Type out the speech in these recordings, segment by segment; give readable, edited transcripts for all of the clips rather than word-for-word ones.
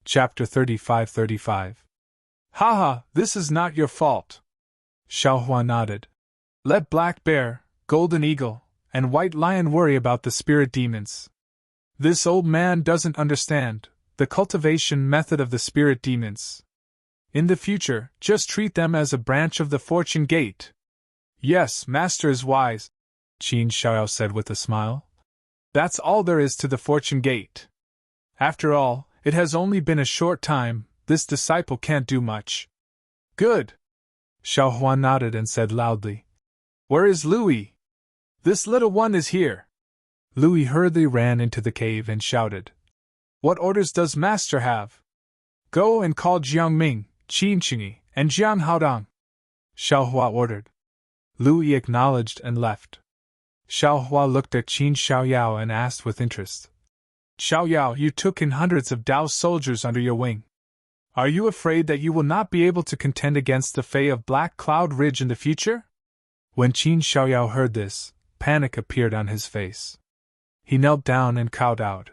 Chapter 35. Haha, this is not your fault. Xiaohua nodded. Let Black Bear, Golden Eagle, and White Lion worry about the spirit demons. This old man doesn't understand the cultivation method of the spirit demons. In the future, just treat them as a branch of the fortune gate. Yes, master is wise, Qin Xiaoyao said with a smile. That's all there is to the fortune gate. After all, it has only been a short time, this disciple can't do much. Good. Xiaohua nodded and said loudly. Where is Louis? This little one is here. Louis hurriedly ran into the cave and shouted. What orders does master have? Go and call Jiang Ming, Qin Qingyi, and Jiang Haodang. Xiaohua ordered. Louis acknowledged and left. Xiaohua looked at Qin Xiaoyao and asked with interest. Xiaoyao, you took in hundreds of Dao soldiers under your wing. Are you afraid that you will not be able to contend against the Fae of Black Cloud Ridge in the future? When Qin Xiaoyao heard this, panic appeared on his face. He knelt down and cowed out.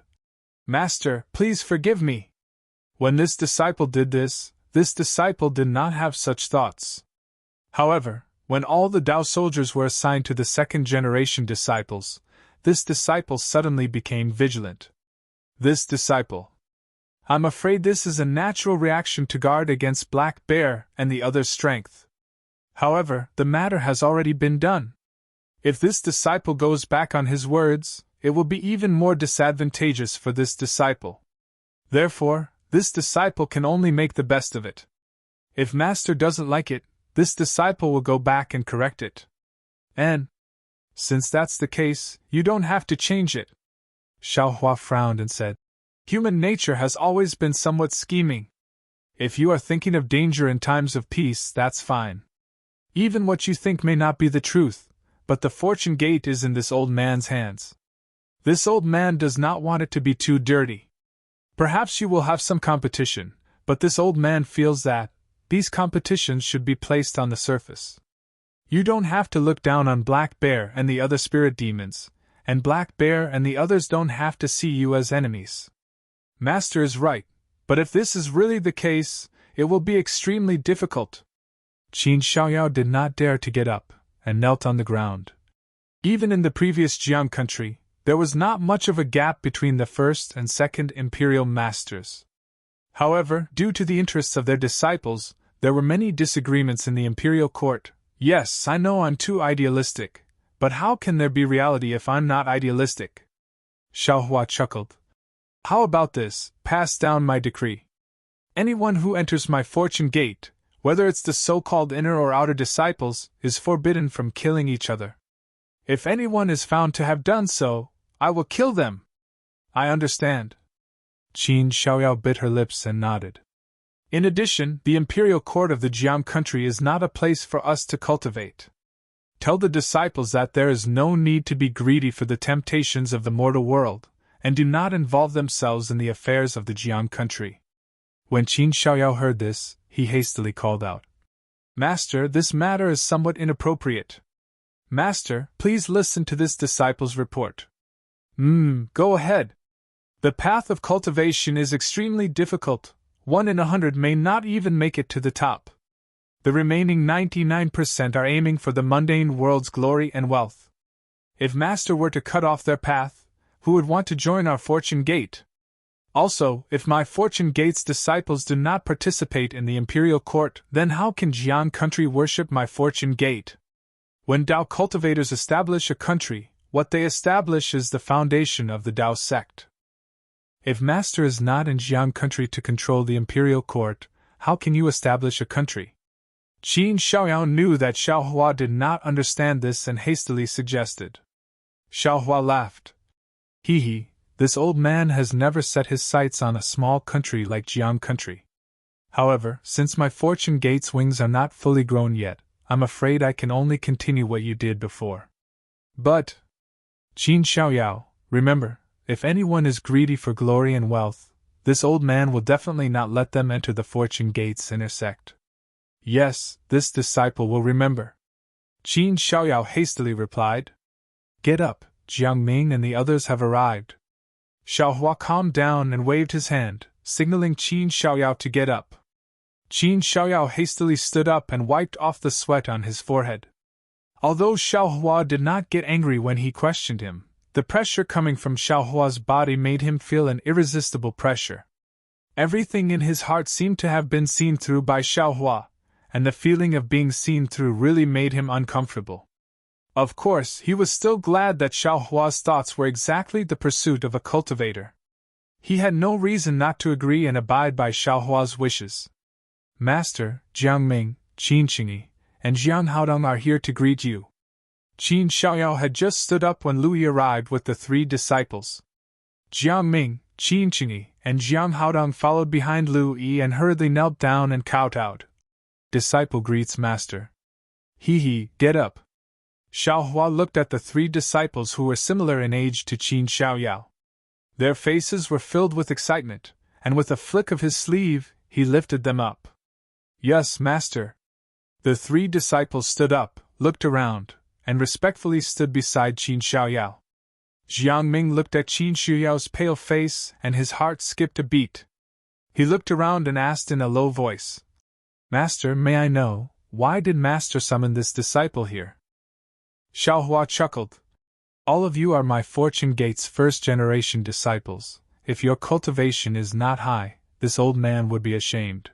Master, please forgive me. When this disciple did this disciple did not have such thoughts. However, when all the Dao soldiers were assigned to the second-generation disciples, this disciple suddenly became vigilant. This disciple. I'm afraid this is a natural reaction to guard against Black Bear and the other's strength. However, the matter has already been done. If this disciple goes back on his words, it will be even more disadvantageous for this disciple. Therefore, this disciple can only make the best of it. If master doesn't like it, this disciple will go back and correct it. And, since that's the case, you don't have to change it. Xiaohua frowned and said, Human nature has always been somewhat scheming. If you are thinking of danger in times of peace, that's fine. Even what you think may not be the truth, but the fortune gate is in this old man's hands. This old man does not want it to be too dirty. Perhaps you will have some competition, but this old man feels that these competitions should be placed on the surface. You don't have to look down on Black Bear and the other spirit demons, and Black Bear and the others don't have to see you as enemies. Master is right, but if this is really the case, it will be extremely difficult. Qin Xiaoyao did not dare to get up, and knelt on the ground. Even in the previous Jiang country, there was not much of a gap between the first and second imperial masters. However, due to the interests of their disciples, there were many disagreements in the imperial court. Yes, I know I'm too idealistic, but how can there be reality if I'm not idealistic? Xiaohua chuckled. How about this, pass down my decree. Anyone who enters my fortune gate, whether it's the so-called inner or outer disciples, is forbidden from killing each other. If anyone is found to have done so, I will kill them. I understand. Qin Xiaoyao bit her lips and nodded. In addition, the imperial court of the Jiang country is not a place for us to cultivate. Tell the disciples that there is no need to be greedy for the temptations of the mortal world, and do not involve themselves in the affairs of the Jiang country. When Qin Xiaoyao heard this, he hastily called out. Master, this matter is somewhat inappropriate. Master, please listen to this disciple's report. Go ahead. The path of cultivation is extremely difficult. 1 in 100 may not even make it to the top. The remaining 99% are aiming for the mundane world's glory and wealth. If Master were to cut off their path, who would want to join our fortune gate? Also, if my fortune gate's disciples do not participate in the imperial court, then how can Jiang country worship my fortune gate? When Dao cultivators establish a country, what they establish is the foundation of the Dao sect. If Master is not in Jiang country to control the imperial court, how can you establish a country? Qin Xiaoyao knew that Xiaohua did not understand this and hastily suggested. Xiaohua laughed. This old man has never set his sights on a small country like Jiang country. However, since my fortune gate's wings are not fully grown yet, I'm afraid I can only continue what you did before. But, Qin Xiaoyao, remember, if anyone is greedy for glory and wealth, this old man will definitely not let them enter the fortune gate's inner sect. Yes, this disciple will remember. Qin Xiaoyao hastily replied. Get up, Jiang Ming and the others have arrived. Xiaohua calmed down and waved his hand, signaling Qin Xiaoyao to get up. Qin Xiaoyao hastily stood up and wiped off the sweat on his forehead. Although Xiaohua did not get angry when he questioned him, the pressure coming from Xiaohua's body made him feel an irresistible pressure. Everything in his heart seemed to have been seen through by Xiaohua, and the feeling of being seen through really made him uncomfortable. Of course, he was still glad that Xiaohua's thoughts were exactly the pursuit of a cultivator. He had no reason not to agree and abide by Xiaohua's wishes. Master, Jiangming, Qin Qingyi, and Jiang Haodong are here to greet you. Qin Xiaoyao had just stood up when Lu Yi arrived with the 3 disciples. Jiangming, Qin Qingyi, and Jiang Haodong followed behind Lu Yi and hurriedly knelt down and kowtowed. Disciple greets master. He, get up. Xiaohua looked at the 3 disciples who were similar in age to Qin Xiaoyao. Their faces were filled with excitement, and with a flick of his sleeve, he lifted them up. Yes, master. The 3 disciples stood up, looked around, and respectfully stood beside Qin Xiaoyao. Jiangming looked at Qin Xiaoyao's pale face and his heart skipped a beat. He looked around and asked in a low voice, Master, may I know, why did Master summon this disciple here? Xiaohua chuckled. All of you are my Fortune Gate's first-generation disciples. If your cultivation is not high, this old man would be ashamed.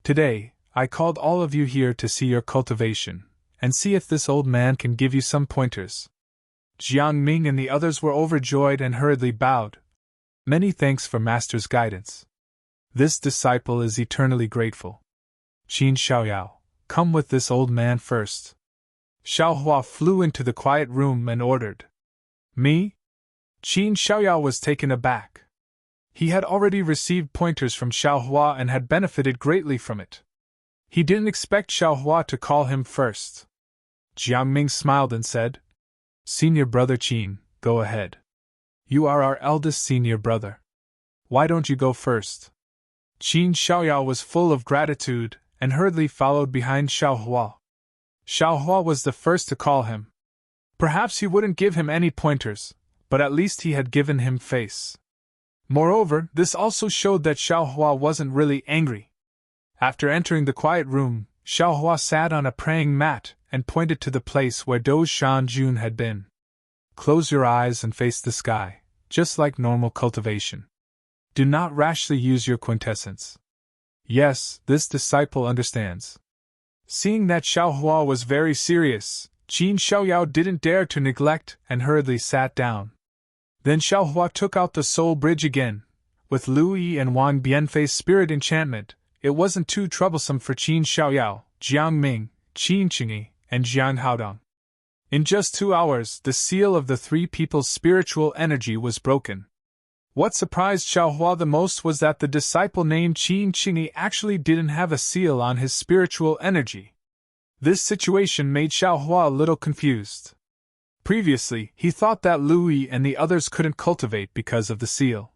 Today, I called all of you here to see your cultivation, and see if this old man can give you some pointers. Jiangming and the others were overjoyed and hurriedly bowed. Many thanks for Master's guidance. This disciple is eternally grateful. Qin Xiaoyao, come with this old man first. Xiaohua flew into the quiet room and ordered. Me? Qin Xiaoyao was taken aback. He had already received pointers from Xiaohua and had benefited greatly from it. He didn't expect Xiaohua to call him first. Jiangming smiled and said, Senior brother Qin, go ahead. You are our eldest senior brother. Why don't you go first? Qin Xiaoyao was full of gratitude and hurriedly followed behind Xiaohua. Xiaohua was the first to call him. Perhaps he wouldn't give him any pointers, but at least he had given him face. Moreover, this also showed that Xiaohua wasn't really angry. After entering the quiet room, Xiaohua sat on a praying mat and pointed to the place where Dou Shanjun had been. Close your eyes and face the sky, just like normal cultivation. Do not rashly use your quintessence. Yes, this disciple understands. Seeing that Xiaohua was very serious, Qin Xiaoyao didn't dare to neglect and hurriedly sat down. Then Xiaohua took out the soul bridge again. With Lu Yi and Wang Bianfei's spirit enchantment, it wasn't too troublesome for Qin Xiaoyao, Jiangming, Qin Qingyi, and Jiang Haodong. In just 2 hours, the seal of the 3 people's spiritual energy was broken. What surprised Xiaohua the most was that the disciple named Qin Qingyi actually didn't have a seal on his spiritual energy. This situation made Xiaohua a little confused. Previously, he thought that Lu Yi and the others couldn't cultivate because of the seal.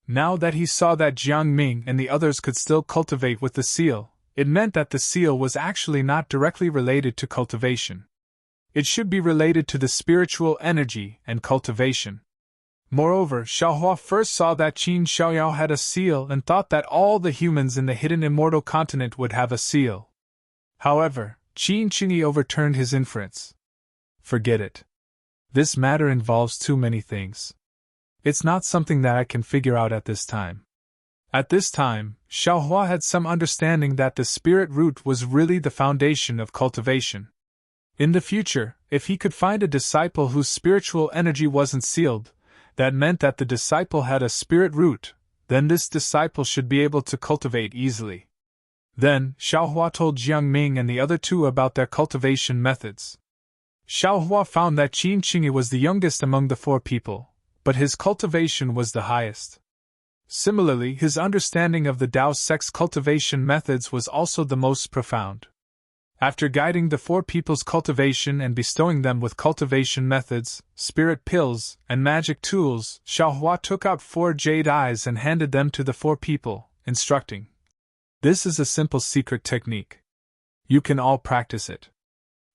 Now that he saw that Jiangming and the others could still cultivate with the seal, it meant that the seal was actually not directly related to cultivation. It should be related to the spiritual energy and cultivation. Moreover, Xiaohua first saw that Qin Xiaoyao had a seal and thought that all the humans in the hidden immortal continent would have a seal. However, Qin Qingyi overturned his inference. Forget it. This matter involves too many things. It's not something that I can figure out at this time. At this time, Xiaohua had some understanding that the spirit root was really the foundation of cultivation. In the future, if he could find a disciple whose spiritual energy wasn't sealed, that meant that the disciple had a spirit root, then this disciple should be able to cultivate easily. Then, Xiaohua told Jiangming and the other 2 about their cultivation methods. Xiaohua found that Qin Qingyi was the youngest among the 4 people, but his cultivation was the highest. Similarly, his understanding of the Tao sex cultivation methods was also the most profound. After guiding the 4 people's cultivation and bestowing them with cultivation methods, spirit pills, and magic tools, Xiaohua took out 4 jade eyes and handed them to the 4 people, instructing, "This is a simple secret technique. You can all practice it.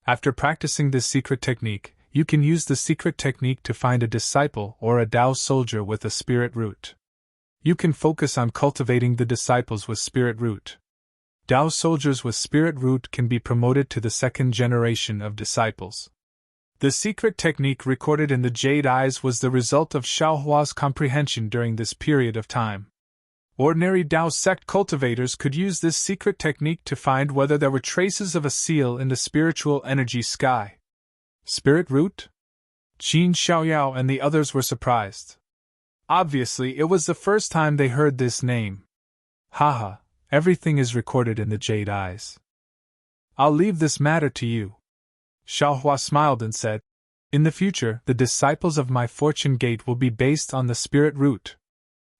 After practicing this secret technique, you can use the secret technique to find a disciple or a Tao soldier with a spirit root. You can focus on cultivating the disciples with spirit root. Dao soldiers with spirit root can be promoted to the second generation of disciples. The secret technique recorded in the Jade Eyes was the result of Xiaohua's comprehension during this period of time. Ordinary Dao sect cultivators could use this secret technique to find whether there were traces of a seal in the spiritual energy sky. Spirit root? Qin Xiaoyao and the others were surprised. Obviously, it was the first time they heard this name. Haha, everything is recorded in the Jade Eyes. I'll leave this matter to you. Xiaohua smiled and said, in the future, the disciples of my fortune gate will be based on the spirit root.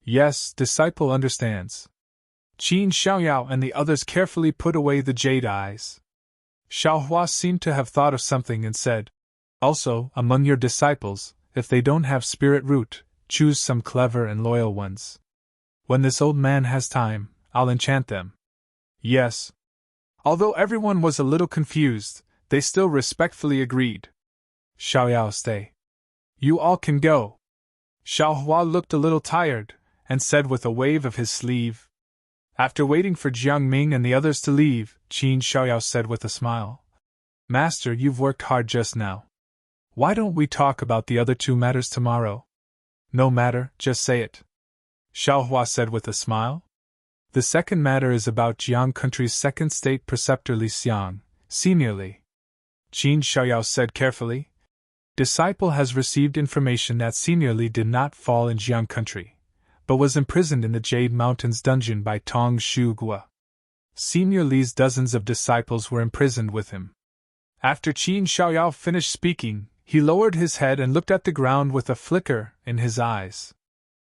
Yes, disciple understands. Qin Xiaoyao and the others carefully put away the Jade Eyes. Xiaohua seemed to have thought of something and said, also, among your disciples, if they don't have spirit root, choose some clever and loyal ones. When this old man has time, I'll enchant them. Yes. Although everyone was a little confused, they still respectfully agreed. Xiaoyao, stay. You all can go. Xiaohua looked a little tired, and said with a wave of his sleeve. After waiting for Jiangming and the others to leave, Qin Xiaoyao said with a smile, Master, you've worked hard just now. Why don't we talk about the other two matters tomorrow? No matter, just say it. Xiaohua said with a smile. The second matter is about Jiang Country's second state preceptor Li Xiang, Senior Li. Qin Xiaoyao said carefully. Disciple has received information that Senior Li did not fall in Jiang Country, but was imprisoned in the Jade Mountains dungeon by Tong Shu Gua. Senior Li's dozens of disciples were imprisoned with him. After Qin Xiaoyao finished speaking, he lowered his head and looked at the ground with a flicker in his eyes.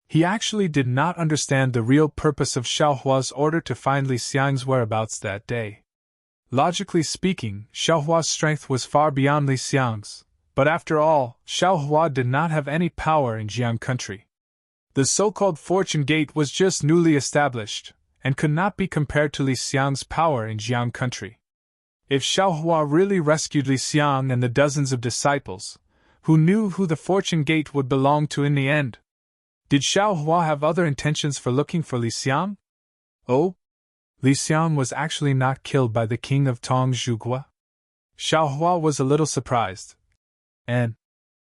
He actually did not understand the real purpose of Xiaohua's order to find Li Xiang's whereabouts that day. Logically speaking, Xiaohua's strength was far beyond Li Xiang's, but after all, Xiaohua did not have any power in Jiang Country. The so-called Fortune Gate was just newly established, and could not be compared to Li Xiang's power in Jiang Country. If Xiaohua really rescued Li Xiang and the dozens of disciples, who knew who the Fortune Gate would belong to in the end? Did Xiaohua have other intentions for looking for Li Xiang? Oh? Li Xiang was actually not killed by the king of Tong Zhugua? Xiaohua was a little surprised. And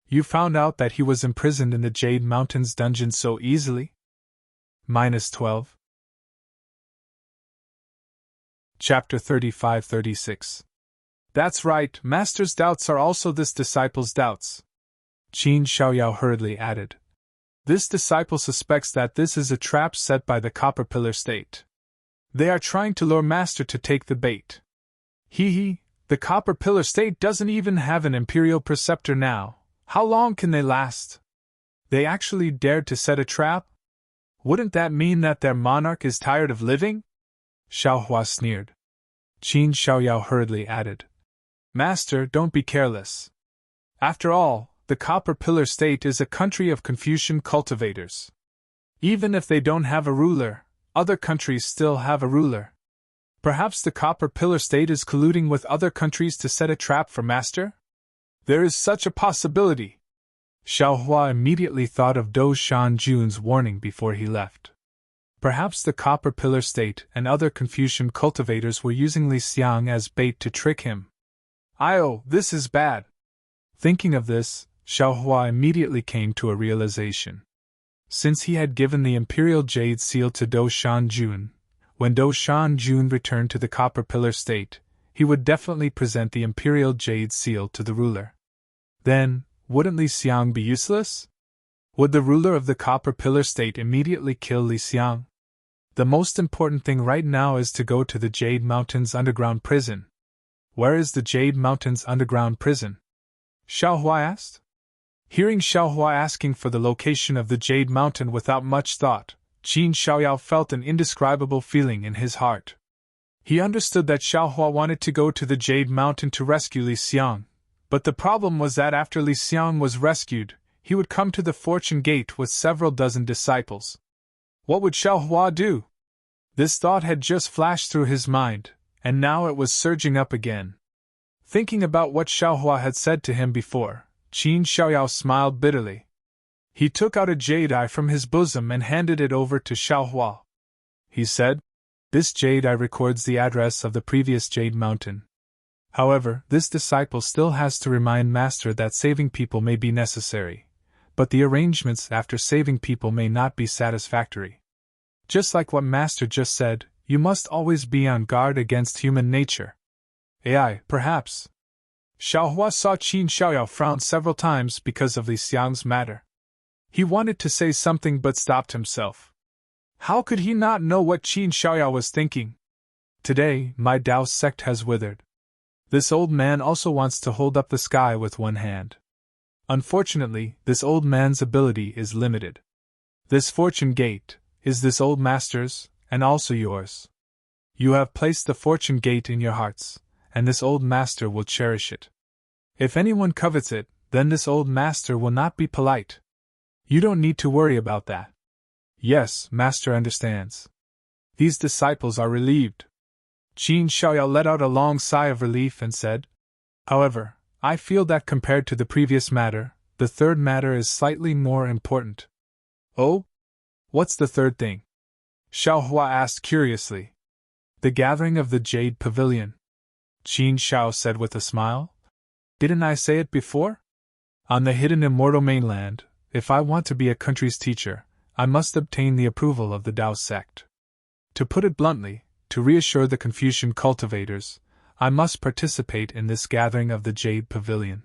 you found out that he was imprisoned in the Jade Mountains dungeon so easily? -12. Chapter 35-36. That's right, Master's doubts are also this disciple's doubts. Qin Xiaoyao hurriedly added. This disciple suspects that this is a trap set by the Copper Pillar State. They are trying to lure Master to take the bait. Hee, the Copper Pillar State doesn't even have an imperial preceptor now. How long can they last? They actually dared to set a trap? Wouldn't that mean that their monarch is tired of living? Xiaohua sneered. Qin Xiaoyao hurriedly added. Master, don't be careless. After all, the Copper Pillar State is a country of Confucian cultivators. Even if they don't have a ruler, other countries still have a ruler. Perhaps the Copper Pillar State is colluding with other countries to set a trap for Master? There is such a possibility. Xiaohua immediately thought of Dou Shanjun's warning before he left. Perhaps the Copper Pillar State and other Confucian cultivators were using Li Xiang as bait to trick him. This is bad. Thinking of this, Xiaohua immediately came to a realization. Since he had given the Imperial Jade Seal to Dou Shanjun, when Dou Shanjun returned to the Copper Pillar State, he would definitely present the Imperial Jade Seal to the ruler. Then, wouldn't Li Xiang be useless? Would the ruler of the Copper Pillar State immediately kill Li Xiang? The most important thing right now is to go to the Jade Mountains underground prison. Where is the Jade Mountains underground prison? Xiaohua asked. Hearing Xiaohua asking for the location of the Jade Mountain without much thought, Qin Xiaoyao felt an indescribable feeling in his heart. He understood that Xiaohua wanted to go to the Jade Mountain to rescue Li Xiang, but the problem was that after Li Xiang was rescued, he would come to the Fortune Gate with several dozen disciples. What would Xiaohua do? This thought had just flashed through his mind, and now it was surging up again. Thinking about what Xiaohua had said to him before, Qin Xiaoyao smiled bitterly. He took out a jade eye from his bosom and handed it over to Xiaohua. He said, "This jade eye records the address of the previous Jade Mountain. However, this disciple still has to remind Master that saving people may be necessary, but the arrangements after saving people may not be satisfactory. Just like what Master just said, you must always be on guard against human nature." AI, perhaps. Xiaohua saw Qin Xiaoyao frown several times because of Li Xiang's matter. He wanted to say something but stopped himself. How could he not know what Qin Xiaoyao was thinking? Today, my Tao sect has withered. This old man also wants to hold up the sky with one hand. Unfortunately, this old man's ability is limited. This fortune gate is this old master's, and also yours. You have placed the fortune gate in your hearts, and this old master will cherish it. If anyone covets it, then this old master will not be polite. You don't need to worry about that. Yes, Master understands. These disciples are relieved. Qin Xiaoyao let out a long sigh of relief and said, "However, I feel that compared to the previous matter, the third matter is slightly more important." "Oh? What's the third thing?" Xiaohua asked curiously. "The gathering of the Jade Pavilion," Qin Xiao said with a smile. "Didn't I say it before? On the hidden Immortal mainland, if I want to be a country's teacher, I must obtain the approval of the Tao sect. To put it bluntly, to reassure the Confucian cultivators, I must participate in this gathering of the Jade Pavilion.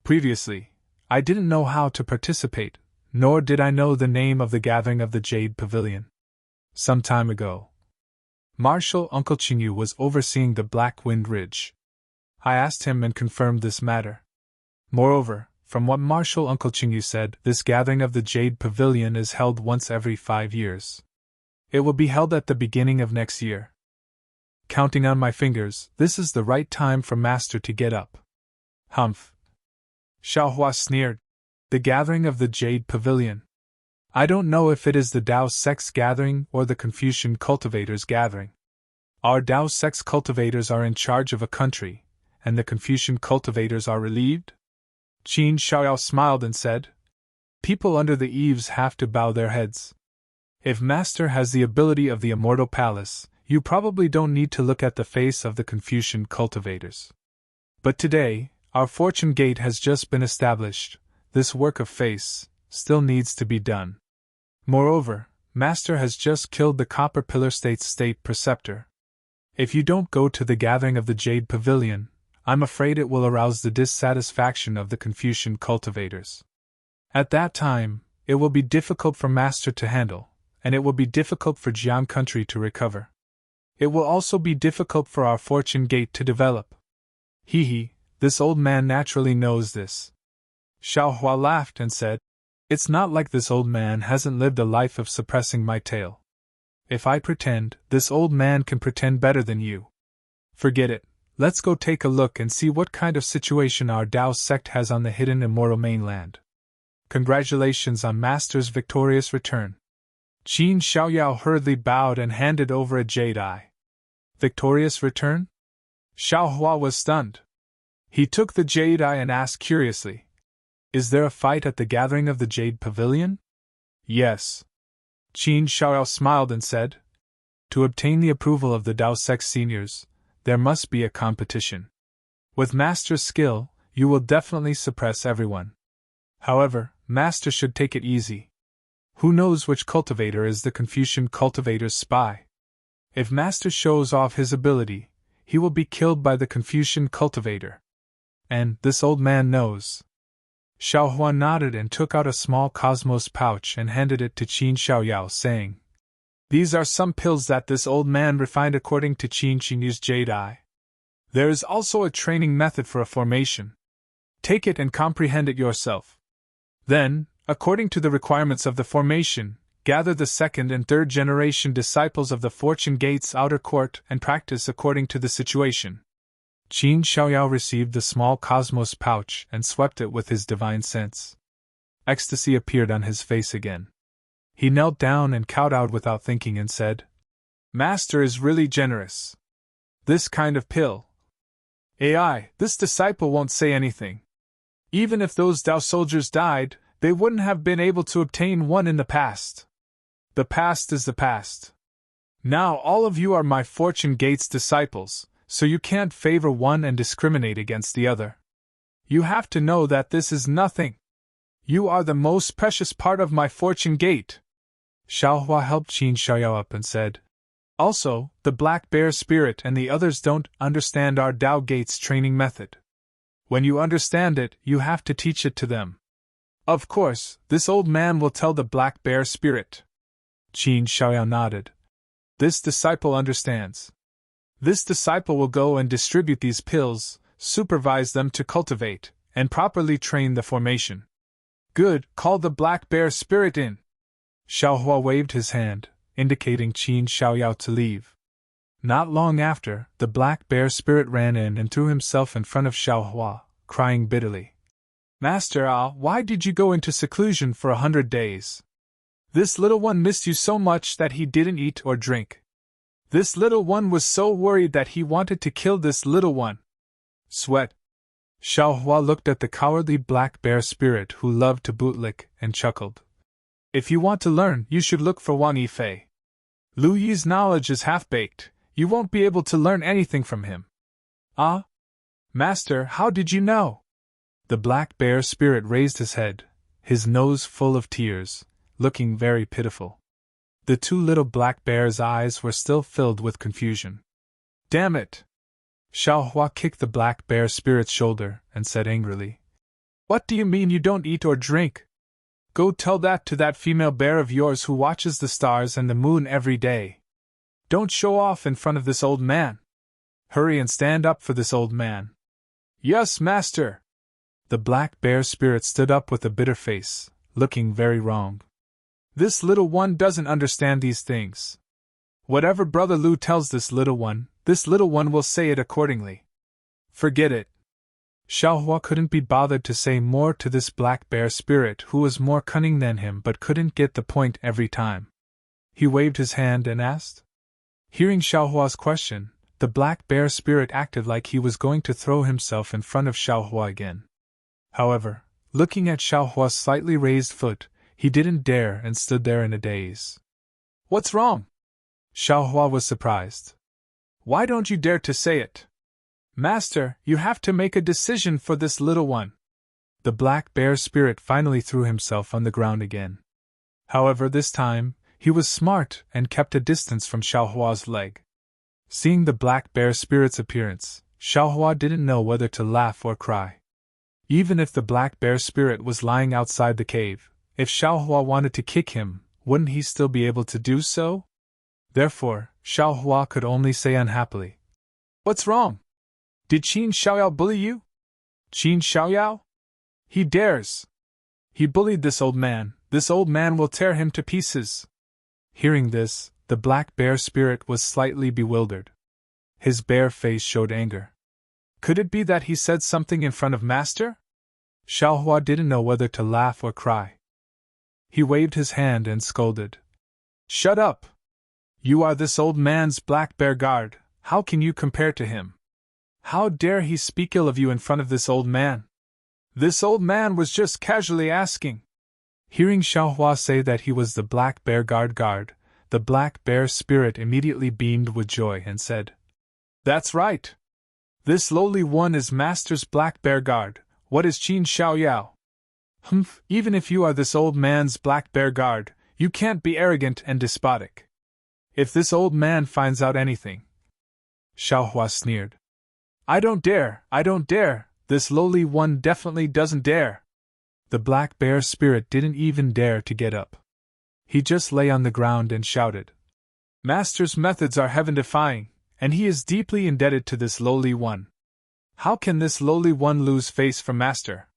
Previously, I didn't know how to participate, nor did I know the name of the gathering of the Jade Pavilion. Some time ago, Marshal Uncle Qingyu was overseeing the Black Wind Ridge. I asked him and confirmed this matter. Moreover, from what Marshal Uncle Qingyu said, this gathering of the Jade Pavilion is held once every 5 years. It will be held at the beginning of next year. Counting on my fingers, this is the right time for Master to get up." "Humph!" Xiaohua sneered. "The gathering of the Jade Pavilion. I don't know if it is the Tao sect's gathering or the Confucian cultivators' gathering. Our Tao sect's cultivators are in charge of a country, and the Confucian cultivators are relieved?" Qin Xiaoyao smiled and said, "People under the eaves have to bow their heads. If Master has the ability of the Immortal Palace, you probably don't need to look at the face of the Confucian cultivators. But today, our fortune gate has just been established. This work of face still needs to be done. Moreover, Master has just killed the Copper Pillar State's state preceptor. If you don't go to the gathering of the Jade Pavilion, I'm afraid it will arouse the dissatisfaction of the Confucian cultivators. At that time, it will be difficult for Master to handle, and it will be difficult for Jiang country to recover. It will also be difficult for our fortune gate to develop." He, this old man naturally knows this. Xiaohua laughed and said, "It's not like this old man hasn't lived a life of suppressing my tale. If I pretend, this old man can pretend better than you. Forget it. Let's go take a look and see what kind of situation our Tao sect has on the hidden Immortal mainland. Congratulations on Master's victorious return." Qin Xiaoyao hurriedly bowed and handed over a jade eye. "Victorious return?" Xiaohua was stunned. He took the jade eye and asked curiously, "Is there a fight at the gathering of the Jade Pavilion?" "Yes." Qin Xiaoyao smiled and said, "To obtain the approval of the Tao sect seniors, there must be a competition. With Master's skill, you will definitely suppress everyone. However, Master should take it easy. Who knows which cultivator is the Confucian cultivator's spy? If Master shows off his ability, he will be killed by the Confucian cultivator. And this old man knows." Xiaohua nodded and took out a small cosmos pouch and handed it to Qin Xiaoyao, saying, "These are some pills that this old man refined according to Qin Qinyu's jade eye. There is also a training method for a formation. Take it and comprehend it yourself. Then, according to the requirements of the formation, gather the second and third generation disciples of the Fortune Gate's outer court and practice according to the situation." Qin Xiaoyao received the small cosmos pouch and swept it with his divine sense. Ecstasy appeared on his face again. He knelt down and kowtowed without thinking and said, "Master is really generous. This kind of pill. This disciple won't say anything. Even if those Tao soldiers died, They wouldn't have been able to obtain one in the past. The past is the past. Now all of you are my Fortune Gate's disciples, so you can't favor one and discriminate against the other. You have to know that this is nothing. You are the most precious part of my Fortune Gate. Xiaohua helped Qin Xiaoyao up and said, also, the Black Bear Spirit and the others don't understand our Tao Gate's training method. When you understand it, you have to teach it to them. Of course, this old man will tell the Black Bear Spirit. Qin Xiaoyao nodded. This disciple understands. This disciple will go and distribute these pills, supervise them to cultivate, and properly train the formation. Good, call the Black Bear Spirit in. Xiaohua waved his hand, indicating Qin Xiaoyao to leave. Not long after, the Black Bear Spirit ran in and threw himself in front of Xiaohua, crying bitterly. Master Ah, why did you go into seclusion for 100 days? This little one missed you so much that he didn't eat or drink. This little one was so worried that he wanted to kill this little one. Sweat. Xiaohua looked at the cowardly Black Bear Spirit who loved to bootlick and chuckled. If you want to learn, you should look for Wang Yifei. Lu Yi's knowledge is half-baked, you won't be able to learn anything from him. Ah? Master, how did you know? The Black Bear Spirit raised his head, his nose full of tears, looking very pitiful. The two little black bears' eyes were still filled with confusion. Damn it! Xiaohua kicked the Black Bear Spirit's shoulder and said angrily. What do you mean you don't eat or drink? Go tell that to that female bear of yours who watches the stars and the moon every day. Don't show off in front of this old man. Hurry and stand up for this old man. Yes, master. The Black Bear Spirit stood up with a bitter face, looking very wrong. This little one doesn't understand these things. Whatever Brother Lu tells this little one will say it accordingly. Forget it. Xiaohua couldn't be bothered to say more to this Black Bear Spirit who was more cunning than him but couldn't get the point every time. He waved his hand and asked. Hearing Xiaohua's question, the Black Bear Spirit acted like he was going to throw himself in front of Xiaohua again. However, looking at Xiaohua's slightly raised foot, he didn't dare and stood there in a daze. What's wrong? Xiaohua was surprised. Why don't you dare to say it? Master, you have to make a decision for this little one. The Black Bear Spirit finally threw himself on the ground again. However, this time, he was smart and kept a distance from Xiaohua's leg. Seeing the Black Bear Spirit's appearance, Xiaohua didn't know whether to laugh or cry. Even if the Black Bear Spirit was lying outside the cave, if Xiaohua wanted to kick him, wouldn't he still be able to do so? Therefore, Xiaohua could only say unhappily. What's wrong? Did Qin Xiaoyao bully you? Qin Xiaoyao? He dares. He bullied this old man will tear him to pieces. Hearing this, the Black Bear Spirit was slightly bewildered. His bare face showed anger. Could it be that he said something in front of Master? Xiaohua didn't know whether to laugh or cry. He waved his hand and scolded. Shut up! You are this old man's Black Bear guard, how can you compare to him? How dare he speak ill of you in front of this old man? This old man was just casually asking. Hearing Xiaohua say that he was the Black Bear guard, the Black Bear Spirit immediately beamed with joy and said, That's right! This lowly one is Master's Black Bear guard. What is Qin Xiaoyao? Humph, even if you are this old man's Black Bear guard, you can't be arrogant and despotic. If this old man finds out anything. Xiaohua sneered. I don't dare, this lowly one definitely doesn't dare. The Black Bear Spirit didn't even dare to get up. He just lay on the ground and shouted. Master's methods are heaven-defying, and he is deeply indebted to this lowly one. How can this lowly one lose face from Master?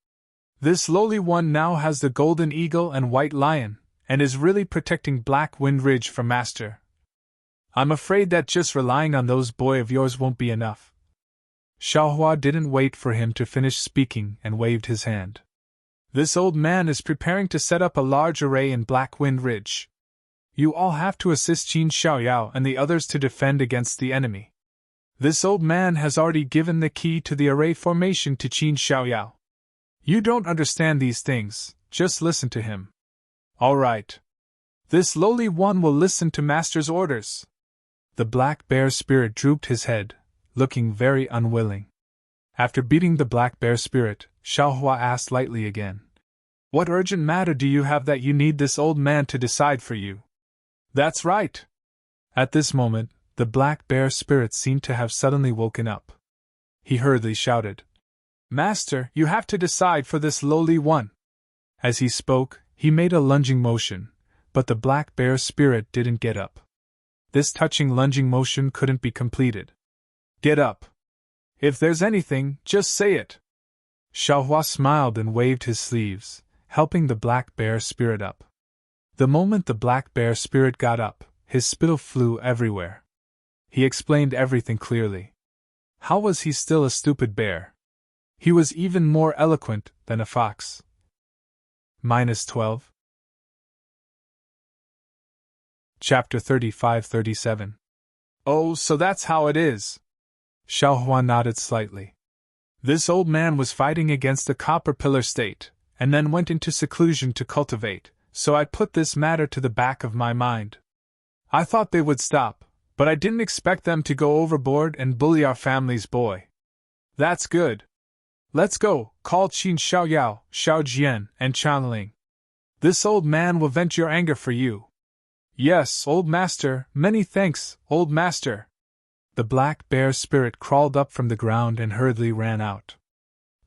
This lowly one now has the golden eagle and white lion, and is really protecting Black Wind Ridge from Master. I'm afraid that just relying on those boy of yours won't be enough. Xiaohua didn't wait for him to finish speaking and waved his hand. This old man is preparing to set up a large array in Black Wind Ridge. You all have to assist Qin Xiaoyao and the others to defend against the enemy. This old man has already given the key to the array formation to Qin Xiaoyao. You don't understand these things, just listen to him. All right. This lowly one will listen to Master's orders. The black bear spirit drooped his head, looking very unwilling. After beating the black bear spirit, Xiaohua asked lightly again, "What urgent matter do you have that you need this old man to decide for you?" "That's right." At this moment, the black bear spirit seemed to have suddenly woken up. He hurriedly shouted, "Master, you have to decide for this lowly one." As he spoke, he made a lunging motion, but the black bear spirit didn't get up. This touching lunging motion couldn't be completed. "Get up. If there's anything, just say it." Xiaohua smiled and waved his sleeves, helping the black bear spirit up. The moment the black bear spirit got up, his spittle flew everywhere. He explained everything clearly. How was he still a stupid bear? He was even more eloquent than a fox. -12. Chapter 35-37. "Oh, so that's how it is." Xiaohua nodded slightly. "This old man was fighting against the copper pillar state, and then went into seclusion to cultivate, so I put this matter to the back of my mind. I thought they would stop, but I didn't expect them to go overboard and bully our family's boy. That's good. Let's go, call Qin Xiaoyao, Xiaojian, and Chanling. This old man will vent your anger for you." "Yes, old master, many thanks, old master." The black bear spirit crawled up from the ground and hurriedly ran out.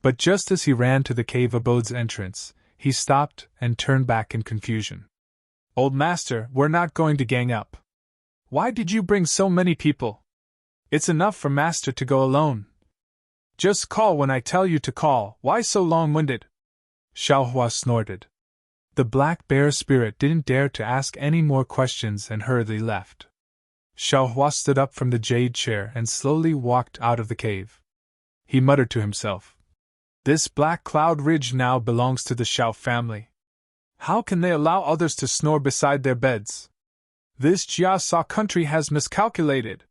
But just as he ran to the cave abode's entrance, he stopped and turned back in confusion. "Old master, we're not going to gang up. Why did you bring so many people? It's enough for master to go alone. Just call when I tell you to call, why so long-winded?" Xiaohua snorted. The black bear spirit didn't dare to ask any more questions and hurriedly left. Xiaohua stood up from the jade chair and slowly walked out of the cave. He muttered to himself, "This Black Cloud Ridge now belongs to the Xiao family. How can they allow others to snore beside their beds? This Jiasa country has miscalculated."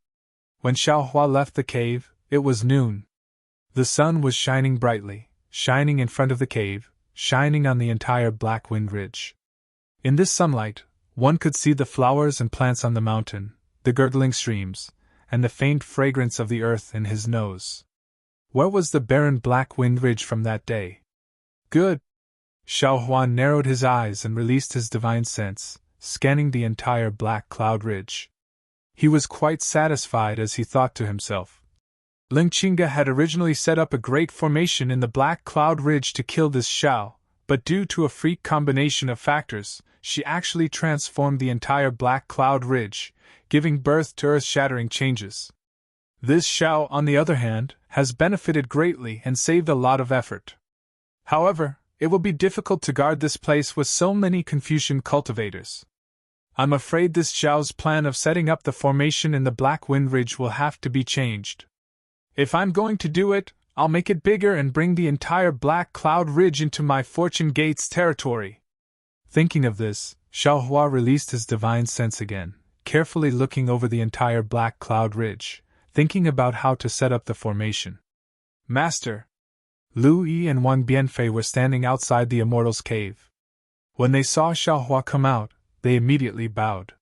When Xiaohua left the cave, it was noon. The sun was shining brightly, shining in front of the cave, shining on the entire Black Wind Ridge. In this sunlight, one could see the flowers and plants on the mountain, the gurgling streams, and the faint fragrance of the earth in his nose. Where was the barren Black Wind Ridge from that day? Good. Xiaohua narrowed his eyes and released his divine sense, scanning the entire Black Cloud Ridge. He was quite satisfied as he thought to himself. Ling Qinga had originally set up a great formation in the Black Cloud Ridge to kill this Xiao, but due to a freak combination of factors, she actually transformed the entire Black Cloud Ridge, giving birth to earth-shattering changes. This Xiao, on the other hand, has benefited greatly and saved a lot of effort. However, it will be difficult to guard this place with so many Confucian cultivators. I'm afraid this Xiao's plan of setting up the formation in the Black Wind Ridge will have to be changed. If I'm going to do it, I'll make it bigger and bring the entire Black Cloud Ridge into my Fortune Gates territory. Thinking of this, Xiaohua released his divine sense again, carefully looking over the entire Black Cloud Ridge, thinking about how to set up the formation. "Master!" Lu Yi and Wang Bianfei were standing outside the Immortal's cave. When they saw Xiaohua come out, they immediately bowed.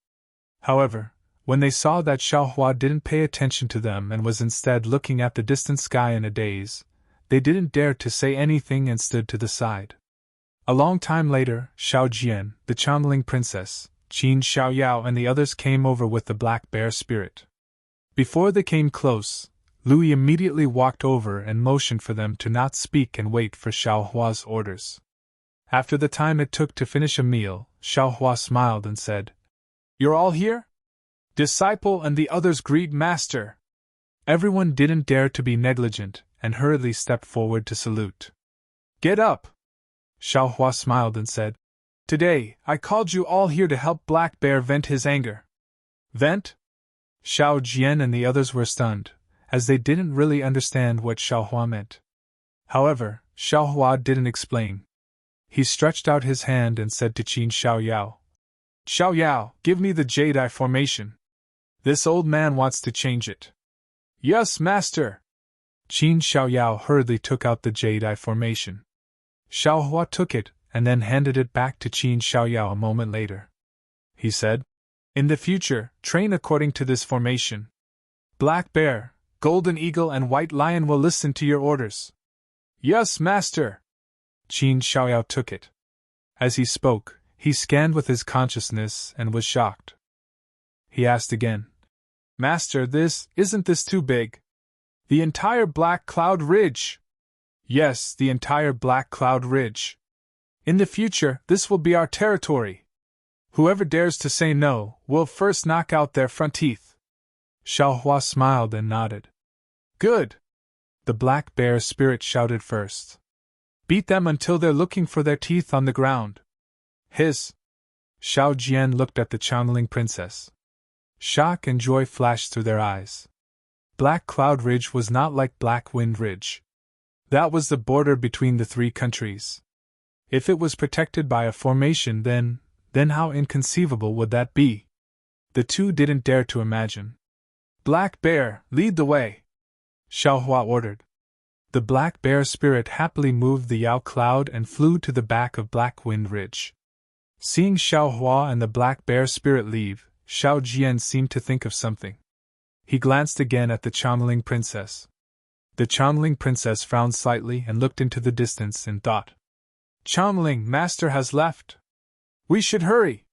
However, when they saw that Xiaohua didn't pay attention to them and was instead looking at the distant sky in a daze, they didn't dare to say anything and stood to the side. A long time later, Xiaojian, the Chanling princess, Qin Xiaoyao and the others came over with the black bear spirit. Before they came close, Louis immediately walked over and motioned for them to not speak and wait for Xiaohua's orders. After the time it took to finish a meal, Xiaohua smiled and said, "You're all here? Disciple and the others greet Master." Everyone didn't dare to be negligent and hurriedly stepped forward to salute. "Get up!" Xiaohua smiled and said, "Today, I called you all here to help Black Bear vent his anger." "Vent?" Xiao Jian and the others were stunned, as they didn't really understand what Xiaohua meant. However, Xiaohua didn't explain. He stretched out his hand and said to Qin Xiaoyao, "Xiaoyao, give me the Jade-Eye formation. This old man wants to change it." "Yes, Master!" Qin Xiaoyao hurriedly took out the Jade-Eye formation. Xiaohua took it and then handed it back to Qin Xiaoyao a moment later. He said, "In the future, train according to this formation. Black Bear, Golden Eagle, and White Lion will listen to your orders." "Yes, master." Qin Xiaoyao took it. As he spoke, he scanned with his consciousness and was shocked. He asked again, "Master, isn't this too big? The entire Black Cloud Ridge?" "Yes, the entire Black Cloud Ridge. In the future, this will be our territory. Whoever dares to say no will first knock out their front teeth." Xiaohua smiled and nodded. "Good!" The Black Bear spirit shouted first. "Beat them until they're looking for their teeth on the ground." "Hiss!" Xiao Jian looked at the channeling princess. Shock and joy flashed through their eyes. Black Cloud Ridge was not like Black Wind Ridge. That was the border between the three countries. If it was protected by a formation, then how inconceivable would that be? The two didn't dare to imagine. "Black Bear, lead the way," Xiaohua ordered. The Black Bear spirit happily moved the Yao Cloud and flew to the back of Black Wind Ridge. Seeing Xiaohua and the Black Bear spirit leave, Xiao Jian seemed to think of something. He glanced again at the channeling princess. The channeling princess frowned slightly and looked into the distance in thought. "Channeling master has left. We should hurry,"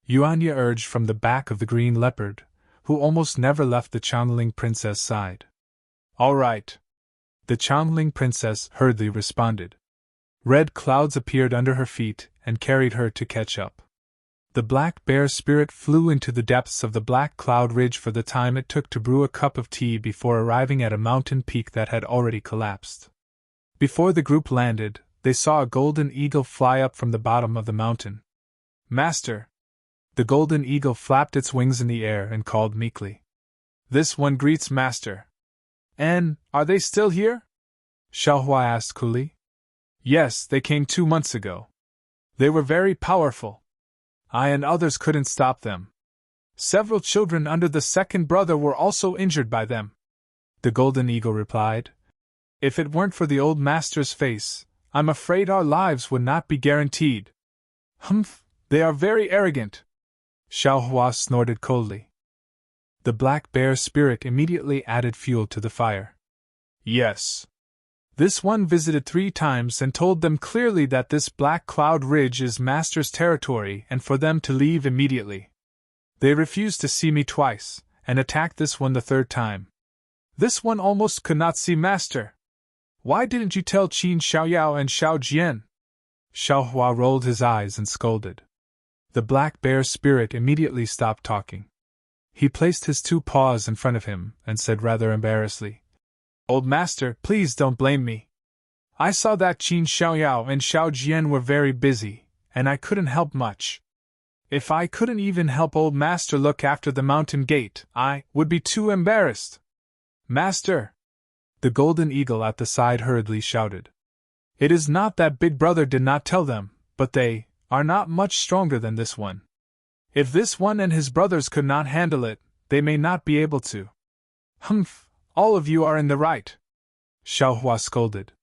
Yuanya urged from the back of the green leopard, who almost never left the channeling princess' side. "All right," the channeling princess hurriedly responded. Red clouds appeared under her feet and carried her to catch up. The Black Bear spirit flew into the depths of the Black Cloud Ridge for the time it took to brew a cup of tea before arriving at a mountain peak that had already collapsed. Before the group landed, they saw a golden eagle fly up from the bottom of the mountain. "Master!" The golden eagle flapped its wings in the air and called meekly. "This one greets master." "And are they still here?" Xiaohua asked coolly. "Yes, they came 2 months ago. They were very powerful. I and others couldn't stop them. Several children under the second brother were also injured by them," the golden eagle replied. "If it weren't for the old master's face, I'm afraid our lives would not be guaranteed." "Humph, they are very arrogant," Xiaohua snorted coldly. The Black Bear spirit immediately added fuel to the fire. "Yes. This one visited 3 times and told them clearly that this Black Cloud Ridge is master's territory and for them to leave immediately. They refused to see me twice, and attacked this one the 3rd time. This one almost could not see master. Why didn't you tell Qin Xiaoyao and Xiao Jian?" Xiaohua rolled his eyes and scolded. The Black Bear spirit immediately stopped talking. He placed his 2 paws in front of him and said rather embarrassedly, "Old master, please don't blame me. I saw that Qin Xiaoyao and Xiao Jian were very busy, and I couldn't help much. If I couldn't even help old master look after the mountain gate, I would be too embarrassed." "Master!" the golden eagle at the side hurriedly shouted. "It is not that Big Brother did not tell them, but they are not much stronger than this one. If this one and his brothers could not handle it, they may not be able to." "Humph! All of you are in the right," Xiaohua scolded.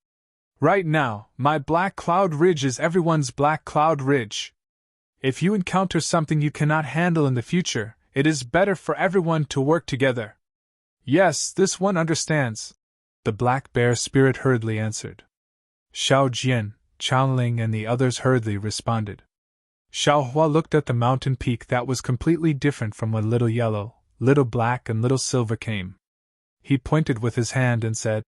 "Right now, my Black Cloud Ridge is everyone's Black Cloud Ridge. If you encounter something you cannot handle in the future, it is better for everyone to work together." "Yes, this one understands," the Black Bear spirit hurriedly answered. Xiao Jian, Chanling, and the others hurriedly responded. Xiaohua looked at the mountain peak that was completely different from when Little Yellow, Little Black, and Little Silver came. He pointed with his hand and said,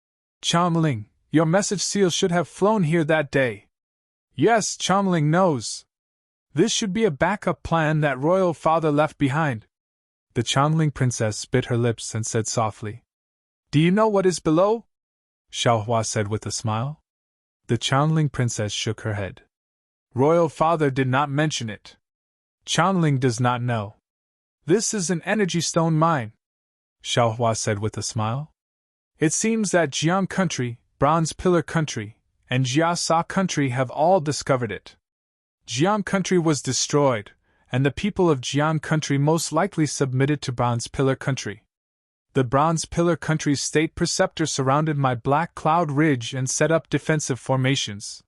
"Chanling, your message seal should have flown here that day." "Yes, Chanling knows. This should be a backup plan that royal father left behind." The Chanling princess bit her lips and said softly, "Do you know what is below?" Xiaohua said with a smile. The Chanling princess shook her head. "Royal father did not mention it. Chanling does not know. This is an energy stone mine," Xiaohua said with a smile. "It seems that Jiang Country, Bronze Pillar Country, and Jiasa Country have all discovered it. Jiang Country was destroyed, and the people of Jiang Country most likely submitted to Bronze Pillar Country. The Bronze Pillar Country's state preceptor surrounded my Black Cloud Ridge and set up defensive formations.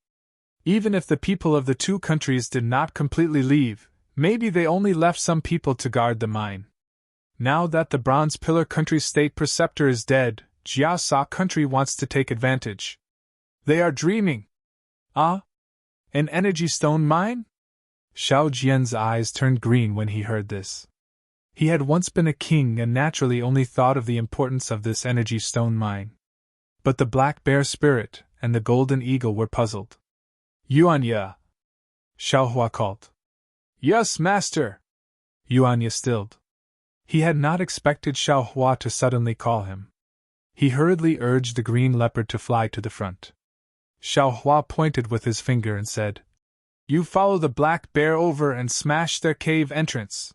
Even if the people of the two countries did not completely leave, maybe they only left some people to guard the mine. Now that the Bronze Pillar country's state preceptor is dead, Jiasa country wants to take advantage. They are dreaming. Ah? An energy stone mine? Xiao Jian's eyes turned green when he heard this. He had once been a king and naturally only thought of the importance of this energy stone mine. But the Black Bear Spirit and the Golden Eagle were puzzled. Yuanya! Xiaohua called. Yes, master! Yuanya stilled. He had not expected Xiaohua to suddenly call him. He hurriedly urged the green leopard to fly to the front. Xiaohua pointed with his finger and said, You follow the black bear over and smash their cave entrance.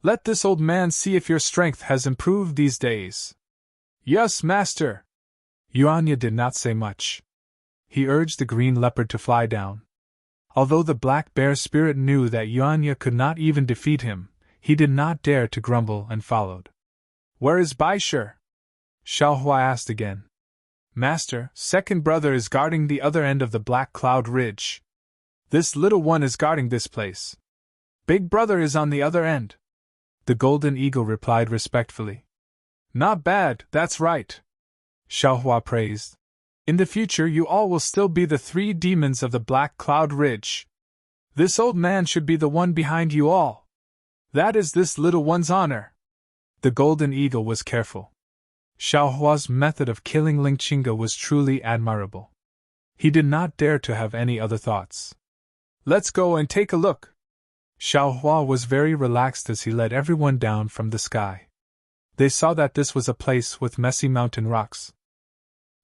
Let this old man see if your strength has improved these days. Yes, master. Yuanya did not say much. He urged the green leopard to fly down. Although the black bear spirit knew that Yuanya could not even defeat him, he did not dare to grumble and followed. Where is Baishir? Xiaohua asked again. Master, second brother is guarding the other end of the Black Cloud Ridge. This little one is guarding this place. Big brother is on the other end. The Golden Eagle replied respectfully. Not bad, that's right. Xiaohua praised. In the future you all will still be the three demons of the Black Cloud Ridge. This old man should be the one behind you all. That is this little one's honor. The Golden Eagle was careful. Xiaohua's method of killing Lingqinga was truly admirable. He did not dare to have any other thoughts. Let's go and take a look. Xiaohua was very relaxed as he led everyone down from the sky. They saw that this was a place with messy mountain rocks.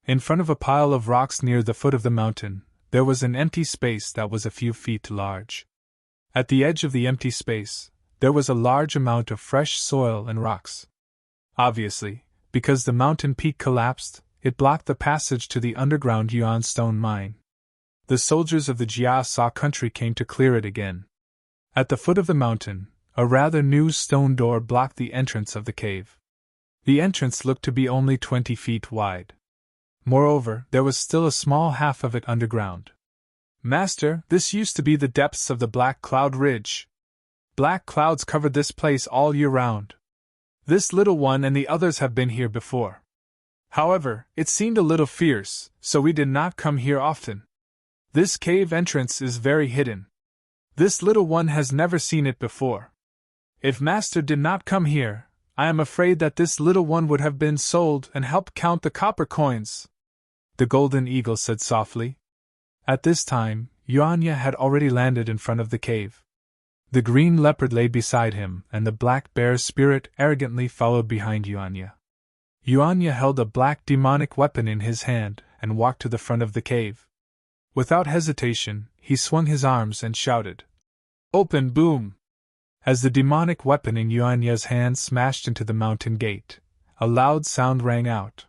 In front of a pile of rocks near the foot of the mountain, there was an empty space that was a few feet large. At the edge of the empty space, there was a large amount of fresh soil and rocks. Obviously, because the mountain peak collapsed, it blocked the passage to the underground Yuan stone mine. The soldiers of the Jiasa country came to clear it again. At the foot of the mountain, a rather new stone door blocked the entrance of the cave. The entrance looked to be only 20 feet wide. Moreover, there was still a small half of it underground. Master, this used to be the depths of the Black Cloud Ridge. Black clouds covered this place all year round. This little one and the others have been here before. However, it seemed a little fierce, so we did not come here often. This cave entrance is very hidden. This little one has never seen it before. If Master did not come here, I am afraid that this little one would have been sold and helped count the copper coins. The Golden Eagle said softly. At this time, Yuanya had already landed in front of the cave. The green leopard lay beside him, and the black bear spirit arrogantly followed behind Yuanya. Yuanya held a black demonic weapon in his hand and walked to the front of the cave. Without hesitation, he swung his arms and shouted, Open, boom! As the demonic weapon in Yuanya's hand smashed into the mountain gate, a loud sound rang out.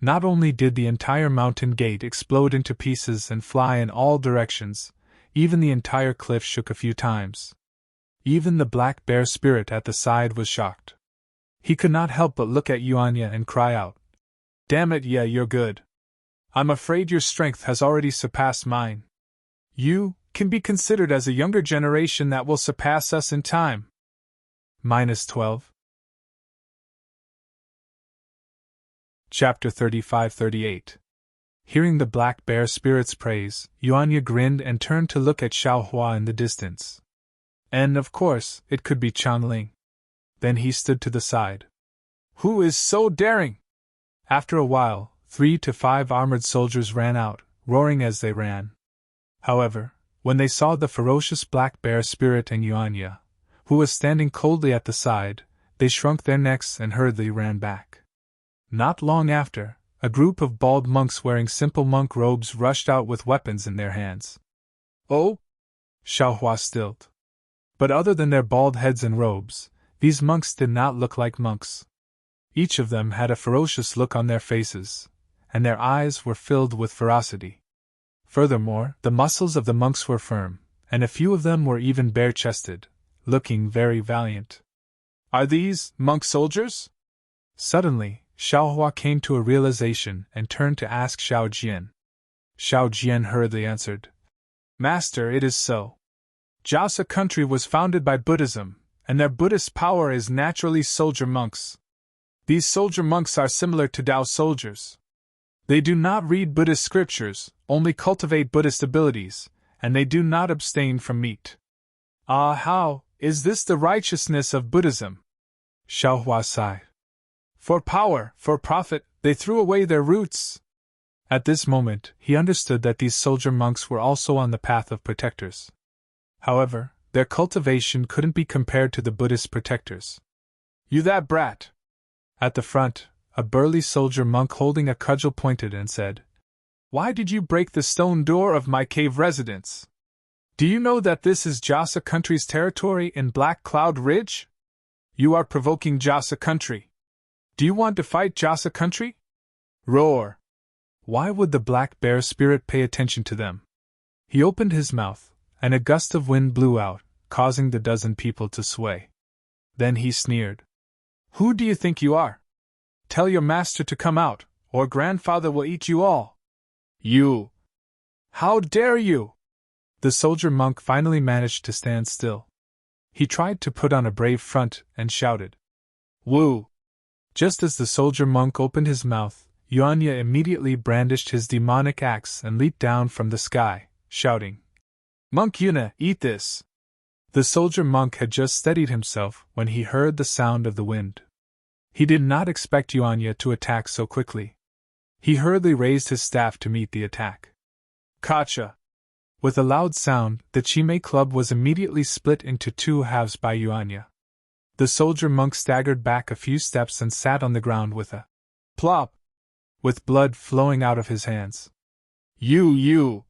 Not only did the entire mountain gate explode into pieces and fly in all directions, even the entire cliff shook a few times. Even the black bear spirit at the side was shocked. He could not help but look at Yuanya and cry out, Damn it, yeah, you're good. I'm afraid your strength has already surpassed mine. You can be considered as a younger generation that will surpass us in time. -12. Chapter 35-38. Hearing the black bear spirit's praise, Yuanya grinned and turned to look at Xiaohua in the distance. And of course, it could be Chanling. Then he stood to the side. Who is so daring? After a while, 3 to 5 armored soldiers ran out, roaring as they ran. However, when they saw the ferocious black bear spirit and Yuanya, who was standing coldly at the side, they shrunk their necks and hurriedly ran back. Not long after, a group of bald monks wearing simple monk robes rushed out with weapons in their hands. Oh! Xiaohua stilled. But other than their bald heads and robes, these monks did not look like monks. Each of them had a ferocious look on their faces, and their eyes were filled with ferocity. Furthermore, the muscles of the monks were firm, and a few of them were even bare-chested, looking very valiant. Are these monk soldiers? Suddenly, Xiaohua came to a realization and turned to ask Xiao Jian. Xiao Jian hurriedly answered, Master, it is so. Jasa country was founded by Buddhism, and their Buddhist power is naturally soldier monks. These soldier monks are similar to Tao soldiers. They do not read Buddhist scriptures, only cultivate Buddhist abilities, and they do not abstain from meat. Ah, how is this the righteousness of Buddhism? Xiaohua sighed. For power, for profit, they threw away their roots. At this moment, he understood that these soldier monks were also on the path of protectors. However, their cultivation couldn't be compared to the Buddhist protectors. You that brat! At the front, a burly soldier monk holding a cudgel pointed and said, Why did you break the stone door of my cave residence? Do you know that this is Jasa country's territory in Black Cloud Ridge? You are provoking Jasa country. Do you want to fight Jasa country? Roar! Why would the black bear spirit pay attention to them? He opened his mouth, and a gust of wind blew out, causing the dozen people to sway. Then he sneered. Who do you think you are? Tell your master to come out, or grandfather will eat you all. You! How dare you! The soldier monk finally managed to stand still. He tried to put on a brave front and shouted, Woo! Just as the soldier monk opened his mouth, Yuanya immediately brandished his demonic axe and leaped down from the sky, shouting, Monk Yuna, eat this! The soldier monk had just steadied himself when he heard the sound of the wind. He did not expect Yuanya to attack so quickly. He hurriedly raised his staff to meet the attack. Kacha! With a loud sound, the Chime club was immediately split into two halves by Yuanya. The soldier monk staggered back a few steps and sat on the ground with a plop, with blood flowing out of his hands. You!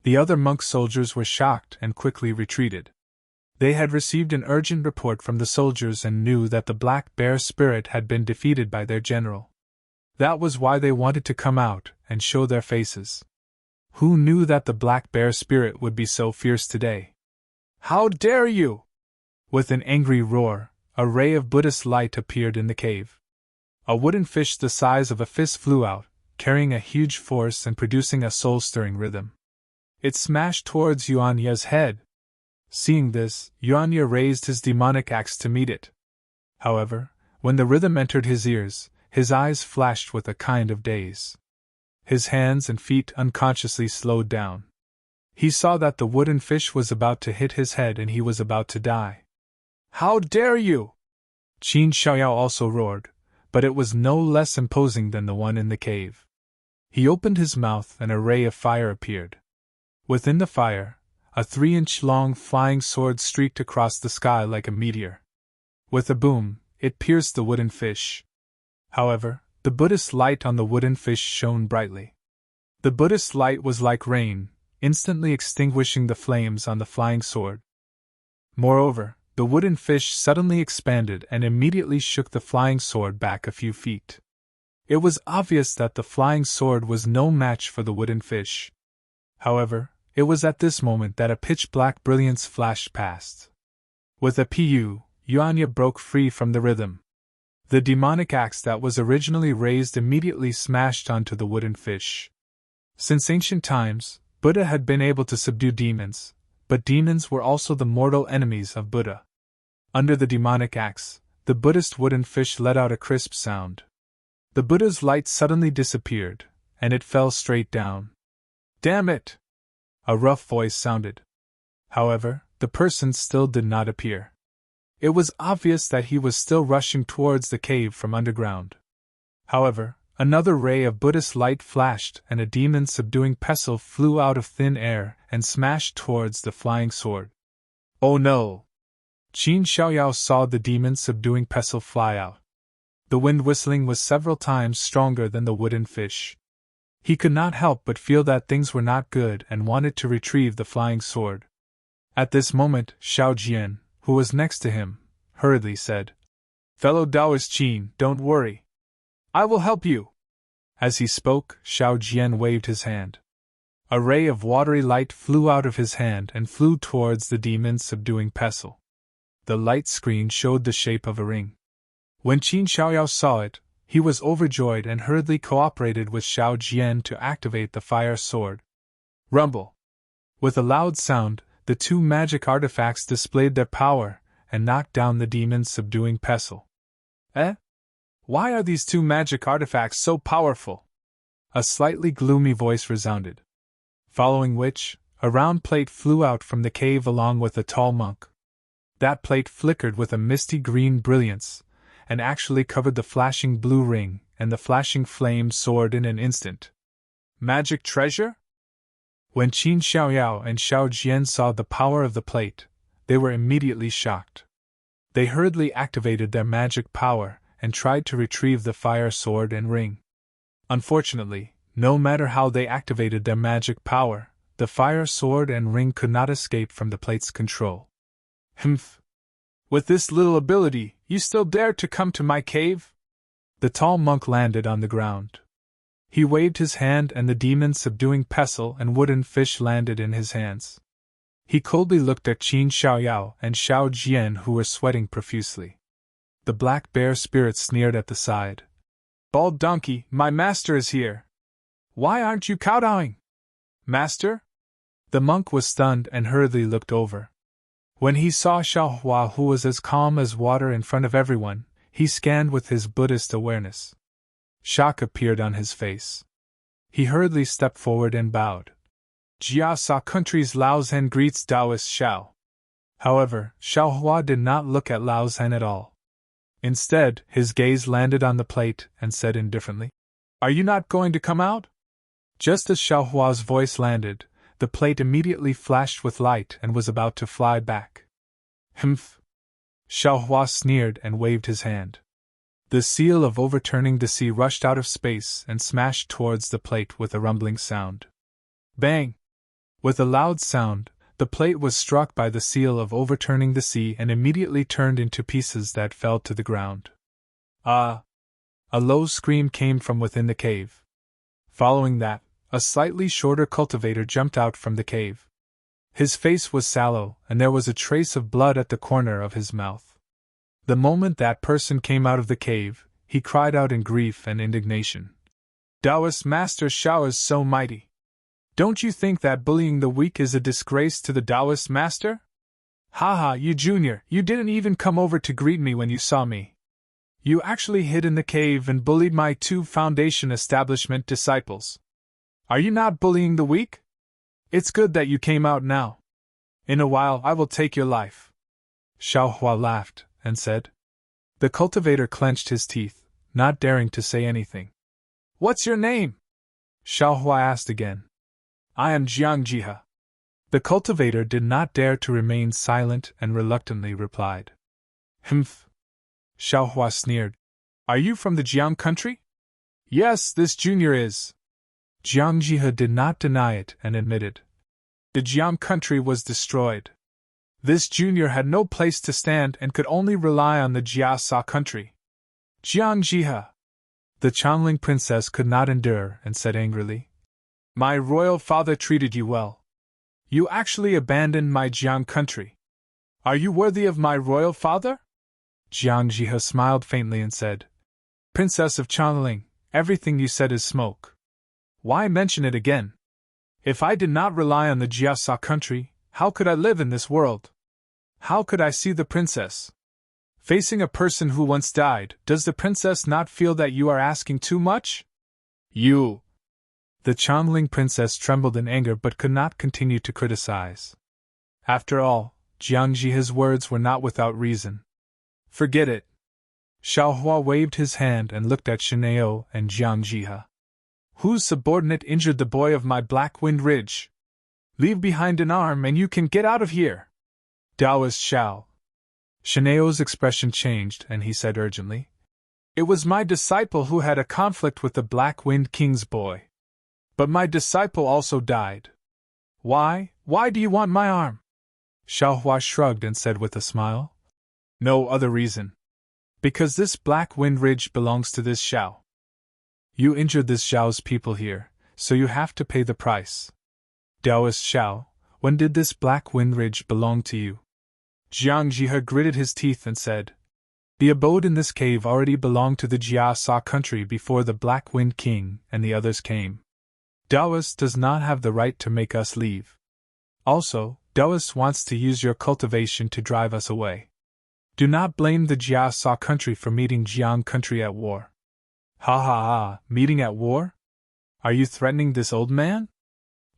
The other monk soldiers were shocked and quickly retreated. They had received an urgent report from the soldiers and knew that the black bear spirit had been defeated by their general. That was why they wanted to come out and show their faces. Who knew that the black bear spirit would be so fierce today? How dare you! With an angry roar, a ray of Buddhist light appeared in the cave. A wooden fish the size of a fist flew out, carrying a huge force and producing a soul-stirring rhythm. It smashed towards Yuanya's head. Seeing this, Yuanya raised his demonic axe to meet it. However, when the rhythm entered his ears, his eyes flashed with a kind of daze. His hands and feet unconsciously slowed down. He saw that the wooden fish was about to hit his head and he was about to die. How dare you! Qin Xiaoyao also roared, but it was no less imposing than the one in the cave. He opened his mouth and a ray of fire appeared. Within the fire, a 3-inch-long flying sword streaked across the sky like a meteor. With a boom, it pierced the wooden fish. However, the Buddhist light on the wooden fish shone brightly. The Buddhist light was like rain, instantly extinguishing the flames on the flying sword. Moreover, the wooden fish suddenly expanded and immediately shook the flying sword back a few feet. It was obvious that the flying sword was no match for the wooden fish. However, it was at this moment that a pitch-black brilliance flashed past. With a pu, Yuanya broke free from the rhythm. The demonic axe that was originally raised immediately smashed onto the wooden fish. Since ancient times, Buddha had been able to subdue demons, but demons were also the mortal enemies of Buddha. Under the demonic axe, the Buddhist wooden fish let out a crisp sound. The Buddha's light suddenly disappeared, and it fell straight down. Damn it! A rough voice sounded. However, the person still did not appear. It was obvious that he was still rushing towards the cave from underground. However, another ray of Buddhist light flashed and a demon-subduing pestle flew out of thin air and smashed towards the flying sword. Oh no! Qin Xiaoyao saw the demon-subduing pestle fly out. The wind whistling was several times stronger than the wooden fish. He could not help but feel that things were not good and wanted to retrieve the flying sword. At this moment, Xiao Jian, who was next to him, hurriedly said, Fellow Taoist Qin, don't worry. I will help you. As he spoke, Xiao Jian waved his hand. A ray of watery light flew out of his hand and flew towards the demon-subduing pestle. The light screen showed the shape of a ring. When Qin Xiaoyao saw it, he was overjoyed and hurriedly cooperated with Xiao Jian to activate the fire sword. Rumble! With a loud sound, the two magic artifacts displayed their power and knocked down the demon's subduing pestle. Eh? Why are these two magic artifacts so powerful? A slightly gloomy voice resounded. Following which, a round plate flew out from the cave along with a tall monk. That plate flickered with a misty green brilliance, and actually covered the flashing blue ring, and the flashing flame soared in an instant. Magic treasure? When Qin Xiaoyao and Xiao Jian saw the power of the plate, they were immediately shocked. They hurriedly activated their magic power and tried to retrieve the fire sword and ring. Unfortunately, no matter how they activated their magic power, the fire sword and ring could not escape from the plate's control. Humph! With this little ability, you still dare to come to my cave? The tall monk landed on the ground. He waved his hand and the demon's subduing pestle and wooden fish landed in his hands. He coldly looked at Qin Xiaoyao and Xiao Jian, who were sweating profusely. The black bear spirit sneered at the side. Bald donkey, my master is here. Why aren't you kowtowing? Master? The monk was stunned and hurriedly looked over. When he saw Xiaohua, who was as calm as water in front of everyone, he scanned with his Buddhist awareness. Shock appeared on his face. He hurriedly stepped forward and bowed. Jiasa country's Lao Zhen greets Taoist Xiao. However, Xiaohua did not look at Lao Zhen at all. Instead, his gaze landed on the plate and said indifferently, Are you not going to come out? Just as Xiaohua's voice landed, the plate immediately flashed with light and was about to fly back. Humph! Xiaohua sneered and waved his hand. The seal of overturning the sea rushed out of space and smashed towards the plate with a rumbling sound. Bang! With a loud sound, the plate was struck by the seal of overturning the sea and immediately turned into pieces that fell to the ground. Ah! A low scream came from within the cave. Following that, a slightly shorter cultivator jumped out from the cave. His face was sallow, and there was a trace of blood at the corner of his mouth. The moment that person came out of the cave, he cried out in grief and indignation. Taoist Master Xiao is so mighty. Don't you think that bullying the weak is a disgrace to the Taoist Master? Haha, you junior, you didn't even come over to greet me when you saw me. You actually hid in the cave and bullied my two Foundation Establishment disciples. Are you not bullying the weak? It's good that you came out now. In a while I will take your life. Xiaohua laughed and said. The cultivator clenched his teeth, not daring to say anything. What's your name? Xiaohua asked again. I am Jiang Jihe. The cultivator did not dare to remain silent and reluctantly replied. Humph! Xiaohua sneered. Are you from the Jiang country? Yes, this junior is. Jiang Jihe did not deny it and admitted. The Jiang country was destroyed. This junior had no place to stand and could only rely on the Jiasa country. Jiang Jihe! The Chanling princess could not endure and said angrily. My royal father treated you well. You actually abandoned my Jiang country. Are you worthy of my royal father? Jiang Jihe smiled faintly and said. Princess of Chanling, everything you said is smoke. Why mention it again? If I did not rely on the Jiasa country, how could I live in this world? How could I see the princess? Facing a person who once died, does the princess not feel that you are asking too much? You! The Chanling princess trembled in anger but could not continue to criticize. After all, Jiang Jihe's words were not without reason. Forget it. Xiaohua waved his hand and looked at Shineo and Jiang Jihe. Whose subordinate injured the boy of my Black Wind Ridge? Leave behind an arm and you can get out of here. Taoist Xiao. Shineo's expression changed and he said urgently. It was my disciple who had a conflict with the Black Wind King's boy. But my disciple also died. Why do you want my arm? Xiaohua shrugged and said with a smile. No other reason. Because this Black Wind Ridge belongs to this Xiao. You injured this Xiao's people here, so you have to pay the price. Taoist Xiao, when did this Black Wind Ridge belong to you? Jiang Jihe gritted his teeth and said. The abode in this cave already belonged to the Jiasa country before the Black Wind King and the others came. Taoist does not have the right to make us leave. Also, Taoist wants to use your cultivation to drive us away. Do not blame the Jia Sa country for meeting Jiang country at war. Ha ha ha, meeting at war? Are you threatening this old man?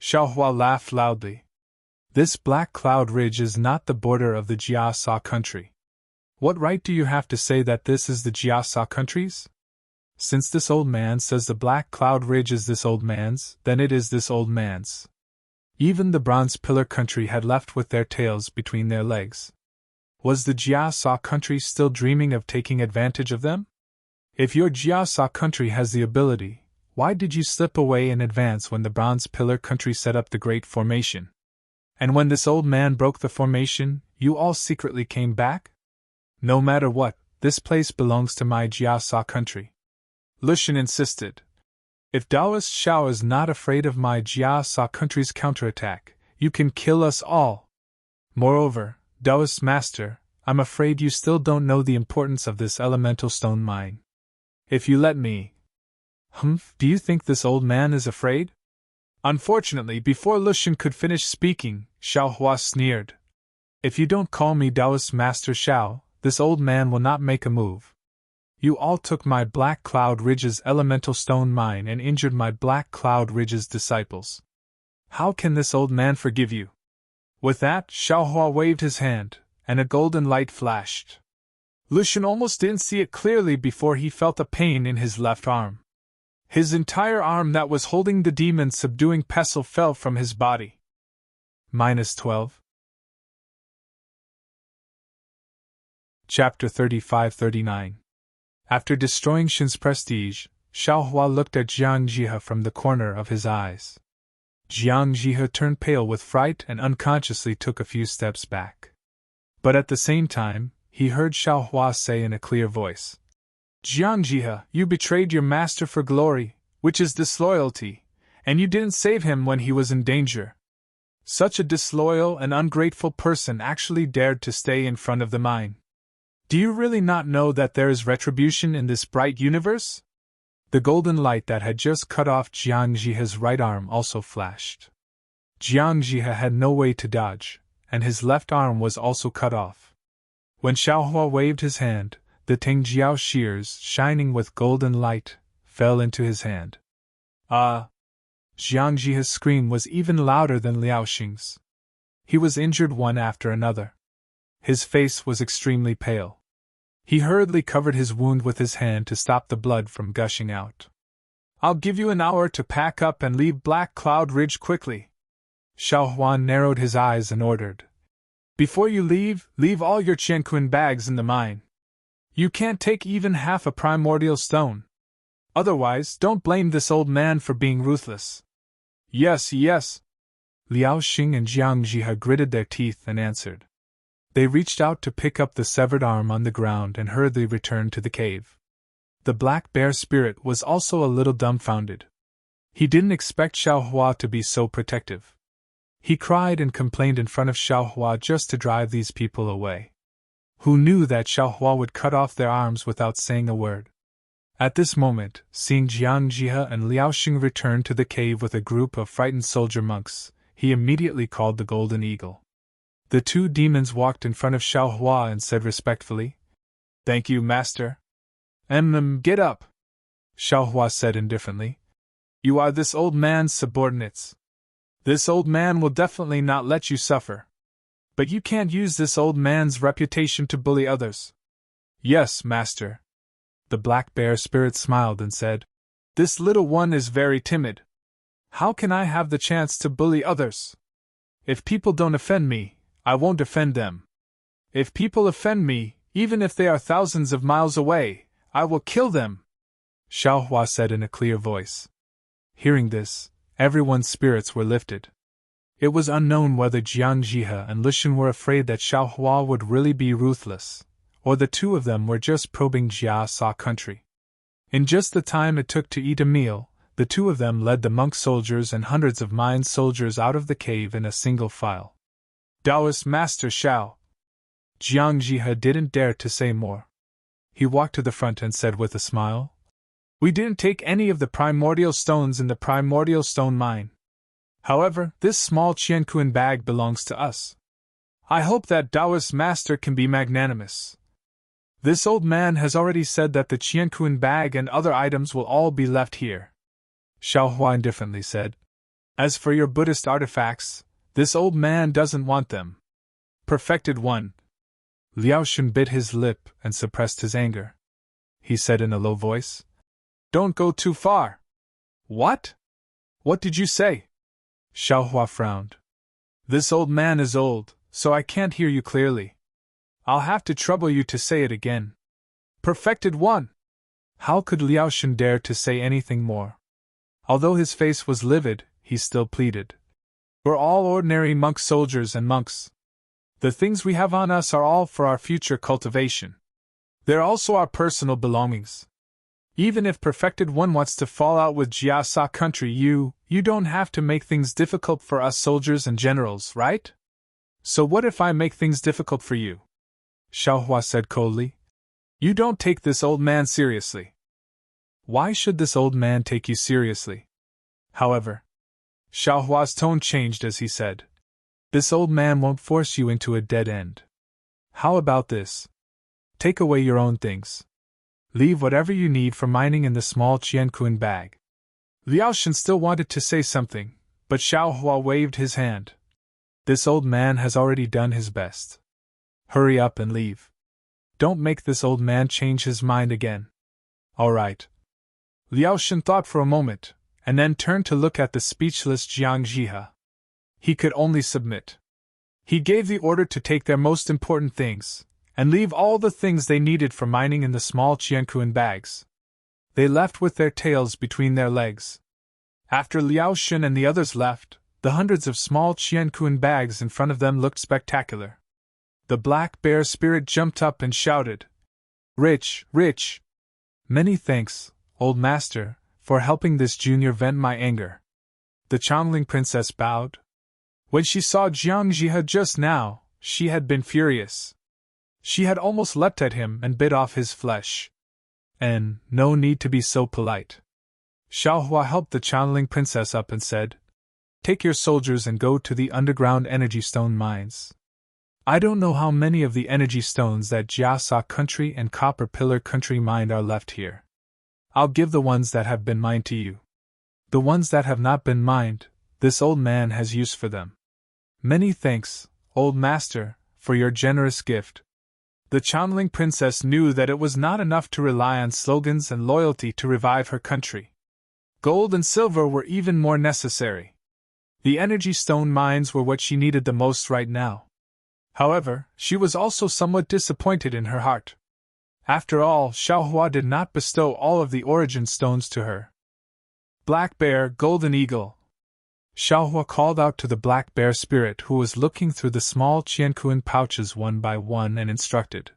Xiaohua laughed loudly. This black cloud ridge is not the border of the Jia Sa country. What right do you have to say that this is the Jia Sa country's? Since this old man says the black cloud ridge is this old man's, then it is this old man's. Even the bronze pillar country had left with their tails between their legs. Was the Jia Sa country still dreaming of taking advantage of them? If your Jia Sa country has the ability, why did you slip away in advance when the bronze pillar country set up the great formation? And when this old man broke the formation, you all secretly came back? No matter what, this place belongs to my Jia Sa country. Lushan insisted. If Taoist Xiao is not afraid of my Jia Sa country's counterattack, you can kill us all. Moreover, Taoist master, I'm afraid you still don't know the importance of this elemental stone mine. If you let me. Do you think this old man is afraid? Unfortunately, before Lushan could finish speaking, Xiaohua sneered. If you don't call me Taoist master Xiao, this old man will not make a move. You all took my Black Cloud Ridge's elemental stone mine and injured my Black Cloud Ridge's disciples. How can this old man forgive you? With that, Xiaohua waved his hand, and a golden light flashed. Lushan almost didn't see it clearly before he felt a pain in his left arm. His entire arm that was holding the demon's subduing pestle fell from his body. -12. Chapter 35-39. After destroying Shin's prestige, Xiaohua looked at Jiang Jihe from the corner of his eyes. Jiang Jihe turned pale with fright and unconsciously took a few steps back. But at the same time, he heard Xiaohua say in a clear voice, Jiang Jihe, you betrayed your master for glory, which is disloyalty, and you didn't save him when he was in danger. Such a disloyal and ungrateful person actually dared to stay in front of the mine. Do you really not know that there is retribution in this bright universe? The golden light that had just cut off Jiang Jihe's right arm also flashed. Jiang Jihe had no way to dodge, and his left arm was also cut off. When Xiaohua waved his hand, the Tengjiao shears, shining with golden light, fell into his hand. Ah! Jiang Jihe's scream was even louder than Liao Xing's. He was injured one after another. His face was extremely pale. He hurriedly covered his wound with his hand to stop the blood from gushing out. I'll give you an hour to pack up and leave Black Cloud Ridge quickly. Xiaohua narrowed his eyes and ordered. Before you leave all your Qianquan bags in the mine. You can't take even half a primordial stone. Otherwise, don't blame this old man for being ruthless. Yes, yes. Liao Xing and Jiang Jihe gritted their teeth and answered. They reached out to pick up the severed arm on the ground and hurriedly returned to the cave. The black bear spirit was also a little dumbfounded. He didn't expect Xiaohua to be so protective. He cried and complained in front of Xiaohua just to drive these people away. Who knew that Xiaohua would cut off their arms without saying a word? At this moment, seeing Jiang Jihe and Liao Xing return to the cave with a group of frightened soldier monks, he immediately called the Golden Eagle. The two demons walked in front of Xiaohua and said respectfully, Thank you, master. Get up, Xiaohua said indifferently. You are this old man's subordinates. This old man will definitely not let you suffer. But you can't use this old man's reputation to bully others. Yes, master. The black bear spirit smiled and said, This little one is very timid. How can I have the chance to bully others? If people don't offend me, I won't offend them. If people offend me, even if they are thousands of miles away, I will kill them, Xiaohua said in a clear voice. Hearing this, everyone's spirits were lifted. It was unknown whether Jiang Jihe and Lushan were afraid that Xiaohua would really be ruthless, or the two of them were just probing Jia Sa country. In just the time it took to eat a meal, the two of them led the monk soldiers and hundreds of mine soldiers out of the cave in a single file. Taoist Master Xiao. Jiang Jihe didn't dare to say more. He walked to the front and said with a smile, We didn't take any of the primordial stones in the primordial stone mine. However, this small Qianquan bag belongs to us. I hope that Taoist master can be magnanimous. This old man has already said that the Qianquan bag and other items will all be left here. Xiaohua indifferently said. As for your Buddhist artifacts, this old man doesn't want them. Perfected one. Liao Shun bit his lip and suppressed his anger. He said in a low voice. Don't go too far. What? What did you say? Xiaohua frowned. This old man is old, so I can't hear you clearly. I'll have to trouble you to say it again. Perfected one! How could Liao Shun dare to say anything more? Although his face was livid, he still pleaded. We're all ordinary monk soldiers and monks. The things we have on us are all for our future cultivation. They're also our personal belongings. Even if Perfected One wants to fall out with Jiasa country, you don't have to make things difficult for us soldiers and generals, right? So what if I make things difficult for you? Xiaohua said coldly. You don't take this old man seriously. Why should this old man take you seriously? However, Xiaohua's tone changed as he said, this old man won't force you into a dead end. How about this? Take away your own things. Leave whatever you need for mining in the small Qianquan bag. Liao Shun still wanted to say something, but Xiaohua waved his hand. This old man has already done his best. Hurry up and leave. Don't make this old man change his mind again. All right. Liao Shun thought for a moment, and then turned to look at the speechless Jiang Jihe. He could only submit. He gave the order to take their most important things, and leave all the things they needed for mining in the small Qianquan bags. They left with their tails between their legs. After Liao Shun and the others left, the hundreds of small Qianquan bags in front of them looked spectacular. The black bear spirit jumped up and shouted, Rich, rich! Many thanks, old master, for helping this junior vent my anger. The Changling princess bowed. When she saw Jiang Jihe just now, she had been furious. She had almost leapt at him and bit off his flesh. And no need to be so polite. Xiaohua helped the Changling princess up and said, Take your soldiers and go to the underground energy stone mines. I don't know how many of the energy stones that Jiasa country and Copper Pillar country mined are left here. I'll give the ones that have been mined to you. The ones that have not been mined, this old man has use for them. Many thanks, old master, for your generous gift. The Chanling princess knew that it was not enough to rely on slogans and loyalty to revive her country. Gold and silver were even more necessary. The energy stone mines were what she needed the most right now. However, she was also somewhat disappointed in her heart. After all, Xiaohua did not bestow all of the origin stones to her. Black Bear, Golden Eagle. Xiaohua called out to the black bear spirit who was looking through the small Qianquan pouches one by one and instructed.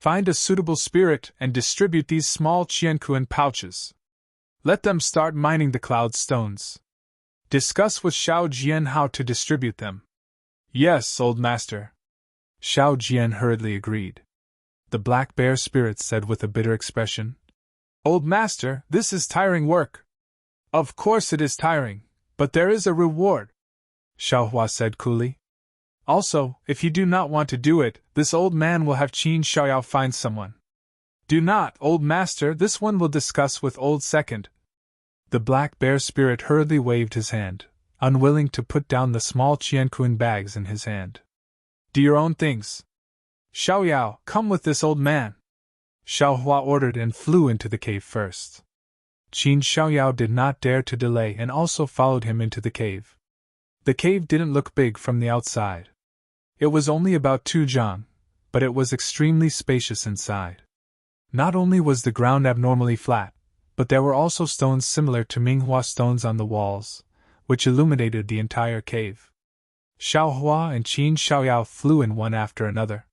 Find a suitable spirit and distribute these small Qianquan pouches. Let them start mining the cloud stones. Discuss with Xiao Jian how to distribute them. Yes, old master. Xiao Jian hurriedly agreed. The black bear spirit said with a bitter expression, Old master, this is tiring work. Of course it is tiring, but there is a reward, Xiaohua said coolly. Also, if you do not want to do it, this old man will have Qin Xiaoyao find someone. Do not, old master, this one will discuss with old second. The black bear spirit hurriedly waved his hand, unwilling to put down the small Qianquan bags in his hand. Do your own things. Xiaoyao, come with this old man. Xiaohua ordered and flew into the cave first. Qin Xiaoyao did not dare to delay and also followed him into the cave. The cave didn't look big from the outside. It was only about 2 zhang, but it was extremely spacious inside. Not only was the ground abnormally flat, but there were also stones similar to Minghua stones on the walls, which illuminated the entire cave. Xiaohua and Qin Xiaoyao flew in one after another.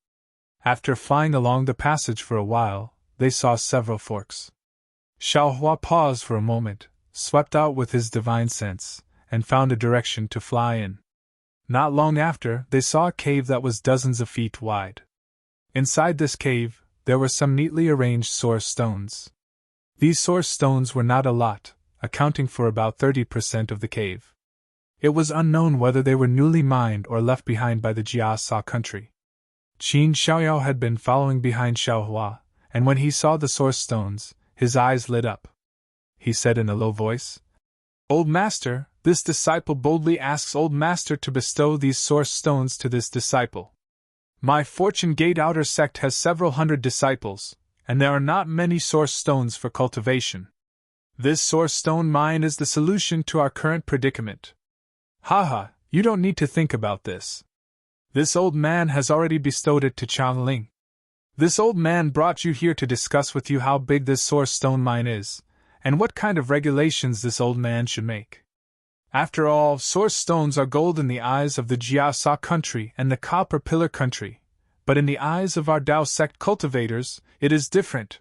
After flying along the passage for a while, they saw several forks. Xiaohua paused for a moment, swept out with his divine sense, and found a direction to fly in. Not long after, they saw a cave that was dozens of feet wide. Inside this cave, there were some neatly arranged source stones. These source stones were not a lot, accounting for about 30% of the cave. It was unknown whether they were newly mined or left behind by the Jia Sa country. Qin Xiaoyao had been following behind Xiaohua, and when he saw the source stones, his eyes lit up. He said in a low voice, "Old Master, this disciple boldly asks Old Master to bestow these source stones to this disciple. My Fortune Gate outer sect has several hundred disciples, and there are not many source stones for cultivation. This source stone mine is the solution to our current predicament. Haha, you don't need to think about this. This old man has already bestowed it to Changling. This old man brought you here to discuss with you how big this source stone mine is, and what kind of regulations this old man should make. After all, source stones are gold in the eyes of the Jia Sa country and the Copper Pillar country, but in the eyes of our Dao sect cultivators, it is different,"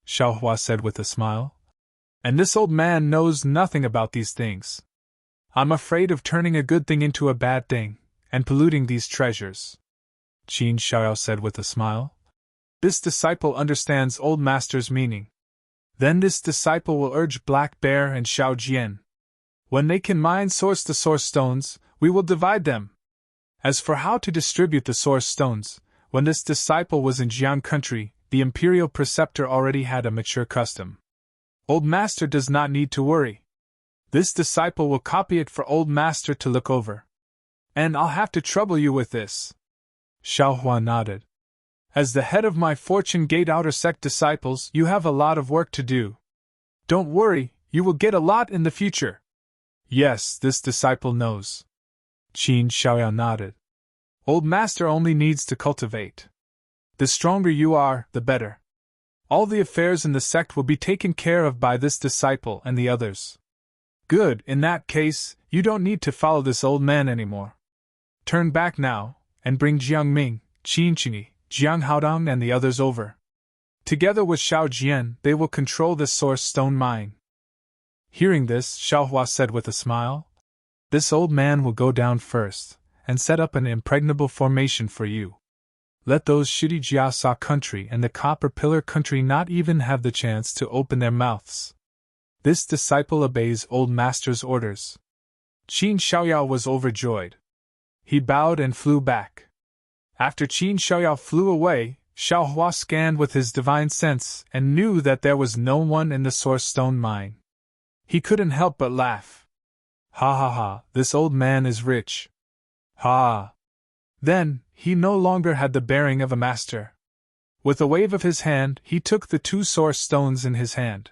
Xiaohua said with a smile. "And this old man knows nothing about these things. I'm afraid of turning a good thing into a bad thing, and polluting these treasures," Qin Xiaoyao said with a smile. "This disciple understands Old Master's meaning. Then this disciple will urge Black Bear and Xiao Jian. When they can mine the source stones, we will divide them. As for how to distribute the source stones, when this disciple was in Jiang country, the imperial preceptor already had a mature custom. Old Master does not need to worry. This disciple will copy it for Old Master to look over. And I'll have to trouble you with this." Xiaohua nodded. "As the head of my Fortune Gate outer sect disciples, you have a lot of work to do. Don't worry, you will get a lot in the future." "Yes, this disciple knows." Qin Xiaoyao nodded. "Old Master only needs to cultivate. The stronger you are, the better. All the affairs in the sect will be taken care of by this disciple and the others." "Good, in that case, you don't need to follow this old man anymore. Turn back now, and bring Jiang Ming, Qin Qingyi, Jiang Haodong and the others over. Together with Xiao Jian, they will control this source stone mine." Hearing this, Xiaohua said with a smile, "This old man will go down first, and set up an impregnable formation for you. Let those shitty Jia Sa country and the Copper Pillar country not even have the chance to open their mouths. This disciple obeys Old Master's orders." Qin Xiaoyao was overjoyed. He bowed and flew back. After Qin Xiaoyao flew away, Xiaohua scanned with his divine sense and knew that there was no one in the source stone mine. He couldn't help but laugh. "Ha ha ha, this old man is rich. Ha!" Then, he no longer had the bearing of a master. With a wave of his hand, he took the two source stones in his hand.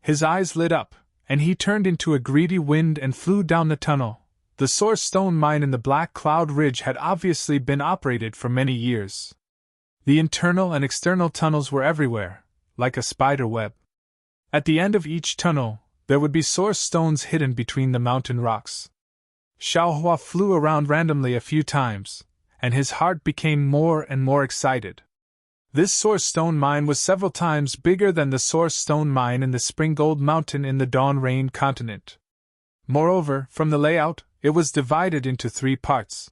His eyes lit up, and he turned into a greedy wind and flew down the tunnel. The source stone mine in the Black Cloud Ridge had obviously been operated for many years. The internal and external tunnels were everywhere, like a spider web. At the end of each tunnel, there would be source stones hidden between the mountain rocks. Xiaohua flew around randomly a few times, and his heart became more and more excited. This source stone mine was several times bigger than the source stone mine in the Springgold Mountain in the Dawn Rain continent. Moreover, from the layout, it was divided into 3 parts.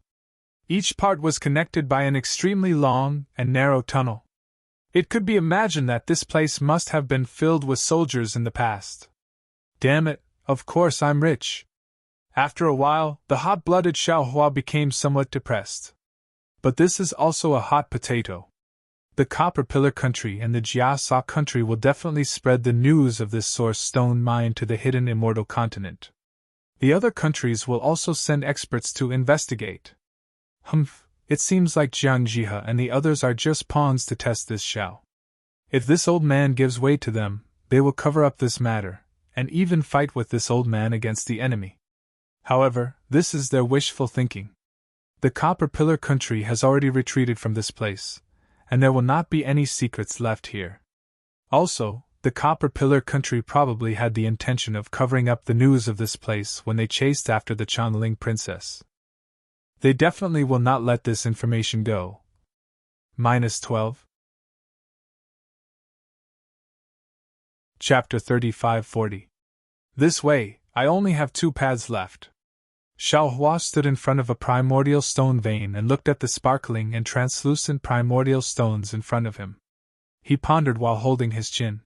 Each part was connected by an extremely long and narrow tunnel. It could be imagined that this place must have been filled with soldiers in the past. "Damn it, of course I'm rich." After a while, the hot-blooded Xiaohua became somewhat depressed. But this is also a hot potato. The Copper Pillar country and the Jia Sa country will definitely spread the news of this source stone mine to the hidden Immortal continent. The other countries will also send experts to investigate. It seems like Jiang Jihe and the others are just pawns to test this Xiao. If this old man gives way to them, they will cover up this matter, and even fight with this old man against the enemy. However, this is their wishful thinking. The Copper Pillar country has already retreated from this place, and there will not be any secrets left here. Also, the Copper Pillar country probably had the intention of covering up the news of this place when they chased after the Chanling princess. They definitely will not let this information go. -12. Chapter 35-40. This way, I only have 2 paths left. Xiaohua stood in front of a primordial stone vein and looked at the sparkling and translucent primordial stones in front of him. He pondered while holding his chin.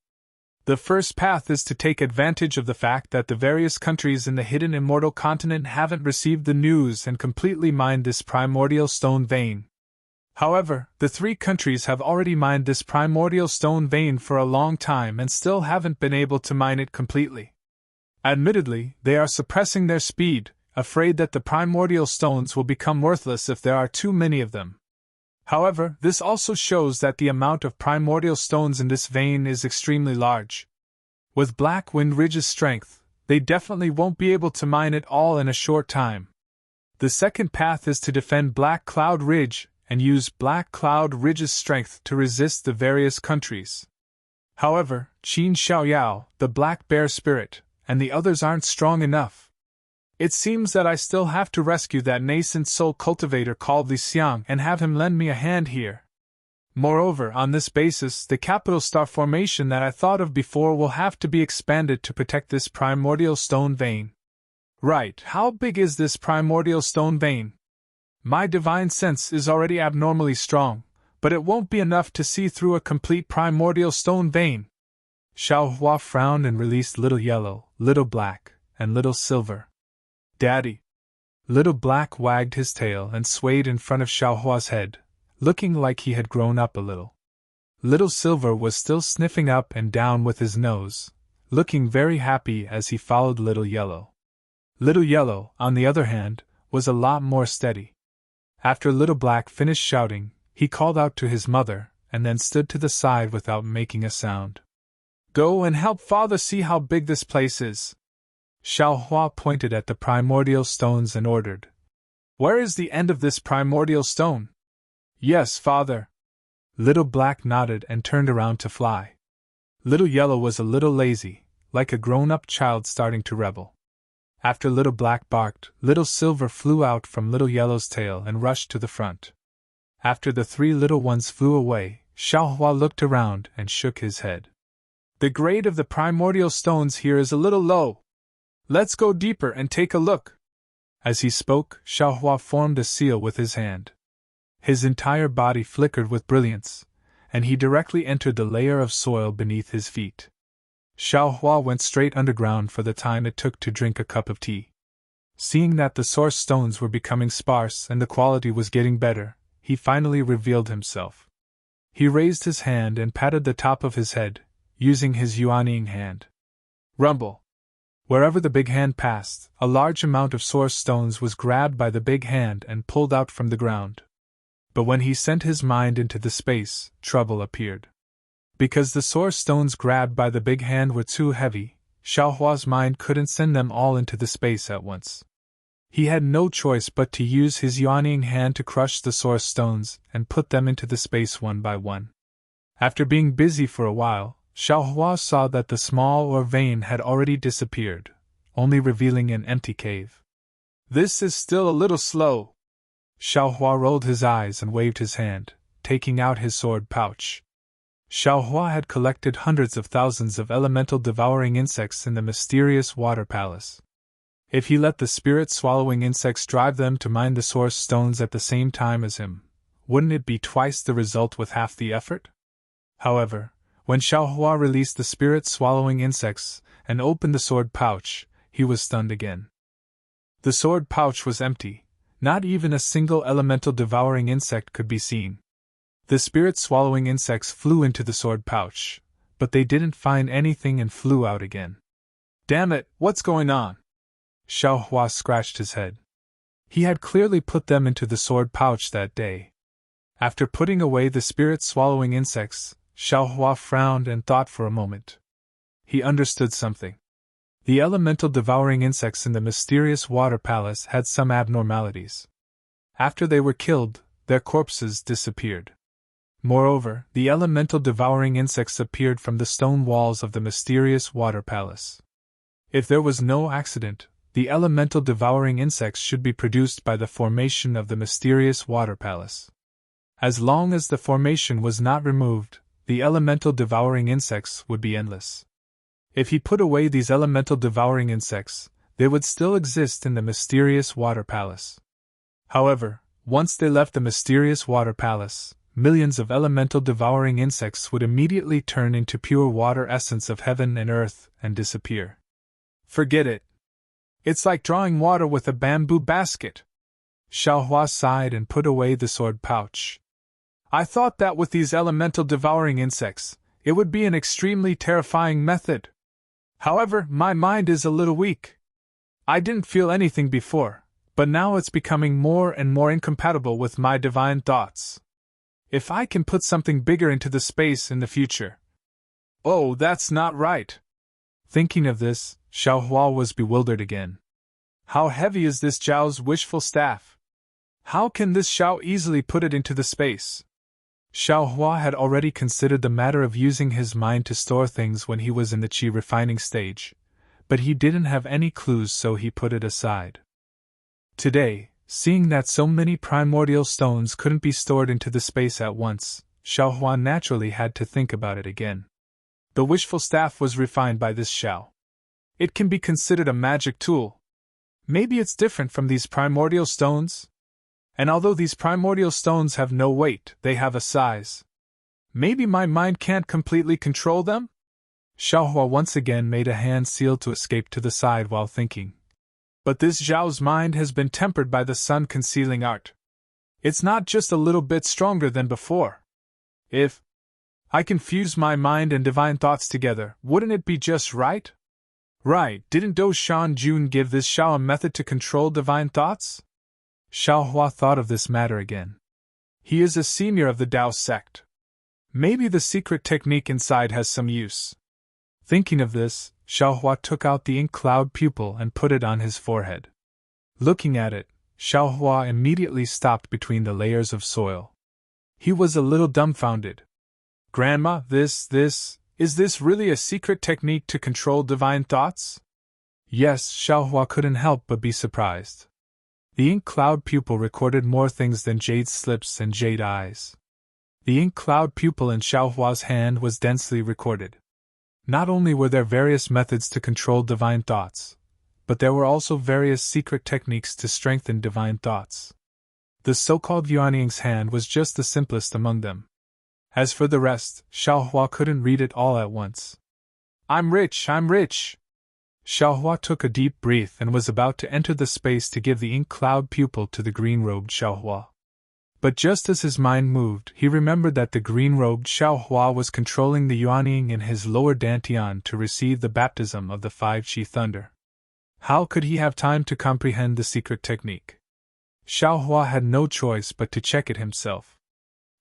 The first path is to take advantage of the fact that the various countries in the hidden Immortal continent haven't received the news and completely mined this primordial stone vein. However, the 3 countries have already mined this primordial stone vein for a long time and still haven't been able to mine it completely. Admittedly, they are suppressing their speed, afraid that the primordial stones will become worthless if there are too many of them. However, this also shows that the amount of primordial stones in this vein is extremely large. With Black Wind Ridge's strength, they definitely won't be able to mine it all in a short time. The second path is to defend Black Cloud Ridge and use Black Cloud Ridge's strength to resist the various countries. However, Qin Xiaoyao, the Black Bear Spirit, and the others aren't strong enough. It seems that I still have to rescue that nascent soul cultivator called Li Xiang and have him lend me a hand here. Moreover, on this basis, the capital star formation that I thought of before will have to be expanded to protect this primordial stone vein. Right, how big is this primordial stone vein? My divine sense is already abnormally strong, but it won't be enough to see through a complete primordial stone vein. Xiaohua frowned and released Little Yellow, Little Black, and Little Silver. Daddy. Little Black wagged his tail and swayed in front of Xiaohua's head, looking like he had grown up a little. Little Silver was still sniffing up and down with his nose, looking very happy as he followed Little Yellow. Little Yellow, on the other hand, was a lot more steady. After Little Black finished shouting, he called out to his mother, and then stood to the side without making a sound. Go and help Father see how big this place is. Xiaohua pointed at the primordial stones and ordered. Where is the end of this primordial stone? Yes, Father. Little Black nodded and turned around to fly. Little Yellow was a little lazy, like a grown-up child starting to rebel. After Little Black barked, Little Silver flew out from Little Yellow's tail and rushed to the front. After the 3 little ones flew away, Xiaohua looked around and shook his head. The grade of the primordial stones here is a little low. Let's go deeper and take a look. As he spoke, Xiaohua formed a seal with his hand. His entire body flickered with brilliance, and he directly entered the layer of soil beneath his feet. Xiaohua went straight underground for the time it took to drink a cup of tea. Seeing that the source stones were becoming sparse and the quality was getting better, he finally revealed himself. He raised his hand and patted the top of his head, using his yuanying hand. Rumble! Wherever the big hand passed, a large amount of source stones was grabbed by the big hand and pulled out from the ground. But when he sent his mind into the space, trouble appeared. Because the source stones grabbed by the big hand were too heavy, Xiaohua's mind couldn't send them all into the space at once. He had no choice but to use his yuanying hand to crush the source stones and put them into the space one by one. After being busy for a while, Xiaohua saw that the small ore vein had already disappeared, only revealing an empty cave. This is still a little slow. Xiaohua rolled his eyes and waved his hand, taking out his sword pouch. Xiaohua had collected hundreds of thousands of elemental devouring insects in the mysterious water palace. If he let the spirit-swallowing insects drive them to mine the source stones at the same time as him, wouldn't it be twice the result with half the effort? However, when Xiaohua released the spirit-swallowing insects and opened the sword pouch, he was stunned again. The sword pouch was empty, not even a single elemental devouring insect could be seen. The spirit-swallowing insects flew into the sword pouch, but they didn't find anything and flew out again. Damn it, what's going on? Xiaohua scratched his head. He had clearly put them into the sword pouch that day. After putting away the spirit-swallowing insects, Xiaohua frowned and thought for a moment. He understood something. The elemental devouring insects in the mysterious water palace had some abnormalities. After they were killed, their corpses disappeared. Moreover, the elemental devouring insects appeared from the stone walls of the mysterious water palace. If there was no accident, the elemental devouring insects should be produced by the formation of the mysterious water palace. As long as the formation was not removed, the elemental devouring insects would be endless. If he put away these elemental devouring insects, they would still exist in the mysterious water palace. However, once they left the mysterious water palace, millions of elemental devouring insects would immediately turn into pure water essence of heaven and earth and disappear. Forget it. It's like drawing water with a bamboo basket. Xiaohua sighed and put away the sword pouch. I thought that with these elemental devouring insects, it would be an extremely terrifying method. However, my mind is a little weak. I didn't feel anything before, but now it's becoming more and more incompatible with my divine thoughts. If I can put something bigger into the space in the future. Oh, that's not right. Thinking of this, Xiaohua was bewildered again. How heavy is this Zhao's wishful staff? How can this Xiao easily put it into the space? Xiaohua had already considered the matter of using his mind to store things when he was in the qi refining stage, but he didn't have any clues, so he put it aside. Today, seeing that so many primordial stones couldn't be stored into the space at once, Xiaohua naturally had to think about it again. The wishful staff was refined by this Xiao. It can be considered a magic tool. Maybe it's different from these primordial stones? And although these primordial stones have no weight, they have a size. Maybe my mind can't completely control them? Xiaohua once again made a hand seal to escape to the side while thinking. But this Zhao's mind has been tempered by the sun-concealing art. It's not just a little bit stronger than before. If I can fuse my mind and divine thoughts together, wouldn't it be just right? Right, didn't Do Shan Jun give this Xiao a method to control divine thoughts? Xiaohua thought of this matter again. He is a senior of the Dao sect. Maybe the secret technique inside has some use. Thinking of this, Xiaohua took out the ink cloud pupil and put it on his forehead. Looking at it, Xiaohua immediately stopped between the layers of soil. He was a little dumbfounded. Grandma, is this really a secret technique to control divine thoughts? Yes, Xiaohua couldn't help but be surprised. The ink cloud pupil recorded more things than jade slips and jade eyes. The ink cloud pupil in Xiaohua's hand was densely recorded. Not only were there various methods to control divine thoughts, but there were also various secret techniques to strengthen divine thoughts. The so-called Yuanying's hand was just the simplest among them. As for the rest, Xiaohua couldn't read it all at once. I'm rich! Xiaohua took a deep breath and was about to enter the space to give the ink cloud pupil to the green-robed Xiaohua. But just as his mind moved, he remembered that the green-robed Xiaohua was controlling the Yuanying in his lower dantian to receive the baptism of the 5-qi thunder. How could he have time to comprehend the secret technique? Xiaohua had no choice but to check it himself.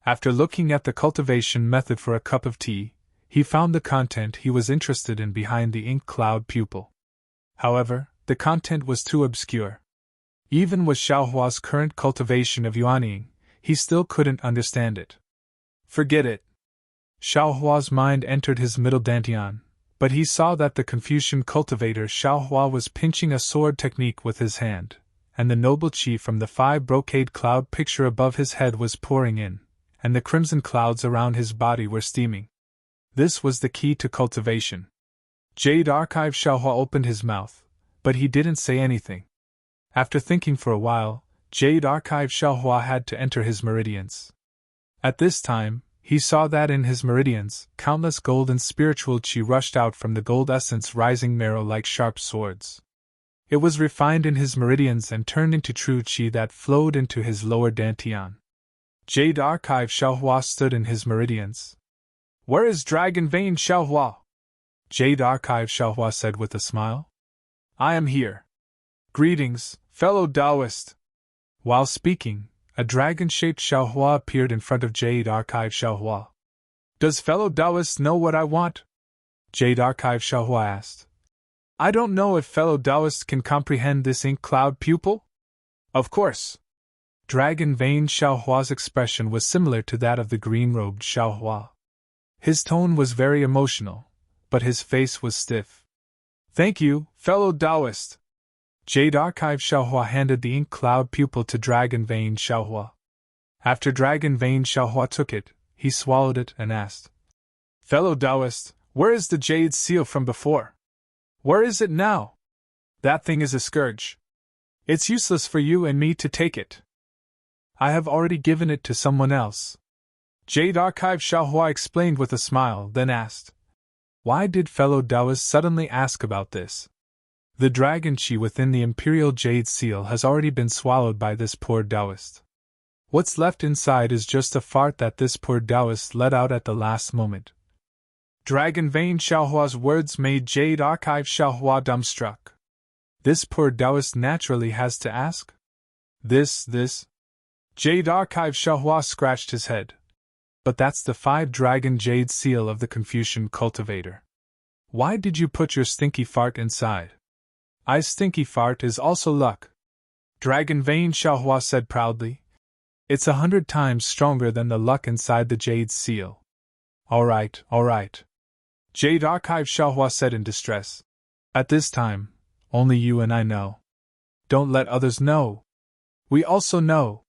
After looking at the cultivation method for a cup of tea, he found the content he was interested in behind the ink cloud pupil. However, the content was too obscure. Even with Xiaohua's current cultivation of Yuanying, he still couldn't understand it. Forget it. Xiaohua's mind entered his middle dantian, but he saw that the Confucian cultivator Xiaohua was pinching a sword technique with his hand, and the noble qi from the 5 brocade cloud picture above his head was pouring in, and the crimson clouds around his body were steaming. This was the key to cultivation. Jade Archive Xiaohua opened his mouth, but he didn't say anything. After thinking for a while, Jade Archive Xiaohua had to enter his meridians. At this time, he saw that in his meridians, countless golden spiritual qi rushed out from the gold essence, rising marrow like sharp swords. It was refined in his meridians and turned into true qi that flowed into his lower dantian. Jade Archive Xiaohua stood in his meridians. Where is Dragon Vein Xiaohua? Jade Archive Xiaohua said with a smile. I am here. Greetings, fellow Taoist. While speaking, a dragon-shaped Xiaohua appeared in front of Jade Archive Xiaohua. Does fellow Taoist know what I want? Jade Archive Xiaohua asked. I don't know if fellow Taoist can comprehend this ink cloud pupil? Of course. Dragon Vein Xiaohua's expression was similar to that of the green-robed Xiaohua. His tone was very emotional, but his face was stiff. Thank you, fellow Taoist. Jade Archive Xiaohua handed the ink cloud pupil to Dragon Vein Xiaohua. After Dragon Vein Xiaohua took it, he swallowed it and asked, Fellow Taoist, where is the jade seal from before? Where is it now? That thing is a scourge. It's useless for you and me to take it. I have already given it to someone else. Jade Archive Xiaohua explained with a smile, then asked, "Why did fellow Taoists suddenly ask about this? The dragon chi within the Imperial Jade Seal has already been swallowed by this poor Taoist. What's left inside is just a fart that this poor Taoist let out at the last moment." Dragon Vein Xiaohua's words made Jade Archive Xiaohua dumbstruck. This poor Taoist naturally has to ask? This. Jade Archive Xiaohua scratched his head. But that's the 5-dragon jade seal of the Confucian cultivator. Why did you put your stinky fart inside? I stinky fart is also luck. Dragon Vein Xiaohua said proudly. It's 100 times stronger than the luck inside the jade seal. All right. Jade Archive Xiaohua said in distress. At this time, only you and I know. Don't let others know. We also know.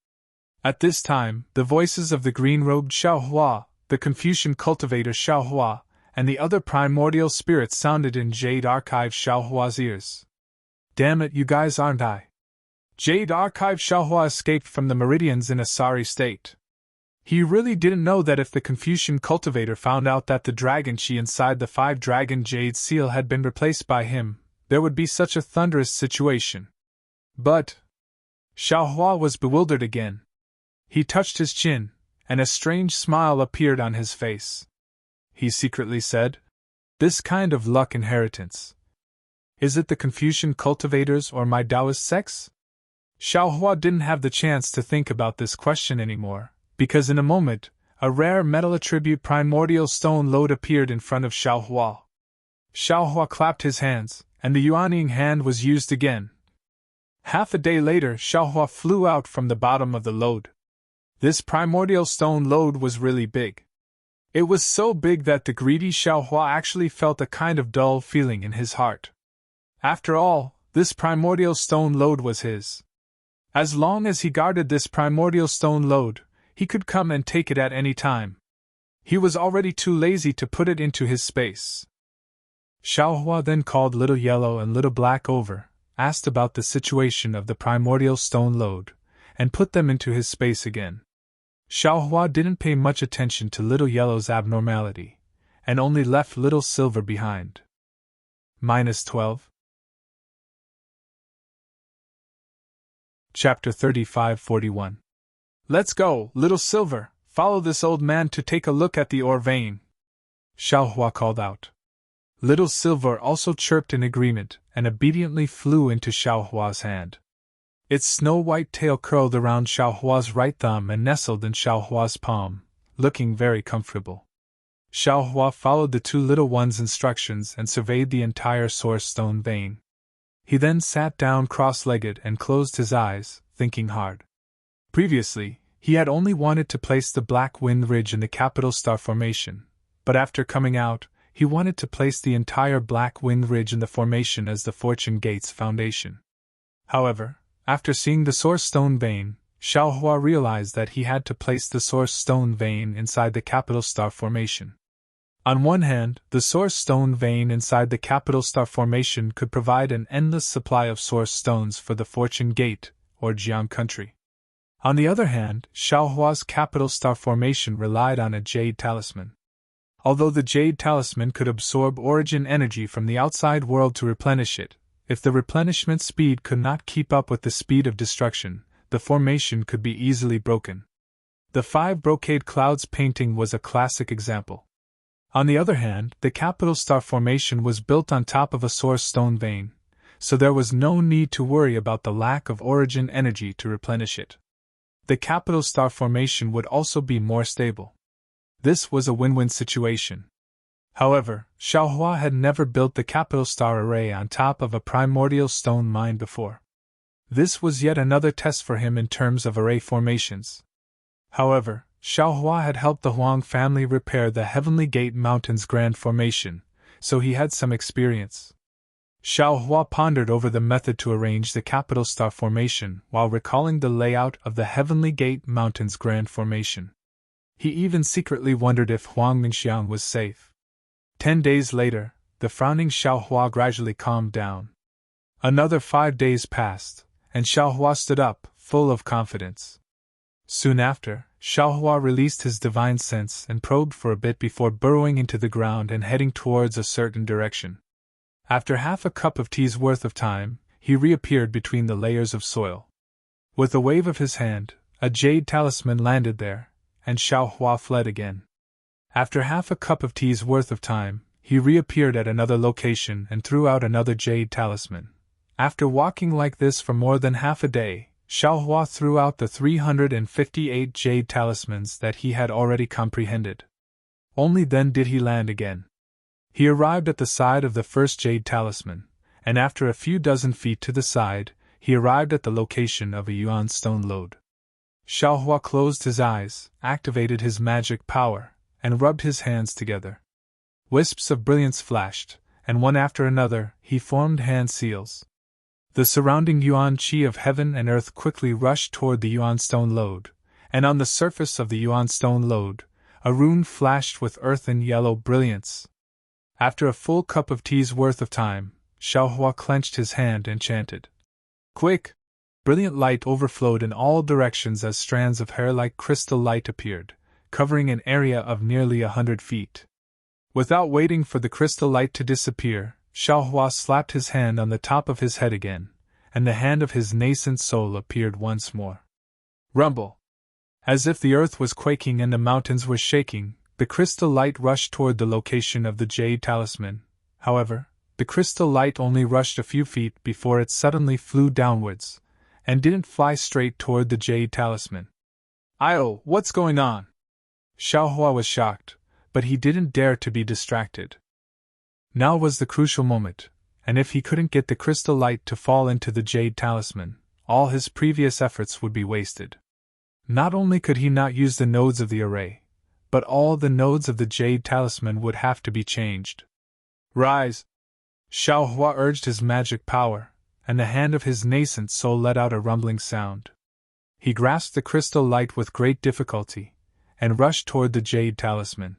At this time, the voices of the green-robed Xiaohua, the Confucian cultivator Xiaohua, and the other primordial spirits sounded in Jade Archive Xiaohua's ears. Damn it, you guys, aren't I? Jade Archive Xiaohua escaped from the meridians in a sorry state. He really didn't know that if the Confucian cultivator found out that the dragon chi inside the 5-dragon jade seal had been replaced by him, there would be such a thunderous situation. But Xiaohua was bewildered again. He touched his chin, and a strange smile appeared on his face. He secretly said, "This kind of luck inheritance. Is it the Confucian cultivators or my Taoist sex?" Xiaohua didn't have the chance to think about this question anymore, because in a moment, a rare metal attribute primordial stone lode appeared in front of Xiaohua. Xiaohua clapped his hands, and the Yuanying hand was used again. Half a day later, Xiaohua flew out from the bottom of the lode. This primordial stone lode was really big. It was so big that the greedy Xiaohua actually felt a kind of dull feeling in his heart. After all, this primordial stone lode was his. As long as he guarded this primordial stone lode, he could come and take it at any time. He was already too lazy to put it into his space. Xiaohua then called Little Yellow and Little Black over, asked about the situation of the primordial stone lode, and put them into his space again. Xiaohua didn't pay much attention to Little Yellow's abnormality, and only left Little Silver behind. -12. Chapter 35-41. Let's go, Little Silver, follow this old man to take a look at the ore vein, Xiaohua called out. Little Silver also chirped in agreement and obediently flew into Xiaohua's hand. Its snow-white tail curled around Xiaohua's right thumb and nestled in Xiaohua's palm, looking very comfortable. Xiaohua followed the two little ones' instructions and surveyed the entire source stone vein. He then sat down cross-legged and closed his eyes, thinking hard. Previously, he had only wanted to place the Black Wind Ridge in the Capital Star Formation, but after coming out, he wanted to place the entire Black Wind Ridge in the formation as the Fortune Gate's foundation. However, after seeing the source stone vein, Xiaohua realized that he had to place the source stone vein inside the Capital Star Formation. On one hand, the source stone vein inside the Capital Star Formation could provide an endless supply of source stones for the Fortune Gate, or Jiang country. On the other hand, Xiaohua's Capital Star Formation relied on a jade talisman. Although the jade talisman could absorb origin energy from the outside world to replenish it, if the replenishment speed could not keep up with the speed of destruction, the formation could be easily broken. The 5 brocade clouds painting was a classic example. On the other hand, the Capital Star Formation was built on top of a source stone vein, so there was no need to worry about the lack of origin energy to replenish it. The Capital Star Formation would also be more stable. This was a win-win situation. However, Xiaohua had never built the Capital Star Array on top of a primordial stone mine before. This was yet another test for him in terms of array formations. However, Xiaohua had helped the Huang family repair the Heavenly Gate Mountain's Grand Formation, so he had some experience. Xiaohua pondered over the method to arrange the Capital Star Formation while recalling the layout of the Heavenly Gate Mountain's Grand Formation. He even secretly wondered if Huang Mingxiang was safe. 10 days later, the frowning Xiaohua gradually calmed down. Another 5 days passed, and Xiaohua stood up, full of confidence. Soon after, Xiaohua released his divine sense and probed for a bit before burrowing into the ground and heading towards a certain direction. After half a cup of tea's worth of time, he reappeared between the layers of soil. With a wave of his hand, a jade talisman landed there, and Xiaohua fled again. After half a cup of tea's worth of time, he reappeared at another location and threw out another jade talisman. After walking like this for more than half a day, Xiaohua threw out the 358 jade talismans that he had already comprehended. Only then did he land again. He arrived at the side of the first jade talisman, and after a few dozen feet to the side, he arrived at the location of a yuan stone lode. Xiaohua closed his eyes, activated his magic power, and rubbed his hands together. Wisps of brilliance flashed, and one after another, he formed hand seals. The surrounding yuan qi of heaven and earth quickly rushed toward the yuan stone lode, and on the surface of the yuan stone lode, a rune flashed with earthen yellow brilliance. After a full cup of tea's worth of time, Xiaohua clenched his hand and chanted. Quick! Brilliant light overflowed in all directions as strands of hair-like crystal light appeared, covering an area of nearly 100 feet. Without waiting for the crystal light to disappear, Xiaohua slapped his hand on the top of his head again, and the hand of his nascent soul appeared once more. Rumble! As if the earth was quaking and the mountains were shaking, the crystal light rushed toward the location of the jade talisman. However, the crystal light only rushed a few feet before it suddenly flew downwards, and didn't fly straight toward the jade talisman. "Oh, what's going on?" Xiaohua was shocked, but he didn't dare to be distracted. Now was the crucial moment, and if he couldn't get the crystal light to fall into the jade talisman, all his previous efforts would be wasted. Not only could he not use the nodes of the array, but all the nodes of the jade talisman would have to be changed. "Rise!" Xiaohua urged his magic power, and the hand of his nascent soul let out a rumbling sound. He grasped the crystal light with great difficulty, and rushed toward the jade talisman.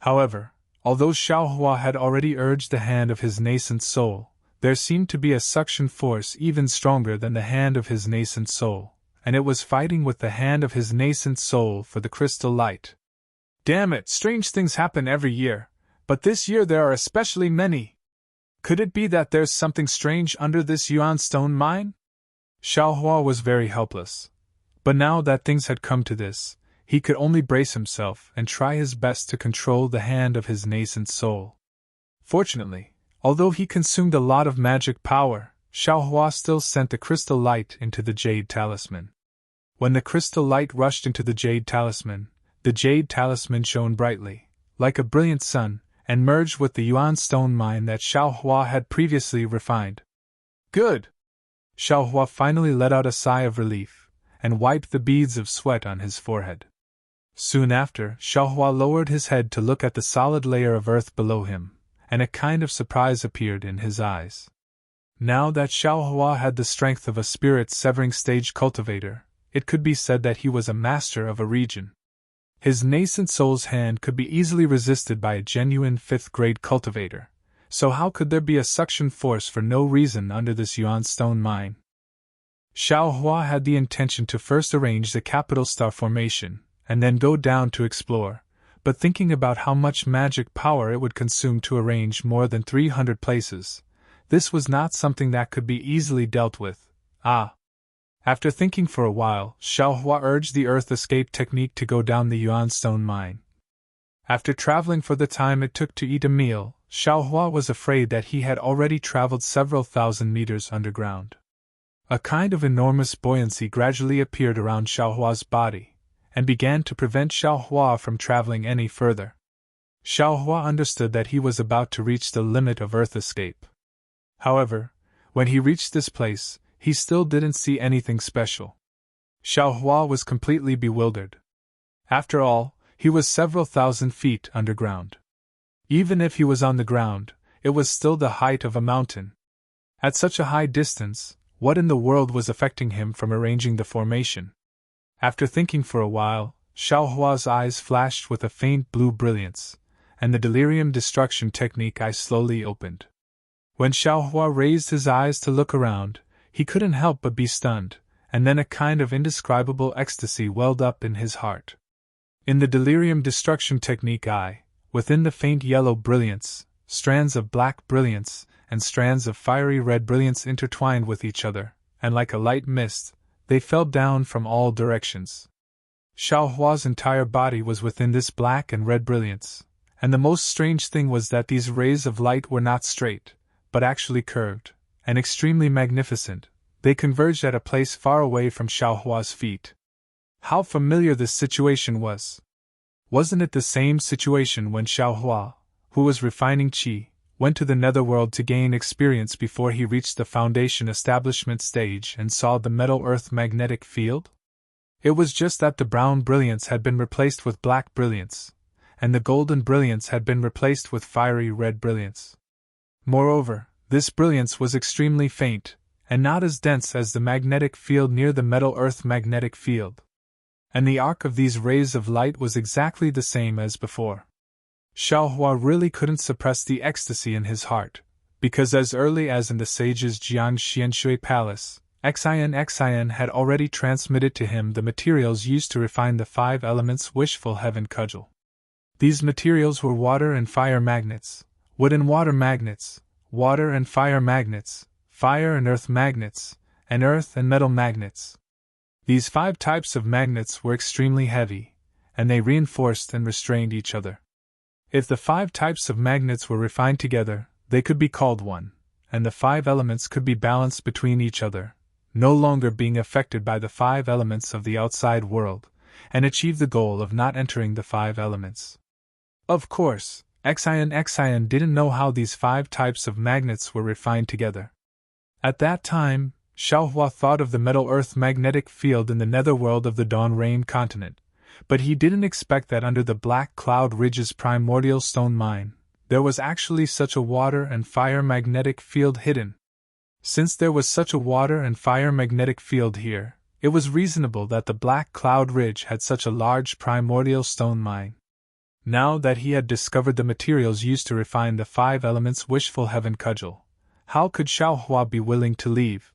However, although Xiaohua had already urged the hand of his nascent soul, there seemed to be a suction force even stronger than the hand of his nascent soul, and it was fighting with the hand of his nascent soul for the crystal light. Damn it, strange things happen every year, but this year there are especially many. Could it be that there's something strange under this yuan stone mine? Xiaohua was very helpless. But now that things had come to this, he could only brace himself and try his best to control the hand of his nascent soul. Fortunately, although he consumed a lot of magic power, Xiaohua still sent the crystal light into the jade talisman. When the crystal light rushed into the jade talisman shone brightly, like a brilliant sun, and merged with the yuan stone mine that Xiaohua had previously refined. Good! Xiaohua finally let out a sigh of relief, and wiped the beads of sweat on his forehead. Soon after, Xiaohua lowered his head to look at the solid layer of earth below him, and a kind of surprise appeared in his eyes. Now that Xiaohua had the strength of a spirit-severing stage cultivator, it could be said that he was a master of a region. His nascent soul's hand could be easily resisted by a genuine fifth-grade cultivator, so how could there be a suction force for no reason under this yuan stone mine? Xiaohua had the intention to first arrange the capital star formation, and then go down to explore, but thinking about how much magic power it would consume to arrange more than 300 places, this was not something that could be easily dealt with. After thinking for a while, Xiaohua urged the earth escape technique to go down the yuan stone mine. After traveling for the time it took to eat a meal, Xiaohua was afraid that he had already traveled several thousand meters underground. A kind of enormous buoyancy gradually appeared around Xiaohua's body, and began to prevent Xiaohua from traveling any further. Xiaohua understood that he was about to reach the limit of earth escape. However, when he reached this place, he still didn't see anything special. Xiaohua was completely bewildered. After all, he was several thousand feet underground. Even if he was on the ground, it was still the height of a mountain. At such a high distance, what in the world was affecting him from arranging the formation? After thinking for a while, Xiaohua's eyes flashed with a faint blue brilliance, and the delirium destruction technique eye slowly opened. When Xiaohua raised his eyes to look around, he couldn't help but be stunned, and then a kind of indescribable ecstasy welled up in his heart. In the delirium destruction technique within the faint yellow brilliance, strands of black brilliance and strands of fiery red brilliance intertwined with each other, and like a light mist, they fell down from all directions. Xiaohua's entire body was within this black and red brilliance, and the most strange thing was that these rays of light were not straight, but actually curved, and extremely magnificent. They converged at a place far away from Xiaohua's feet. How familiar this situation was! Wasn't it the same situation when Xiaohua, who was refining qi, went to the netherworld to gain experience before he reached the foundation establishment stage and saw the metal-earth magnetic field? It was just that the brown brilliance had been replaced with black brilliance, and the golden brilliance had been replaced with fiery red brilliance. Moreover, this brilliance was extremely faint, and not as dense as the magnetic field near the metal-earth magnetic field. And the arc of these rays of light was exactly the same as before. Xiaohua really couldn't suppress the ecstasy in his heart, because as early as in the sage's Jiang Xianshui palace, Xin had already transmitted to him the materials used to refine the 5 elements wishful heaven cudgel. These materials were water and fire magnets, wood and water magnets, water and fire magnets, fire and earth magnets, and earth and metal magnets. These 5 types of magnets were extremely heavy, and they reinforced and restrained each other. If the 5 types of magnets were refined together, they could be called one, and the 5 elements could be balanced between each other, no longer being affected by the 5 elements of the outside world, and achieve the goal of not entering the 5 elements. Of course, Xin didn't know how these 5 types of magnets were refined together. At that time, Xiaohua thought of the metal-earth magnetic field in the netherworld of the Dawn Rain continent, but he didn't expect that under the Black Cloud Ridge's primordial stone mine, there was actually such a water and fire magnetic field hidden. Since there was such a water and fire magnetic field here, it was reasonable that the Black Cloud Ridge had such a large primordial stone mine. Now that he had discovered the materials used to refine the 5 elements wishful heaven cudgel, how could Xiaohua be willing to leave?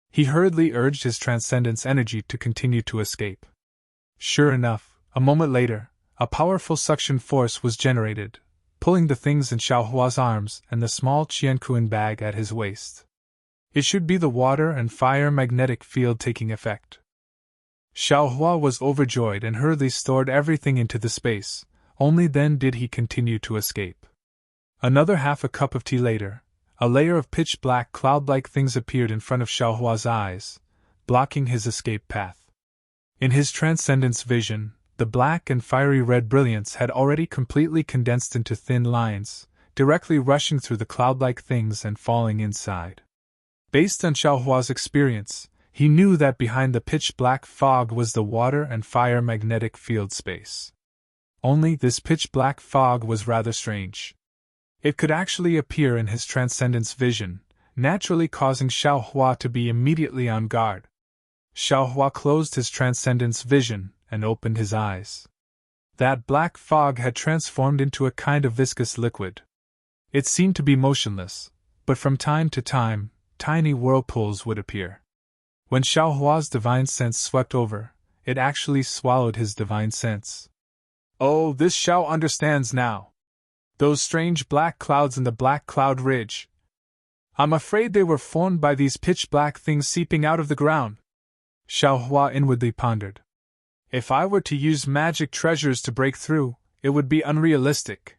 He hurriedly urged his transcendence energy to continue to escape. Sure enough, a moment later, a powerful suction force was generated, pulling the things in Xiaohua's arms and the small Qiankuan bag at his waist. It should be the water and fire magnetic field taking effect. Xiaohua was overjoyed and hurriedly stored everything into the space, only then did he continue to escape. Another half a cup of tea later, a layer of pitch-black cloud-like things appeared in front of Xiaohua's eyes, blocking his escape path. In his transcendence vision, the black and fiery red brilliance had already completely condensed into thin lines, directly rushing through the cloud-like things and falling inside. Based on Xiaohua's experience, he knew that behind the pitch-black fog was the water and fire magnetic field space. Only this pitch-black fog was rather strange. It could actually appear in his transcendence vision, naturally causing Xiaohua to be immediately on guard. Xiaohua closed his transcendence vision and opened his eyes. That black fog had transformed into a kind of viscous liquid. It seemed to be motionless, but from time to time, tiny whirlpools would appear. When Xiaohua's divine sense swept over, it actually swallowed his divine sense. Oh, this Xiao understands now. Those strange black clouds in the Black Cloud Ridge. I'm afraid they were formed by these pitch-black things seeping out of the ground. Xiaohua inwardly pondered. If I were to use magic treasures to break through, it would be unrealistic.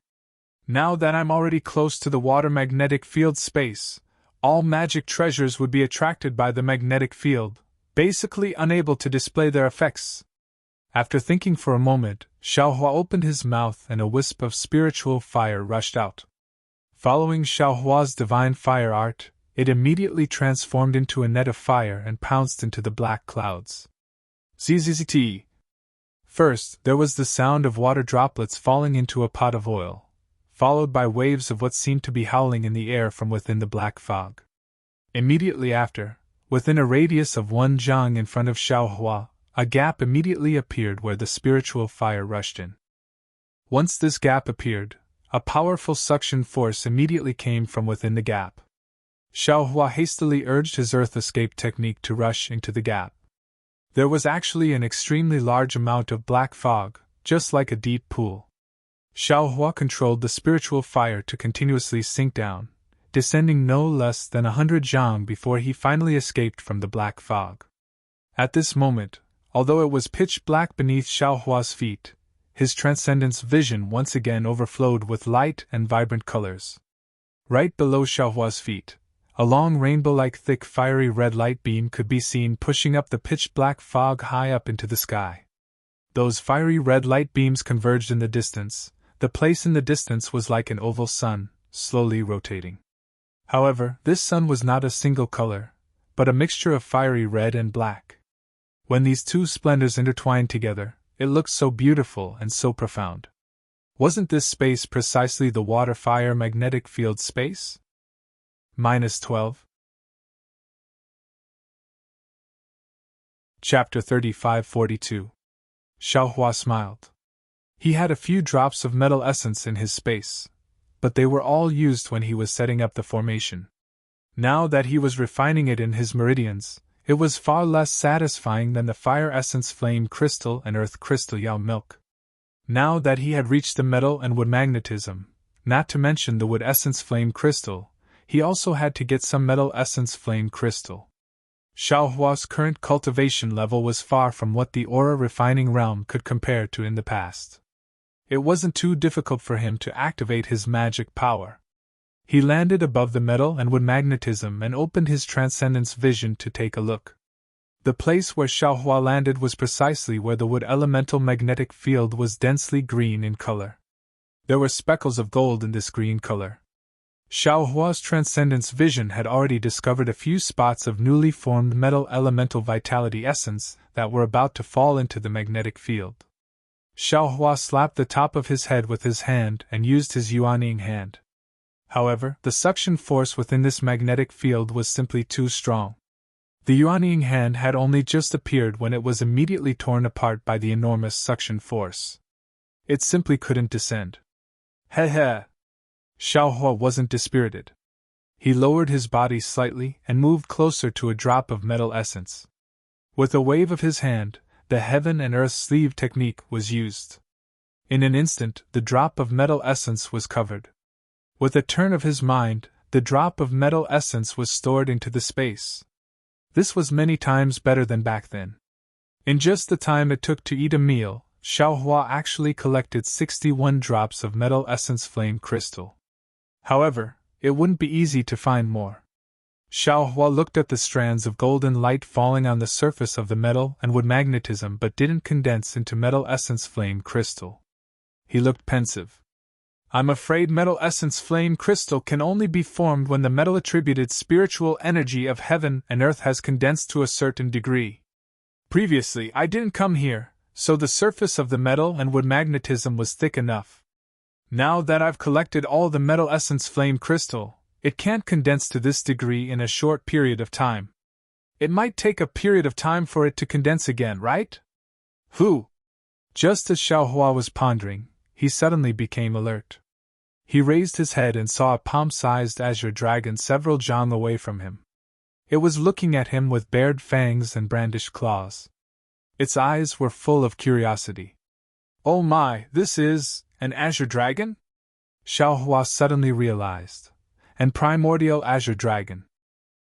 Now that I'm already close to the water magnetic field space, all magic treasures would be attracted by the magnetic field, basically unable to display their effects. After thinking for a moment, Xiaohua opened his mouth and a wisp of spiritual fire rushed out. Following Xiaohua's divine fire art, it immediately transformed into a net of fire and pounced into the black clouds. Zzzt. First, there was the sound of water droplets falling into a pot of oil, followed by waves of what seemed to be howling in the air from within the black fog. Immediately after, within a radius of 1 zhang in front of Xiaohua, a gap immediately appeared where the spiritual fire rushed in. Once this gap appeared, a powerful suction force immediately came from within the gap. Xiaohua hastily urged his earth escape technique to rush into the gap, There was actually an extremely large amount of black fog, just like a deep pool. Xiaohua controlled the spiritual fire to continuously sink down, descending no less than 100 zhang before he finally escaped from the black fog. At this moment, although it was pitch black beneath Xiaohua's feet, his transcendence vision once again overflowed with light and vibrant colors. Right below Xiaohua's feet, a long rainbow-like thick fiery red light beam could be seen pushing up the pitch-black fog high up into the sky. Those fiery red light beams converged in the distance. The place in the distance was like an oval sun, slowly rotating. However, this sun was not a single color, but a mixture of fiery red and black. When these two splendors intertwined together, it looked so beautiful and so profound. Wasn't this space precisely the water-fire magnetic field space? -12. Chapter 3542. Xiaohua smiled. He had a few drops of metal essence in his space, but they were all used when he was setting up the formation. Now that he was refining it in his meridians, it was far less satisfying than the fire essence flame crystal and earth crystal yao milk. Now that he had reached the metal and wood magnetism, not to mention the wood essence flame crystal, he also had to get some metal essence flame crystal. Xiaohua's current cultivation level was far from what the aura refining realm could compare to in the past. It wasn't too difficult for him to activate his magic power. He landed above the metal and wood magnetism and opened his transcendence vision to take a look. The place where Xiaohua landed was precisely where the wood elemental magnetic field was densely green in color. There were speckles of gold in this green color. Xiaohua's transcendence vision had already discovered a few spots of newly formed metal elemental vitality essence that were about to fall into the magnetic field. Xiaohua slapped the top of his head with his hand and used his yuanying hand. However, the suction force within this magnetic field was simply too strong. The yuanying hand had only just appeared when it was immediately torn apart by the enormous suction force. It simply couldn't descend. Heh. Xiaohua wasn't dispirited. He lowered his body slightly and moved closer to a drop of metal essence. With a wave of his hand, the heaven and earth sleeve technique was used. In an instant, the drop of metal essence was covered. With a turn of his mind, the drop of metal essence was stored into the space. This was many times better than back then. In just the time it took to eat a meal, Xiaohua actually collected 61 drops of metal essence flame crystal. However, it wouldn't be easy to find more. Xiaohua looked at the strands of golden light falling on the surface of the metal and wood magnetism but didn't condense into metal essence flame crystal. He looked pensive. I'm afraid metal essence flame crystal can only be formed when the metal attributed spiritual energy of heaven and earth has condensed to a certain degree. Previously, I didn't come here, so the surface of the metal and wood magnetism was thick enough. Now that I've collected all the metal essence flame crystal, it can't condense to this degree in a short period of time. It might take a period of time for it to condense again, right? Just as Xiaohua was pondering, he suddenly became alert. He raised his head and saw a palm-sized azure dragon several zhang away from him. It was looking at him with bared fangs and brandished claws. Its eyes were full of curiosity. Oh my, this is an azure dragon? Xiaohua suddenly realized. An primordial azure dragon.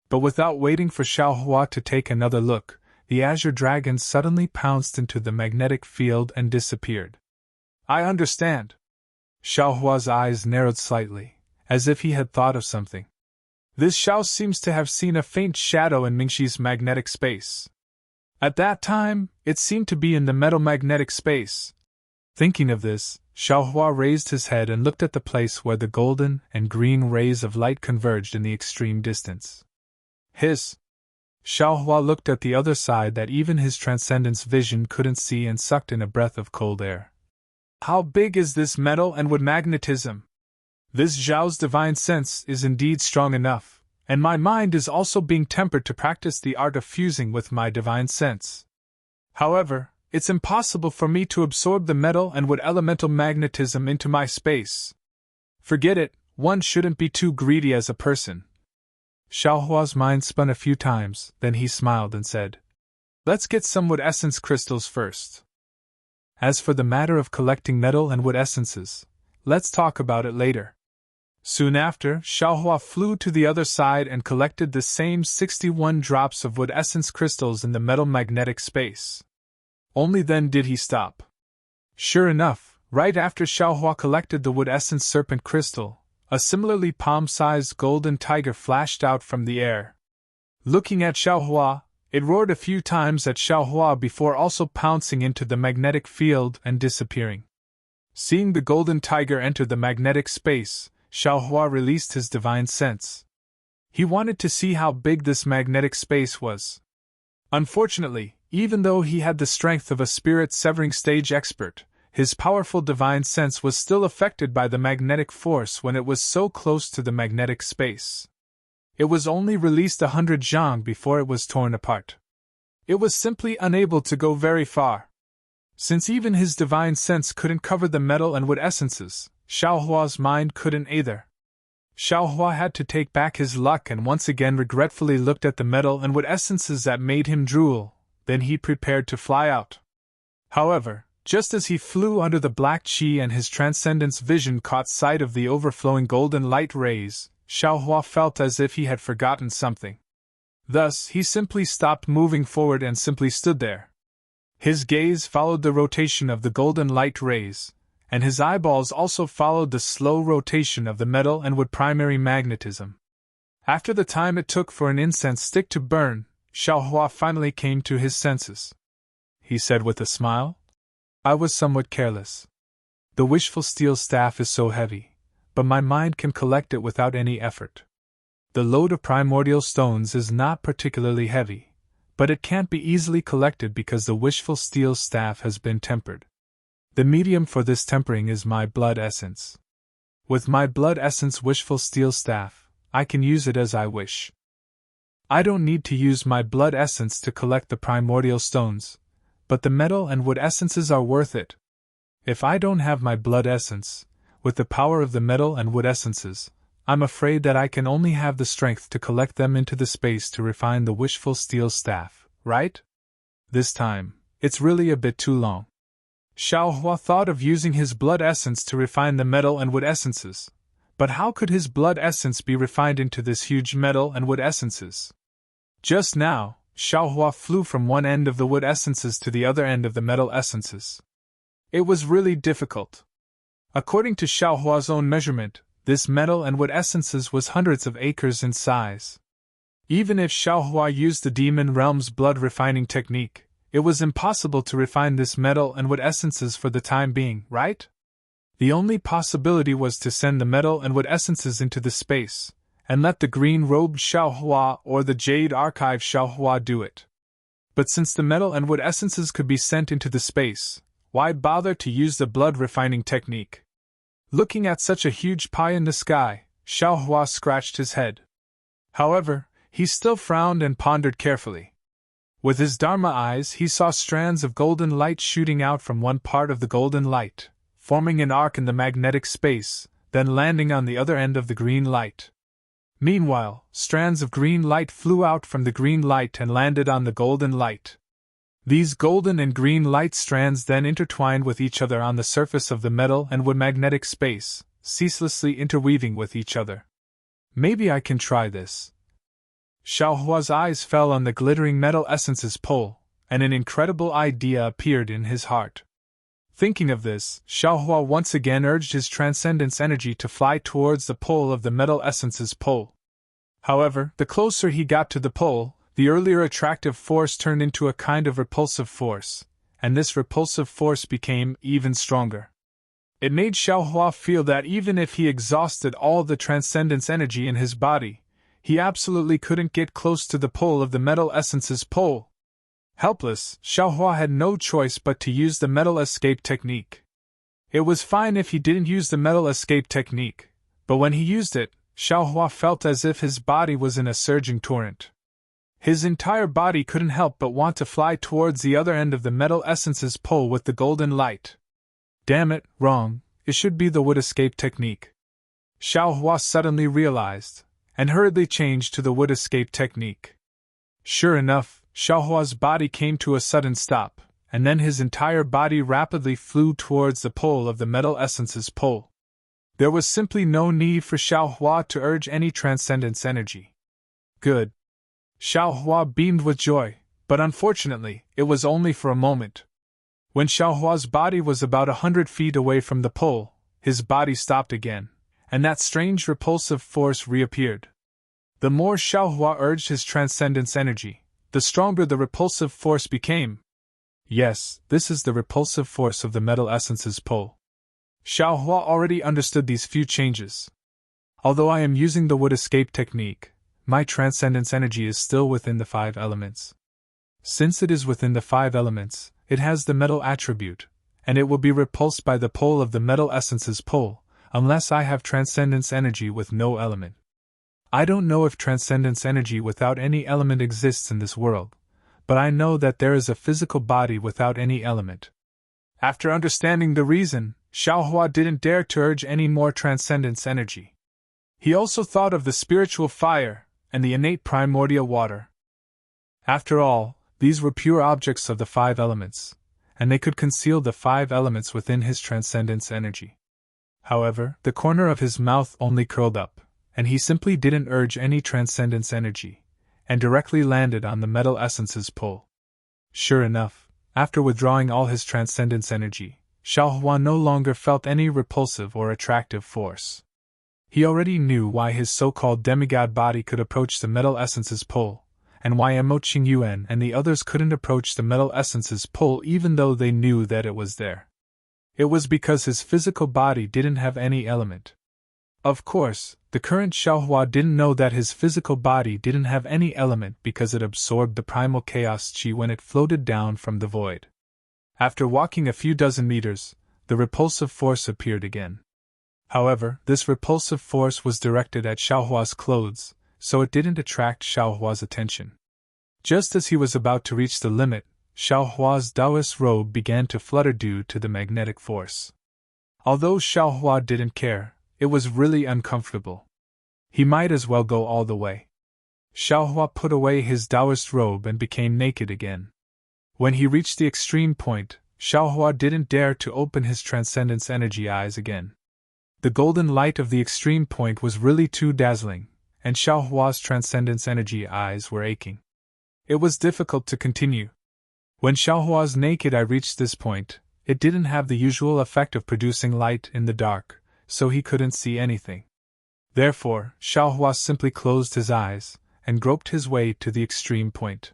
But without waiting for Xiaohua to take another look, the azure dragon suddenly pounced into the magnetic field and disappeared. I understand. Xiaohua's eyes narrowed slightly, as if he had thought of something. This Xiao seems to have seen a faint shadow in Mingxi's magnetic space. At that time, it seemed to be in the metal magnetic space. Thinking of this, Xiaohua raised his head and looked at the place where the golden and green rays of light converged in the extreme distance. Hiss! Xiaohua looked at the other side that even his transcendence vision couldn't see and sucked in a breath of cold air. How big is this metal and wood magnetism? This Zhao's divine sense is indeed strong enough, and my mind is also being tempered to practice the art of fusing with my divine sense. However, it's impossible for me to absorb the metal and wood elemental magnetism into my space. Forget it, one shouldn't be too greedy as a person. Xiaohua's mind spun a few times, then he smiled and said, Let's get some wood essence crystals first. As for the matter of collecting metal and wood essences, let's talk about it later. Soon after, Xiaohua flew to the other side and collected the same 61 drops of wood essence crystals in the metal magnetic space. Only then did he stop. Sure enough, right after Xiaohua collected the wood essence serpent crystal, a similarly palm-sized golden tiger flashed out from the air. Looking at Xiaohua, it roared a few times at Xiaohua before also pouncing into the magnetic field and disappearing. Seeing the golden tiger enter the magnetic space, Xiaohua released his divine sense. He wanted to see how big this magnetic space was. Unfortunately, even though he had the strength of a spirit-severing stage expert, his powerful divine sense was still affected by the magnetic force when it was so close to the magnetic space. It was only released 100 zhang before it was torn apart. It was simply unable to go very far. Since even his divine sense couldn't cover the metal and wood essences, Xiaohua's mind couldn't either. Xiaohua had to take back his luck and once again regretfully looked at the metal and wood essences that made him drool, then he prepared to fly out. However, just as he flew under the black qi and his transcendence vision caught sight of the overflowing golden light rays, Xiaohua felt as if he had forgotten something. Thus, he simply stopped moving forward and simply stood there. His gaze followed the rotation of the golden light rays, and his eyeballs also followed the slow rotation of the metal and wood primary magnetism. After the time it took for an incense stick to burn, Xiaohua finally came to his senses. He said with a smile, "I was somewhat careless. The wishful steel staff is so heavy, but my mind can collect it without any effort. The load of primordial stones is not particularly heavy, but it can't be easily collected because the wishful steel staff has been tempered. The medium for this tempering is my blood essence. With my blood essence wishful steel staff, I can use it as I wish. I don't need to use my blood essence to collect the primordial stones, but the metal and wood essences are worth it. If I don't have my blood essence, with the power of the metal and wood essences, I'm afraid that I can only have the strength to collect them into the space to refine the wishful steel staff, right? This time, it's really a bit too long." Xiaohua thought of using his blood essence to refine the metal and wood essences, but how could his blood essence be refined into this huge metal and wood essences? Just now, Xiaohua flew from one end of the wood essences to the other end of the metal essences. It was really difficult. According to Xiaohua's own measurement, this metal and wood essences was hundreds of acres in size. Even if Xiaohua used the demon realm's blood refining technique, it was impossible to refine this metal and wood essences for the time being, right? The only possibility was to send the metal and wood essences into the space, and let the green-robed Xiaohua or the Jade Archive Xiaohua do it. But since the metal and wood essences could be sent into the space, why bother to use the blood refining technique? Looking at such a huge pie in the sky, Xiaohua scratched his head. However, he still frowned and pondered carefully. With his Dharma eyes, he saw strands of golden light shooting out from one part of the golden light, forming an arc in the magnetic space, then landing on the other end of the green light. Meanwhile, strands of green light flew out from the green light and landed on the golden light. These golden and green light strands then intertwined with each other on the surface of the metal and wood magnetic space, ceaselessly interweaving with each other. Maybe I can try this. Xiaohua's eyes fell on the glittering metal essences pole, and an incredible idea appeared in his heart. Thinking of this, Xiaohua once again urged his transcendence energy to fly towards the pole of the metal essences pole. However, the closer he got to the pole, the earlier attractive force turned into a kind of repulsive force, and this repulsive force became even stronger. It made Xiaohua feel that even if he exhausted all the transcendence energy in his body, he absolutely couldn't get close to the pole of the metal essence's pole. Helpless, Xiaohua had no choice but to use the metal escape technique. It was fine if he didn't use the metal escape technique, but when he used it, Xiaohua felt as if his body was in a surging torrent. His entire body couldn't help but want to fly towards the other end of the metal essence's pole with the golden light. Damn it, wrong, it should be the wood escape technique. Xiaohua suddenly realized, and hurriedly changed to the wood escape technique. Sure enough, Xiaohua's body came to a sudden stop, and then his entire body rapidly flew towards the pole of the metal essence's pole. There was simply no need for Xiaohua to urge any transcendence energy. Good. Xiaohua beamed with joy, but unfortunately, it was only for a moment. When Xiaohua's body was about 100 feet away from the pole, his body stopped again, and that strange repulsive force reappeared. The more Xiaohua urged his transcendence energy, the stronger the repulsive force became. Yes, this is the repulsive force of the metal essence's pole. Xiaohua already understood these few changes. Although I am using the wood escape technique, my transcendence energy is still within the 5 elements. Since it is within the 5 elements, it has the metal attribute, and it will be repulsed by the pole of the metal essence's pole, unless I have transcendence energy with no element. I don't know if transcendence energy without any element exists in this world, but I know that there is a physical body without any element. After understanding the reason, Xiaohua didn't dare to urge any more transcendence energy. He also thought of the spiritual fire and the innate primordial water. After all, these were pure objects of the 5 elements, and they could conceal the 5 elements within his transcendence energy. However, the corner of his mouth only curled up, and he simply didn't urge any transcendence energy, and directly landed on the metal essence's pole. Sure enough, after withdrawing all his transcendence energy, Xiaohua no longer felt any repulsive or attractive force. He already knew why his so-called demigod body could approach the metal essence's pole, and why Mo Qingyuan and the others couldn't approach the metal essence's pole even though they knew that it was there. It was because his physical body didn't have any element. Of course, the current Xiaohua didn't know that his physical body didn't have any element because it absorbed the primal chaos qi when it floated down from the void. After walking a few dozen meters, the repulsive force appeared again. However, this repulsive force was directed at Xiaohua's clothes, so it didn't attract Xiaohua's attention. Just as he was about to reach the limit, Xiaohua's Taoist robe began to flutter due to the magnetic force. Although Xiaohua didn't care, it was really uncomfortable. He might as well go all the way. Xiaohua put away his Taoist robe and became naked again. When he reached the extreme point, Xiaohua didn't dare to open his transcendence energy eyes again. The golden light of the extreme point was really too dazzling, and Xiaohua's transcendence energy eyes were aching. It was difficult to continue. When Xiaohua's naked eye reached this point, it didn't have the usual effect of producing light in the dark, so he couldn't see anything. Therefore, Xiaohua simply closed his eyes and groped his way to the extreme point.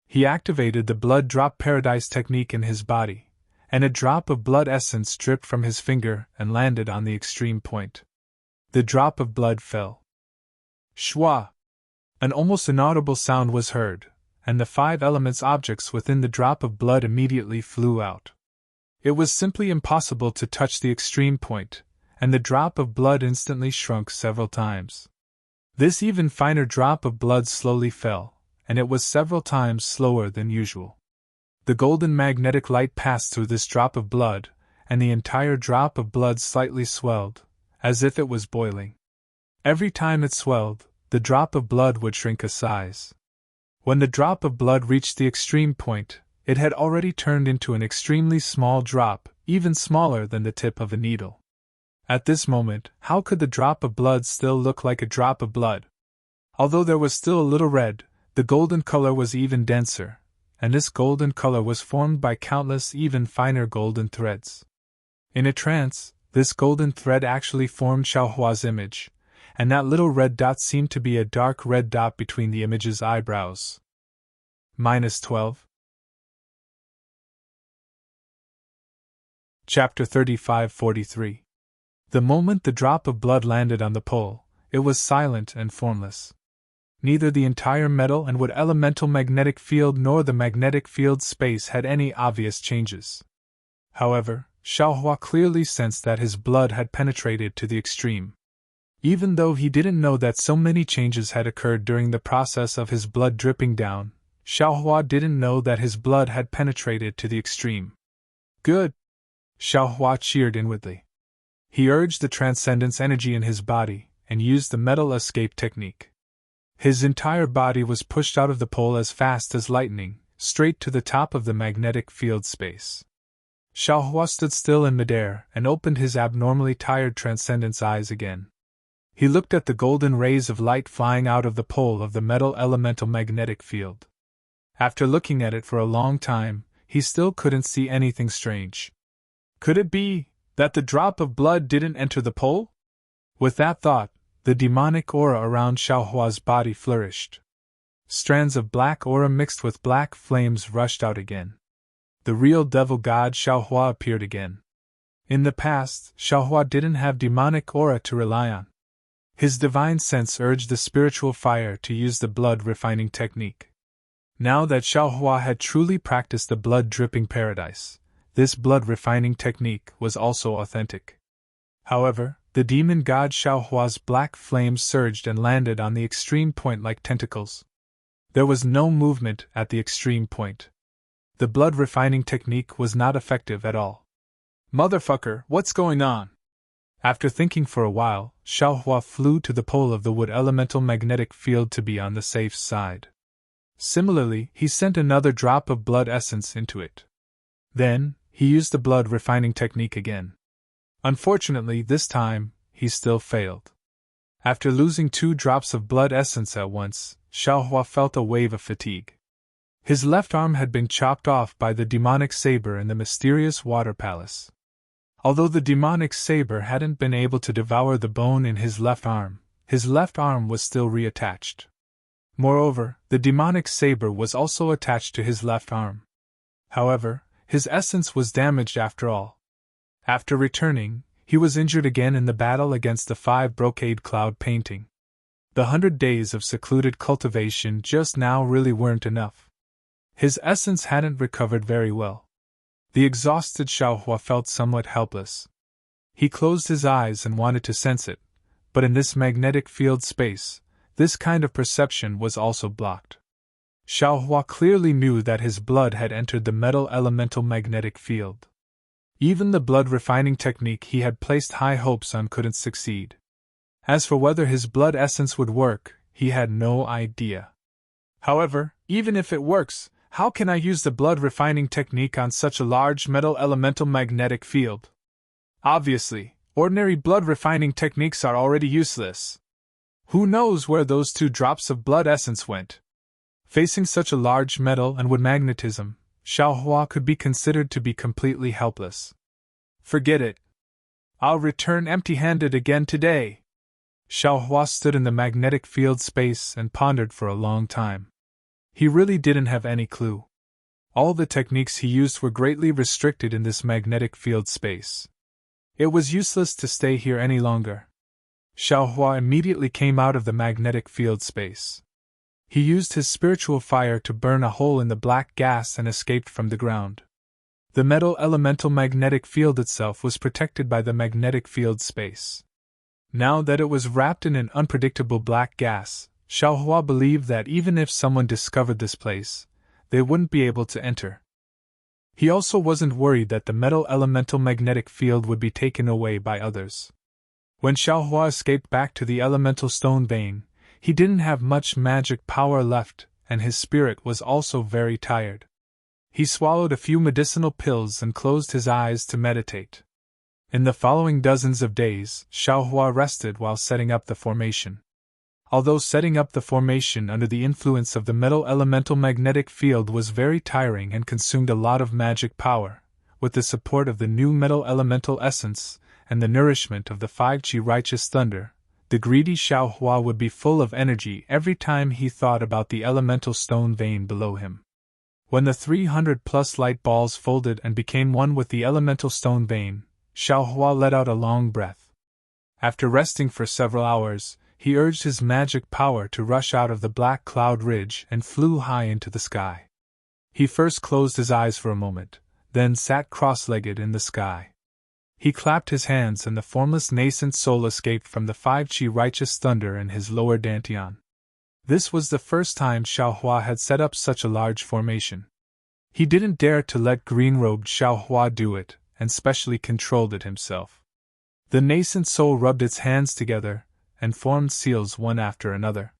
He activated the blood drop paradise technique in his body, and a drop of blood essence dripped from his finger and landed on the extreme point. The drop of blood fell. Shwa! An almost inaudible sound was heard, and the 5 elements objects within the drop of blood immediately flew out. It was simply impossible to touch the extreme point, and the drop of blood instantly shrunk several times. This even finer drop of blood slowly fell, and it was several times slower than usual. The golden magnetic light passed through this drop of blood, and the entire drop of blood slightly swelled, as if it was boiling. Every time it swelled, the drop of blood would shrink a size. When the drop of blood reached the extreme point, it had already turned into an extremely small drop, even smaller than the tip of a needle. At this moment, how could the drop of blood still look like a drop of blood? Although there was still a little red, the golden color was even denser, and this golden color was formed by countless even finer golden threads. In a trance, this golden thread actually formed Xiaohua's image, and that little red dot seemed to be a dark red dot between the image's eyebrows. -12. Chapter 35-43. The moment the drop of blood landed on the pole, it was silent and formless. Neither the entire metal and wood elemental magnetic field nor the magnetic field space had any obvious changes. However, Xiaohua clearly sensed that his blood had penetrated to the extreme. Even though he didn't know that so many changes had occurred during the process of his blood dripping down, Xiaohua didn't know that his blood had penetrated to the extreme. Good! Xiaohua cheered inwardly. He urged the transcendence energy in his body, and used the metal escape technique. His entire body was pushed out of the pole as fast as lightning, straight to the top of the magnetic field space. Xiaohua stood still in midair and opened his abnormally tired transcendence eyes again. He looked at the golden rays of light flying out of the pole of the metal elemental magnetic field. After looking at it for a long time, he still couldn't see anything strange. Could it be that the drop of blood didn't enter the pole? With that thought, the demonic aura around Xiaohua's body flourished. Strands of black aura mixed with black flames rushed out again. The real devil god Xiaohua appeared again. In the past, Xiaohua didn't have demonic aura to rely on. His divine sense urged the spiritual fire to use the blood refining technique. Now that Xiaohua had truly practiced the blood-dripping paradise, this blood-refining technique was also authentic. However, the demon god Xiaohua's black flames surged and landed on the extreme point like tentacles. There was no movement at the extreme point. The blood-refining technique was not effective at all. Motherfucker, what's going on? After thinking for a while, Xiaohua flew to the pole of the wood elemental magnetic field to be on the safe side. Similarly, he sent another drop of blood essence into it. Then, he used the blood refining technique again. Unfortunately, this time, he still failed. After losing 2 drops of blood essence at once, Xiaohua felt a wave of fatigue. His left arm had been chopped off by the demonic saber in the mysterious water palace. Although the demonic saber hadn't been able to devour the bone in his left arm was still reattached. Moreover, the demonic saber was also attached to his left arm. However, his essence was damaged after all. After returning, he was injured again in the battle against the 5 brocade cloud painting. The 100 days of secluded cultivation just now really weren't enough. His essence hadn't recovered very well. The exhausted Xiaohua felt somewhat helpless. He closed his eyes and wanted to sense it, but in this magnetic field space, this kind of perception was also blocked. Xiaohua clearly knew that his blood had entered the metal elemental magnetic field. Even the blood refining technique he had placed high hopes on couldn't succeed. As for whether his blood essence would work, he had no idea. However, even if it works, how can I use the blood refining technique on such a large metal elemental magnetic field? Obviously, ordinary blood refining techniques are already useless. Who knows where those 2 drops of blood essence went? Facing such a large metal and wood magnetism, Xiaohua could be considered to be completely helpless. Forget it. I'll return empty-handed again today. Xiaohua stood in the magnetic field space and pondered for a long time. He really didn't have any clue. All the techniques he used were greatly restricted in this magnetic field space. It was useless to stay here any longer. Xiaohua immediately came out of the magnetic field space. He used his spiritual fire to burn a hole in the black gas and escaped from the ground. The metal elemental magnetic field itself was protected by the magnetic field space. Now that it was wrapped in an unpredictable black gas, Xiaohua believed that even if someone discovered this place, they wouldn't be able to enter. He also wasn't worried that the metal elemental magnetic field would be taken away by others. When Xiaohua escaped back to the elemental stone vein, he didn't have much magic power left, and his spirit was also very tired. He swallowed a few medicinal pills and closed his eyes to meditate. In the following dozens of days, Xiaohua rested while setting up the formation. Although setting up the formation under the influence of the metal elemental magnetic field was very tiring and consumed a lot of magic power, with the support of the new metal elemental essence and the nourishment of the 5-chi righteous thunder, the greedy Xiaohua would be full of energy every time he thought about the elemental stone vein below him. When the 300+ light balls folded and became one with the elemental stone vein, Xiaohua let out a long breath. After resting for several hours, he urged his magic power to rush out of the black cloud ridge and flew high into the sky. He first closed his eyes for a moment, then sat cross-legged in the sky. He clapped his hands and the formless nascent soul escaped from the 5-chi righteous thunder in his lower dantian. This was the first time Xiaohua had set up such a large formation. He didn't dare to let green-robed Xiaohua do it, and specially controlled it himself. The nascent soul rubbed its hands together, and formed seals one after another.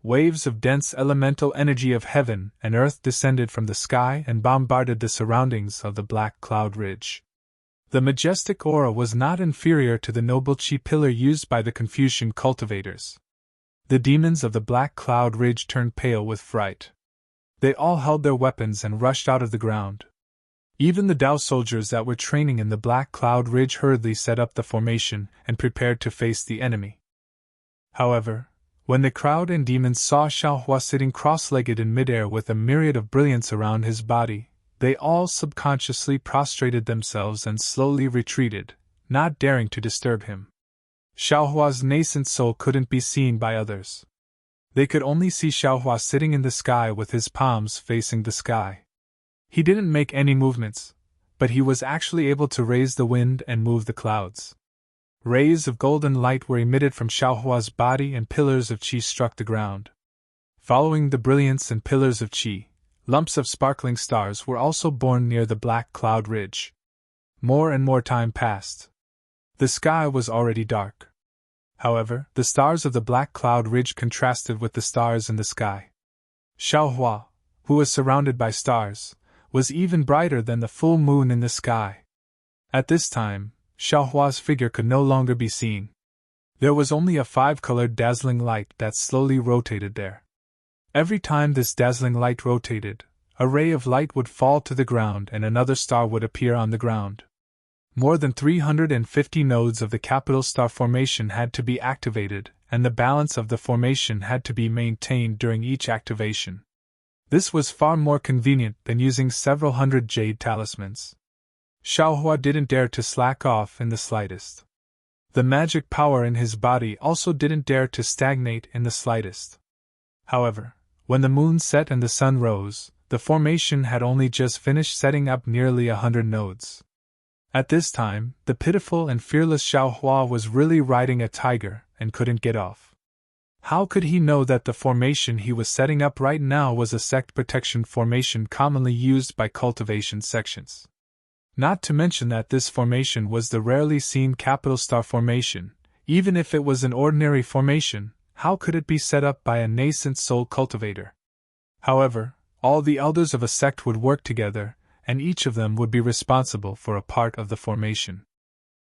waves of dense elemental energy of heaven and earth descended from the sky and bombarded the surroundings of the black cloud ridge. The majestic aura was not inferior to the noble chi pillar used by the Confucian cultivators. The demons of the black cloud ridge turned pale with fright. They all held their weapons and rushed out of the ground. Even the Tao soldiers that were training in the black cloud ridge hurriedly set up the formation and prepared to face the enemy. However, when the crowd and demons saw Xiaohua sitting cross-legged in midair with a myriad of brilliance around his body, they all subconsciously prostrated themselves and slowly retreated, not daring to disturb him. Xiaohua's nascent soul couldn't be seen by others. They could only see Xiaohua sitting in the sky with his palms facing the sky. He didn't make any movements, but he was actually able to raise the wind and move the clouds. Rays of golden light were emitted from Xiaohua's body and pillars of qi struck the ground. Following the brilliance and pillars of qi, lumps of sparkling stars were also born near the black cloud ridge. More and more time passed. The sky was already dark. However, the stars of the black cloud ridge contrasted with the stars in the sky. Xiaohua, who was surrounded by stars, was even brighter than the full moon in the sky. At this time, Xiaohua's figure could no longer be seen. There was only a five-colored dazzling light that slowly rotated there. Every time this dazzling light rotated, a ray of light would fall to the ground and another star would appear on the ground. More than 350 nodes of the capital star formation had to be activated, and the balance of the formation had to be maintained during each activation. This was far more convenient than using several hundred jade talismans. Xiaohua didn't dare to slack off in the slightest. The magic power in his body also didn't dare to stagnate in the slightest. However, when the moon set and the sun rose, the formation had only just finished setting up nearly 100 nodes. At this time, the pitiful and fearless Xiaohua was really riding a tiger and couldn't get off. How could he know that the formation he was setting up right now was a sect protection formation commonly used by cultivation sections? Not to mention that this formation was the rarely seen capital star formation. Even if it was an ordinary formation, how could it be set up by a nascent soul cultivator? However, all the elders of a sect would work together, and each of them would be responsible for a part of the formation.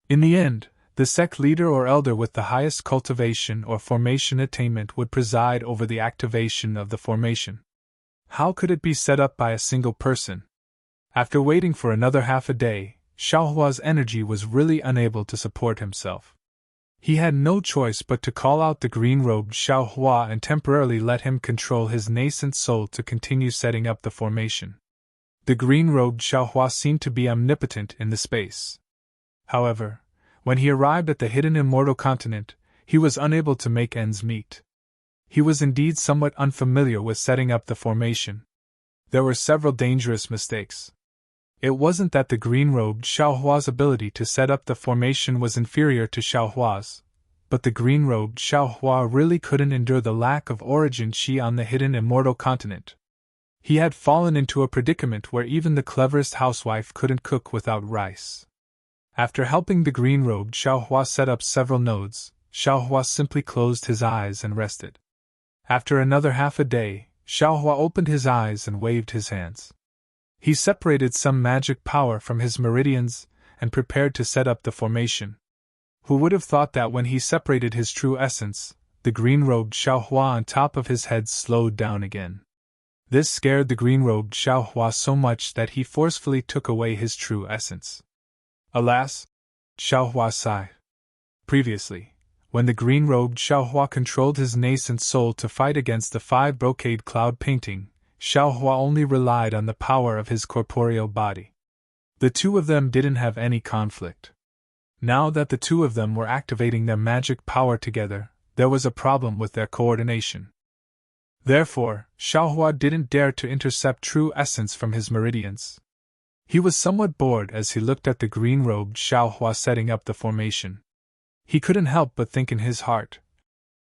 In the end, the sect leader or elder with the highest cultivation or formation attainment would preside over the activation of the formation. How could it be set up by a single person? After waiting for another half a day, Xiaohua's energy was really unable to support himself. He had no choice but to call out the green-robed Xiaohua and temporarily let him control his nascent soul to continue setting up the formation. The green-robed Xiaohua seemed to be omnipotent in the space. However, when he arrived at the hidden immortal continent, he was unable to make ends meet. He was indeed somewhat unfamiliar with setting up the formation. There were several dangerous mistakes. It wasn't that the green-robed Xiaohua's ability to set up the formation was inferior to Xiaohua's, but the green-robed Xiaohua really couldn't endure the lack of origin qi on the hidden immortal continent. He had fallen into a predicament where even the cleverest housewife couldn't cook without rice. After helping the green-robed Xiaohua set up several nodes, Xiaohua simply closed his eyes and rested. After another half a day, Xiaohua opened his eyes and waved his hands. He separated some magic power from his meridians and prepared to set up the formation. Who would have thought that when he separated his true essence, the green-robed Xiaohua on top of his head slowed down again. This scared the green-robed Xiaohua so much that he forcefully took away his true essence. Alas! Xiaohua sighed. Previously, when the green-robed Xiaohua controlled his nascent soul to fight against the 5 brocade cloud painting, Xiaohua only relied on the power of his corporeal body. The two of them didn't have any conflict. Now that the two of them were activating their magic power together, there was a problem with their coordination. Therefore, Xiaohua didn't dare to intercept true essence from his meridians. He was somewhat bored as he looked at the green-robed Xiaohua setting up the formation. He couldn't help but think in his heart,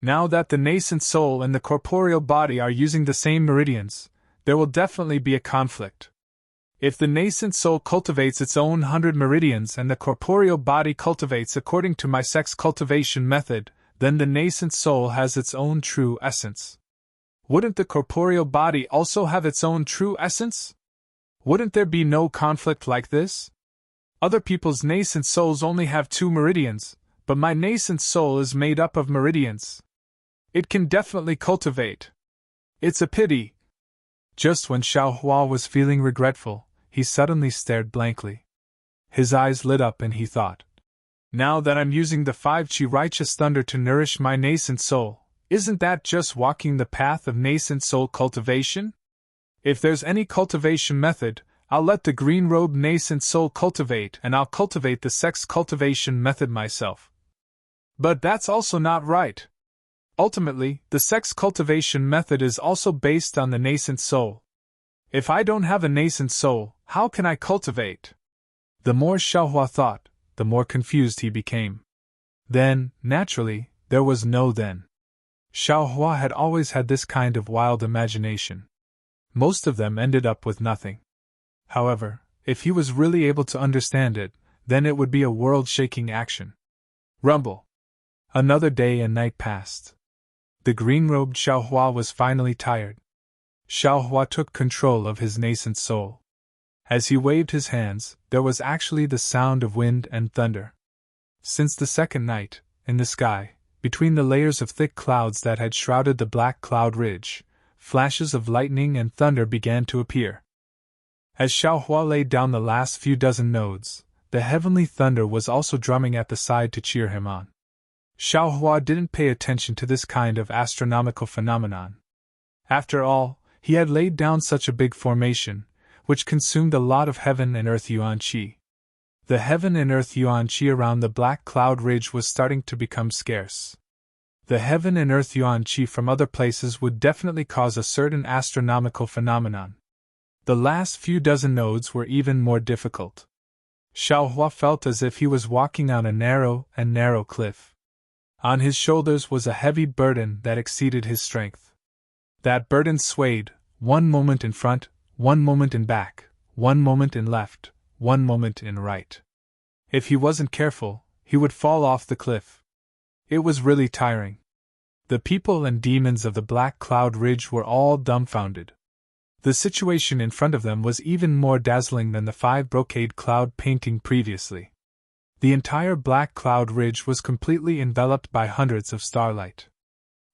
now that the nascent soul and the corporeal body are using the same meridians, there will definitely be a conflict. If the nascent soul cultivates its own 100 meridians and the corporeal body cultivates according to my sex cultivation method, then the nascent soul has its own true essence. Wouldn't the corporeal body also have its own true essence? Wouldn't there be no conflict like this? Other people's nascent souls only have 2 meridians, but my nascent soul is made up of meridians. It can definitely cultivate. It's a pity. Just when Xiao Hua was feeling regretful, he suddenly stared blankly. His eyes lit up and he thought, now that I'm using the 5 righteous thunder to nourish my nascent soul, isn't that just walking the path of nascent soul cultivation? If there's any cultivation method, I'll let the green-robed nascent soul cultivate, and I'll cultivate the sex cultivation method myself. But that's also not right. Ultimately, the sex cultivation method is also based on the nascent soul. If I don't have a nascent soul, how can I cultivate? The more Xiaohua thought, the more confused he became. Then, naturally, there was no then. Xiaohua had always had this kind of wild imagination. Most of them ended up with nothing. However, if he was really able to understand it, then it would be a world-shaking action. Rumble. Another day and night passed. The green-robed Xiaohua was finally tired. Xiaohua took control of his nascent soul. As he waved his hands, there was actually the sound of wind and thunder. Since the second night, in the sky, between the layers of thick clouds that had shrouded the black cloud ridge, flashes of lightning and thunder began to appear. As Xiaohua laid down the last few dozen nodes, the heavenly thunder was also drumming at the side to cheer him on. Xiaohua didn't pay attention to this kind of astronomical phenomenon. After all, he had laid down such a big formation, which consumed a lot of heaven and earth yuan qi. The heaven and earth yuan qi around the black cloud ridge was starting to become scarce. The heaven and earth yuan qi from other places would definitely cause a certain astronomical phenomenon. The last few dozen nodes were even more difficult. Xiaohua felt as if he was walking on a narrow cliff. On his shoulders was a heavy burden that exceeded his strength. That burden swayed, one moment in front, one moment in back, one moment in left, one moment in right. If he wasn't careful, he would fall off the cliff. It was really tiring. The people and demons of the Black Cloud Ridge were all dumbfounded. The situation in front of them was even more dazzling than the 5 brocade cloud painting previously. The entire Black Cloud Ridge was completely enveloped by hundreds of starlight.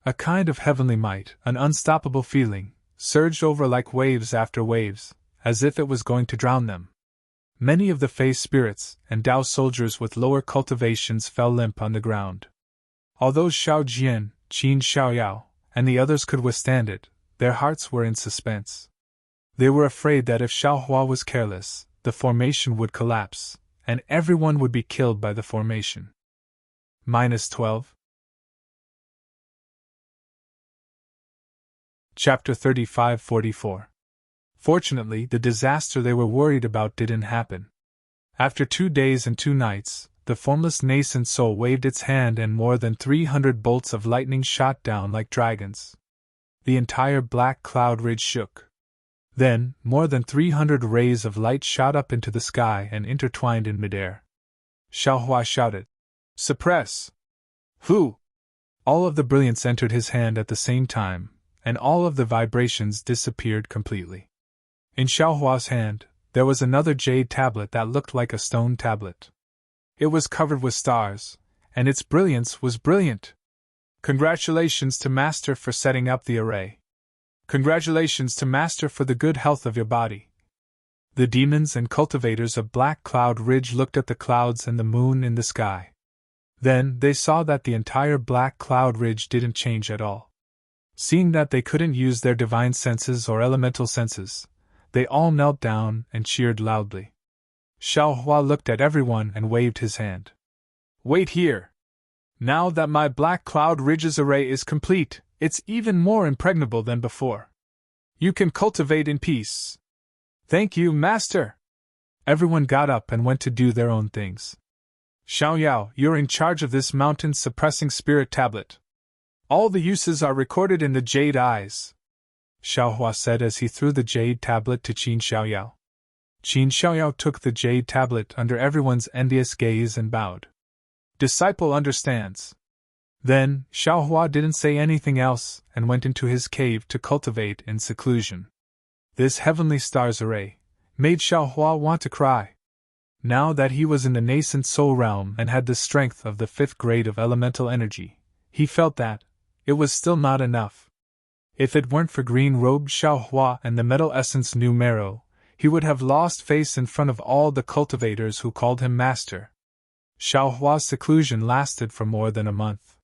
A kind of heavenly might, an unstoppable feeling, surged over like waves after waves, as if it was going to drown them. Many of the Fey spirits and Tao soldiers with lower cultivations fell limp on the ground. Although Xiao Jian, Qin Xiaoyao, and the others could withstand it, their hearts were in suspense. They were afraid that if Xiaohua was careless, the formation would collapse, and everyone would be killed by the formation. -12. Chapter 35-44. Fortunately, the disaster they were worried about didn't happen. After 2 days and 2 nights, the formless nascent soul waved its hand and more than 300 bolts of lightning shot down like dragons. The entire Black Cloud Ridge shook. Then, more than 300 rays of light shot up into the sky and intertwined in midair. Xiaohua shouted, "Suppress!" "Who?" All of the brilliance entered his hand at the same time, and all of the vibrations disappeared completely. In Xiaohua's hand, there was another jade tablet that looked like a stone tablet. It was covered with stars, and its brilliance was brilliant. "Congratulations to Master for setting up the array. Congratulations to Master for the good health of your body." The demons and cultivators of Black Cloud Ridge looked at the clouds and the moon in the sky. Then they saw that the entire Black Cloud Ridge didn't change at all. Seeing that they couldn't use their divine senses or elemental senses, they all knelt down and cheered loudly. Xiaohua looked at everyone and waved his hand. "Wait here! Now that my Black Cloud Ridge's array is complete, it's even more impregnable than before. You can cultivate in peace." "Thank you, Master!" Everyone got up and went to do their own things. "Xiaoyao, you're in charge of this mountain-suppressing spirit tablet. All the uses are recorded in the jade eyes," Xiaohua said as he threw the jade tablet to Qin Xiaoyao. Qin Xiaoyao took the jade tablet under everyone's envious gaze and bowed. "Disciple understands." Then, Xiaohua didn't say anything else and went into his cave to cultivate in seclusion. This heavenly stars array made Xiaohua want to cry. Now that he was in the nascent soul realm and had the strength of the 5th grade of elemental energy, he felt that it was still not enough. If it weren't for green-robed Xiaohua and the metal essence numero, he would have lost face in front of all the cultivators who called him master. Xiaohua's seclusion lasted for more than a month.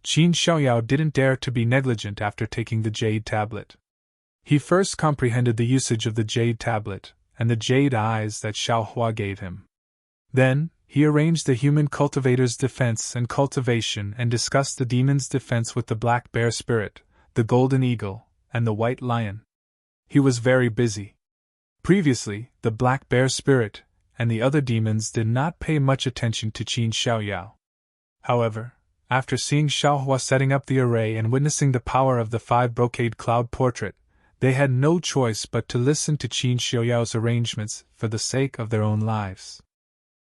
Qin Xiaoyao didn't dare to be negligent after taking the jade tablet. He first comprehended the usage of the jade tablet and the jade eyes that Xiaohua gave him. Then, he arranged the human cultivator's defense and cultivation and discussed the demon's defense with the black bear spirit, the golden eagle, and the white lion. He was very busy. Previously, the black bear spirit and the other demons did not pay much attention to Qin Xiaoyao. However, after seeing Xiaohua setting up the array and witnessing the power of the 5 brocade cloud portrait, they had no choice but to listen to Qin Xiaoyao's arrangements for the sake of their own lives.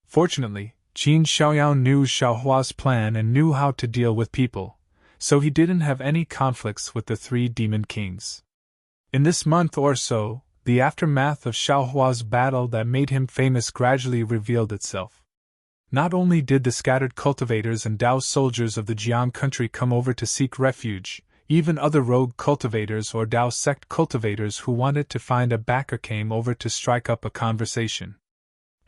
Fortunately, Qin Xiaoyao knew Xiaohua's plan and knew how to deal with people, so he didn't have any conflicts with the 3 demon kings. In this month or so, the aftermath of Xiaohua's battle that made him famous gradually revealed itself. Not only did the scattered cultivators and Dao soldiers of the Jiang country come over to seek refuge, even other rogue cultivators or Dao sect cultivators who wanted to find a backer came over to strike up a conversation.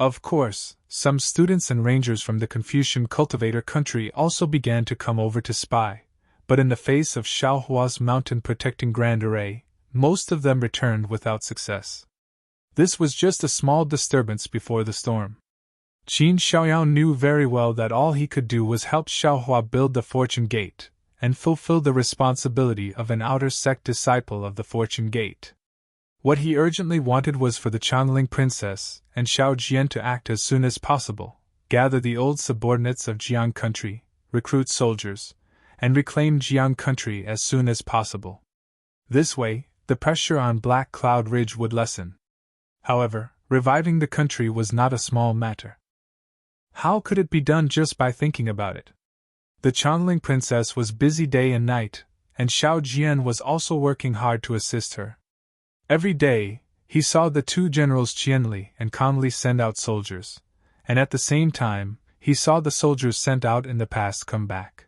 Of course, some students and rangers from the Confucian cultivator country also began to come over to spy, but in the face of Xiaohua's mountain-protecting grand array, most of them returned without success. This was just a small disturbance before the storm. Qin Xiaoyao knew very well that all he could do was help Xiaohua build the Fortune Gate, and fulfill the responsibility of an outer sect disciple of the Fortune Gate. What he urgently wanted was for the Channeling Princess and Xiao Jian to act as soon as possible, gather the old subordinates of Jiang country, recruit soldiers, and reclaim Jiang country as soon as possible. This way, the pressure on Black Cloud Ridge would lessen. However, reviving the country was not a small matter. How could it be done just by thinking about it? The Channeling Princess was busy day and night, and Xiao Jian was also working hard to assist her. Every day, he saw the 2 generals Qianli and Conli send out soldiers, and at the same time, he saw the soldiers sent out in the past come back.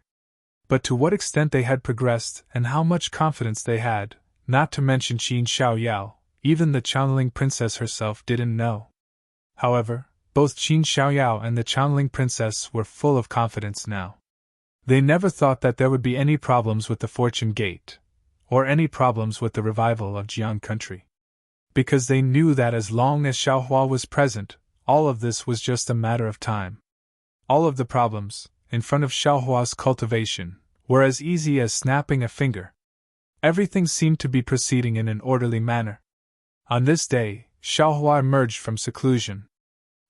But to what extent they had progressed and how much confidence they had, not to mention Qin Xiaoyao, even the Channeling Princess herself didn't know. However, both Qin Xiaoyao and the Channeling Princess were full of confidence now. They never thought that there would be any problems with the Fortune Gate, or any problems with the revival of Jiang country. Because they knew that as long as Xiaohua was present, all of this was just a matter of time. All of the problems, in front of Xiaohua's cultivation, were as easy as snapping a finger. Everything seemed to be proceeding in an orderly manner. On this day, Xiaohua emerged from seclusion.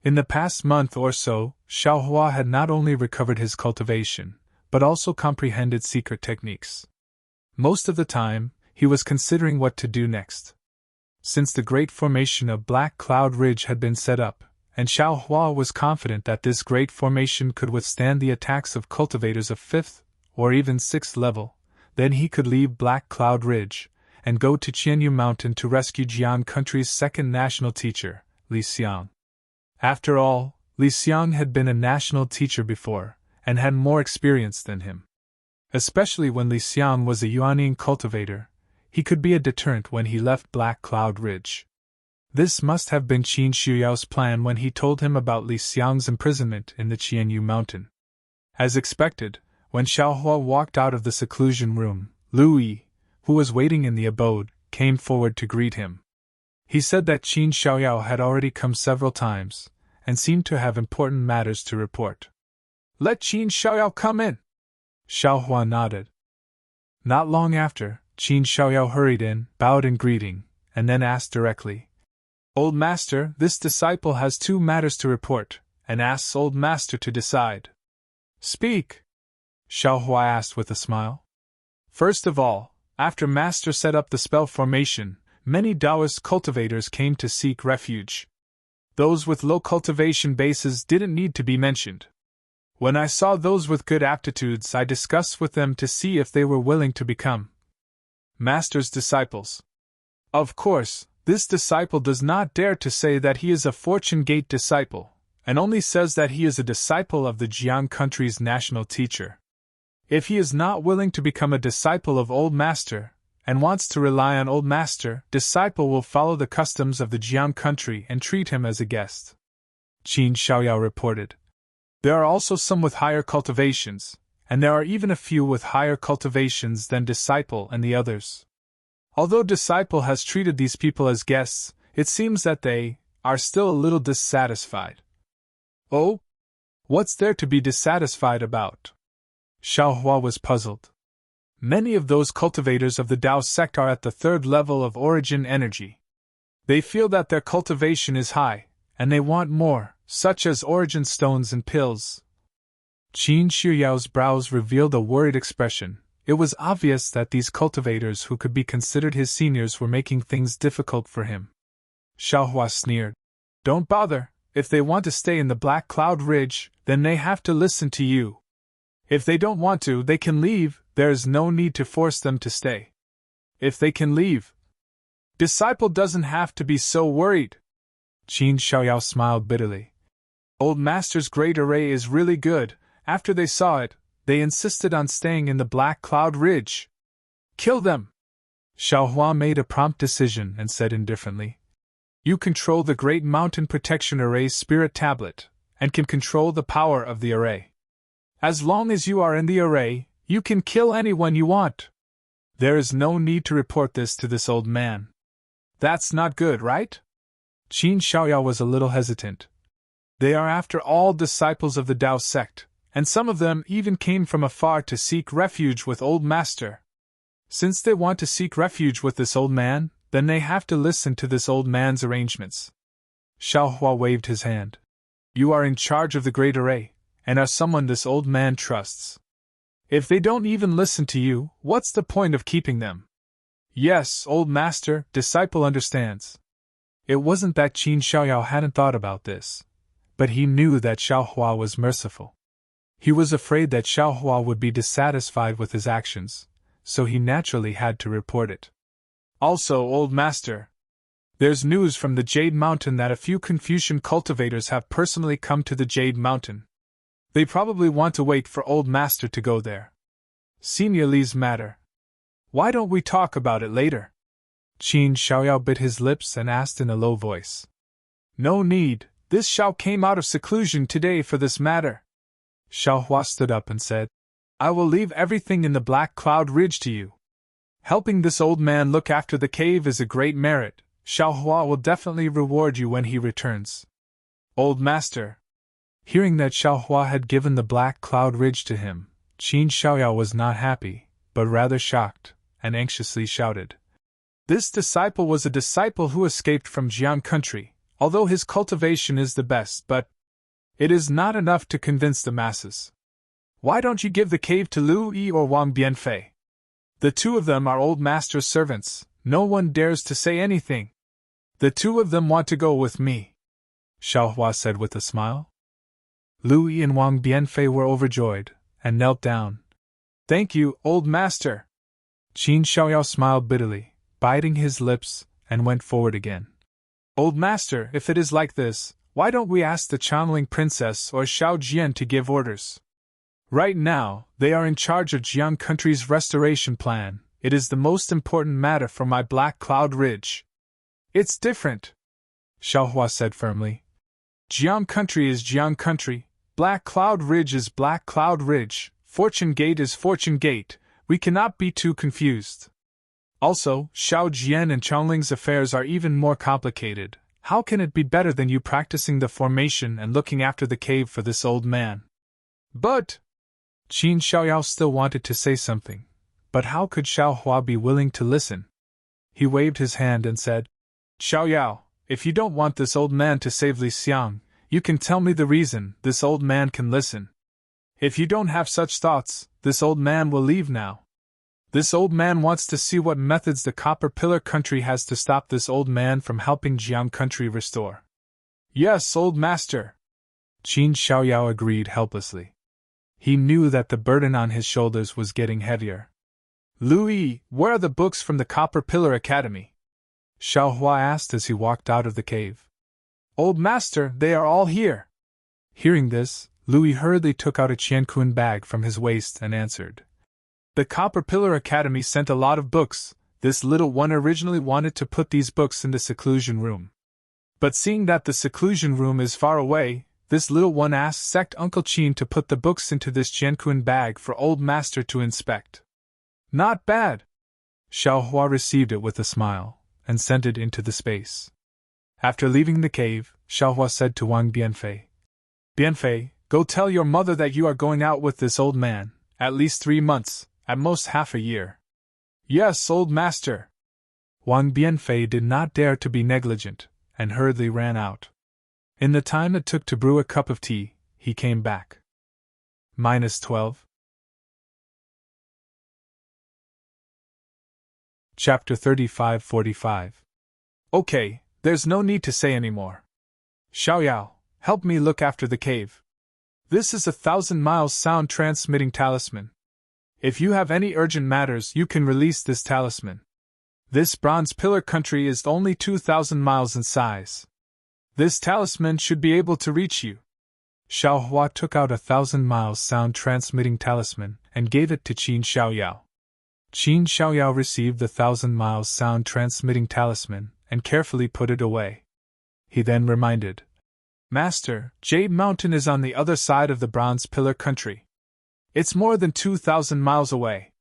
In the past month or so, Xiaohua had not only recovered his cultivation, but also comprehended secret techniques. Most of the time, he was considering what to do next. Since the great formation of Black Cloud Ridge had been set up, and Xiaohua was confident that this great formation could withstand the attacks of cultivators of 5th or even 6th level, then he could leave Black Cloud Ridge and go to Qianyu Mountain to rescue Jiang country's 2nd national teacher, Li Xiang. After all, Li Xiang had been a national teacher before, and had more experience than him. Especially when Li Xiang was a Yuanning cultivator, he could be a deterrent when he left Black Cloud Ridge. This must have been Qin Xiaoyao's plan when he told him about Li Xiang's imprisonment in the Qianyu Mountain. As expected, when Xiaohua walked out of the seclusion room, Lu Yi, who was waiting in the abode, came forward to greet him. He said that Qin Xiaoyao had already come several times, and seemed to have important matters to report. "Let Qin Xiaoyao come in." Xiaohua nodded. Not long after, Qin Xiaoyao hurried in, bowed in greeting, and then asked directly, "Old Master, this disciple has 2 matters to report, and asks Old Master to decide." "Speak," Xiaohua asked with a smile. "First of all, after Master set up the spell formation, many Taoist cultivators came to seek refuge. Those with low cultivation bases didn't need to be mentioned. When I saw those with good aptitudes, I discussed with them to see if they were willing to become Master's disciples. Of course, this disciple does not dare to say that he is a Fortune Gate disciple, and only says that he is a disciple of the Jiang country's national teacher. If he is not willing to become a disciple of Old Master, and wants to rely on Old Master, disciple will follow the customs of the Jiang country and treat him as a guest. Qin Xiaoyao reported. There are also some with higher cultivations, and there are even a few with higher cultivations than disciple and the others. Although disciple has treated these people as guests, it seems that they are still a little dissatisfied. Oh? What's there to be dissatisfied about? Xiaohua was puzzled. Many of those cultivators of the Dao sect are at the third level of origin energy. They feel that their cultivation is high, and they want more, such as origin stones and pills. Qin Xiaoyao's brows revealed a worried expression. It was obvious that these cultivators who could be considered his seniors were making things difficult for him. Xiaohua sneered. Don't bother, if they want to stay in the Black Cloud Ridge, then they have to listen to you. If they don't want to, they can leave, there is no need to force them to stay. If they can leave, disciple doesn't have to be so worried. Qin Xiaoyao smiled bitterly. Old Master's great array is really good. After they saw it, they insisted on staying in the Black Cloud Ridge. Kill them! Xiaohua made a prompt decision and said indifferently. You control the Great Mountain Protection Array's spirit tablet, and can control the power of the array. As long as you are in the array, you can kill anyone you want. There is no need to report this to this old man. That's not good, right? Qin Xiaoyao was a little hesitant. They are after all disciples of the Dao sect, and some of them even came from afar to seek refuge with Old Master. Since they want to seek refuge with this old man, then they have to listen to this old man's arrangements. Xiaohua waved his hand. You are in charge of the Great Array, and are someone this old man trusts. If they don't even listen to you, what's the point of keeping them? Yes, Old Master, disciple understands. It wasn't that Qin Xiaoyao hadn't thought about this, but he knew that Xiaohua was merciful. He was afraid that Xiaohua would be dissatisfied with his actions, so he naturally had to report it. Also, Old Master, there's news from the Jade Mountain that a few Confucian cultivators have personally come to the Jade Mountain. They probably want to wait for Old Master to go there. Senior Li's matter. Why don't we talk about it later? Qin Xiaoyao bit his lips and asked in a low voice. No need, this Xiao came out of seclusion today for this matter. Xiaohua stood up and said, I will leave everything in the Black Cloud Ridge to you. Helping this old man look after the cave is a great merit. Xiaohua will definitely reward you when he returns. Old Master. Hearing that Xiaohua had given the Black Cloud Ridge to him, Qin Xiaoyao was not happy, but rather shocked, and anxiously shouted. This disciple was a disciple who escaped from Jiang country, although his cultivation is the best, but it is not enough to convince the masses. Why don't you give the cave to Lu Yi or Wang Bianfei? The two of them are Old Master's servants, no one dares to say anything. The two of them want to go with me, Xiaohua said with a smile. Lu Yi and Wang Bianfei were overjoyed, and knelt down. Thank you, Old Master. Qin Xiaoyao smiled bitterly, biting his lips, and went forward again. Old Master, if it is like this, why don't we ask the Chanling Princess or Xiao Jian to give orders? Right now, they are in charge of Jiang country's restoration plan. It is the most important matter for my Black Cloud Ridge. It's different, Xiaohua said firmly. Jiang country is Jiang country, Black Cloud Ridge is Black Cloud Ridge, Fortune Gate is Fortune Gate, we cannot be too confused. Also, Xiao Jian and Changling's affairs are even more complicated. How can it be better than you practicing the formation and looking after the cave for this old man? But Qin Xiaoyao still wanted to say something, but how could Xiaohua be willing to listen? He waved his hand and said, Xiaoyao, if you don't want this old man to save Li Xiang, you can tell me the reason. This old man can listen. If you don't have such thoughts, this old man will leave now. This old man wants to see what methods the Copper Pillar country has to stop this old man from helping Jiang country restore. Yes, Old Master. Qin Xiaoyao agreed helplessly. He knew that the burden on his shoulders was getting heavier. Louis, where are the books from the Copper Pillar Academy? Xiaohua asked as he walked out of the cave. Old master, they are all here. Hearing this, Louis hurriedly took out a qianquan bag from his waist and answered. The Copper Pillar Academy sent a lot of books. This little one originally wanted to put these books in the seclusion room. But seeing that the seclusion room is far away, this little one asked sect Uncle Qin to put the books into this qianquan bag for old master to inspect. Not bad. Xiaohua received it with a smile, and sent it into the space. After leaving the cave, Xiaohua said to Wang Bianfei, Bianfei, go tell your mother that you are going out with this old man, at least 3 months, at most half a year. Yes, old master. Wang Bianfei did not dare to be negligent, and hurriedly ran out. In the time it took to brew a cup of tea, he came back. -12. Chapter 35-45. Okay, there's no need to say any more. Xiaoyao, help me look after the cave. This is 1,000 miles sound transmitting talisman. If you have any urgent matters, you can release this talisman. This bronze pillar country is only 2,000 miles in size. This talisman should be able to reach you. Xiaohua took out 1,000 miles sound transmitting talisman and gave it to Qin Xiaoyao. Qin Xiaoyao received the 1,000 miles sound transmitting talisman and carefully put it away. He then reminded, Master, Jade Mountain is on the other side of the bronze pillar country. It's more than 2,000 miles away.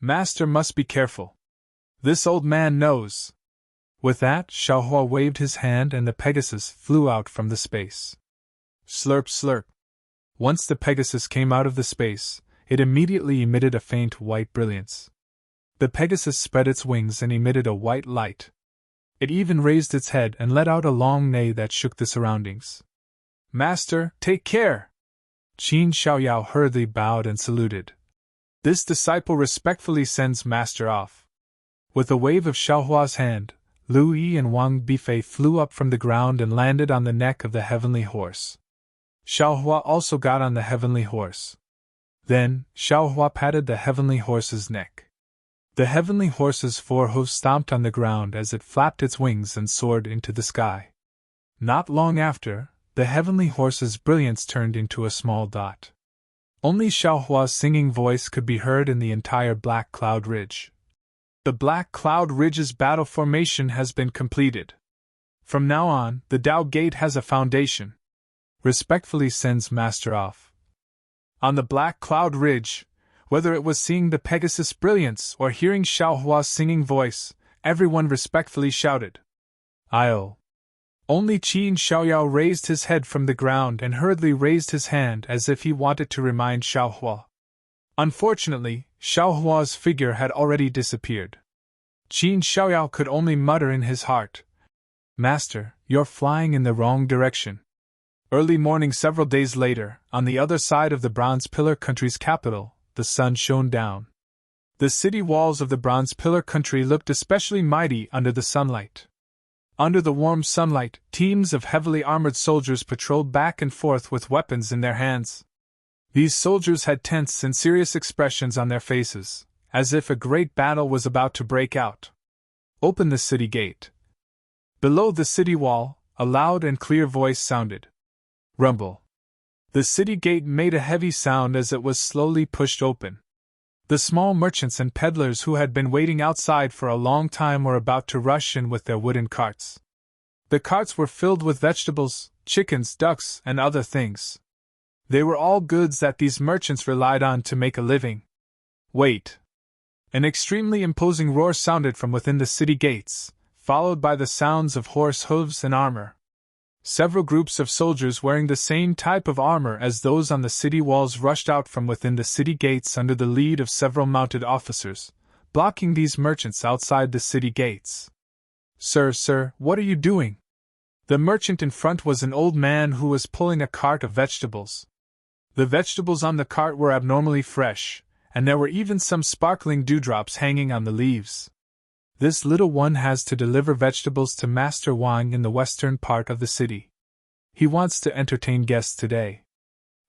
Master must be careful. This old man knows. With that, Xiaohua waved his hand and the Pegasus flew out from the space. Slurp slurp. Once the Pegasus came out of the space, it immediately emitted a faint white brilliance. The Pegasus spread its wings and emitted a white light. It even raised its head and let out a long neigh that shook the surroundings. Master, take care! Qin Xiaoyao hurriedly bowed and saluted. This disciple respectfully sends Master off. With a wave of Xiaohua's hand, Lu Yi and Wang Bifei flew up from the ground and landed on the neck of the heavenly horse. Xiaohua also got on the heavenly horse. Then, Xiaohua patted the heavenly horse's neck. The heavenly horse's 4 hooves stomped on the ground as it flapped its wings and soared into the sky. Not long after, the heavenly horse's brilliance turned into a small dot. Only Xiaohua's singing voice could be heard in the entire Black Cloud Ridge. The Black Cloud Ridge's battle formation has been completed. From now on, the Dao Gate has a foundation. Respectfully sends Master off. On the Black Cloud Ridge, whether it was seeing the Pegasus brilliance or hearing Xiaohua's singing voice, everyone respectfully shouted, I'll. Only Qin Xiaoyao raised his head from the ground and hurriedly raised his hand as if he wanted to remind Xiaohua. Unfortunately, Xiaohua's figure had already disappeared. Qin Xiaoyao could only mutter in his heart, Master, you're flying in the wrong direction. Early morning several days later, on the other side of the Bronze Pillar country's capital, the sun shone down. The city walls of the Bronze Pillar country looked especially mighty under the sunlight. Under the warm sunlight, teams of heavily armored soldiers patrolled back and forth with weapons in their hands. These soldiers had tense and serious expressions on their faces, as if a great battle was about to break out. Open the city gate. Below the city wall, a loud and clear voice sounded. Rumble. The city gate made a heavy sound as it was slowly pushed open. The small merchants and peddlers who had been waiting outside for a long time were about to rush in with their wooden carts. The carts were filled with vegetables, chickens, ducks, and other things. They were all goods that these merchants relied on to make a living. Wait! An extremely imposing roar sounded from within the city gates, followed by the sounds of horse hooves and armor. Several groups of soldiers wearing the same type of armor as those on the city walls rushed out from within the city gates under the lead of several mounted officers, blocking these merchants outside the city gates. Sir, what are you doing? The merchant in front was an old man who was pulling a cart of vegetables. The vegetables on the cart were abnormally fresh, and there were even some sparkling dewdrops hanging on the leaves. This little one has to deliver vegetables to Master Wang in the western part of the city. He wants to entertain guests today.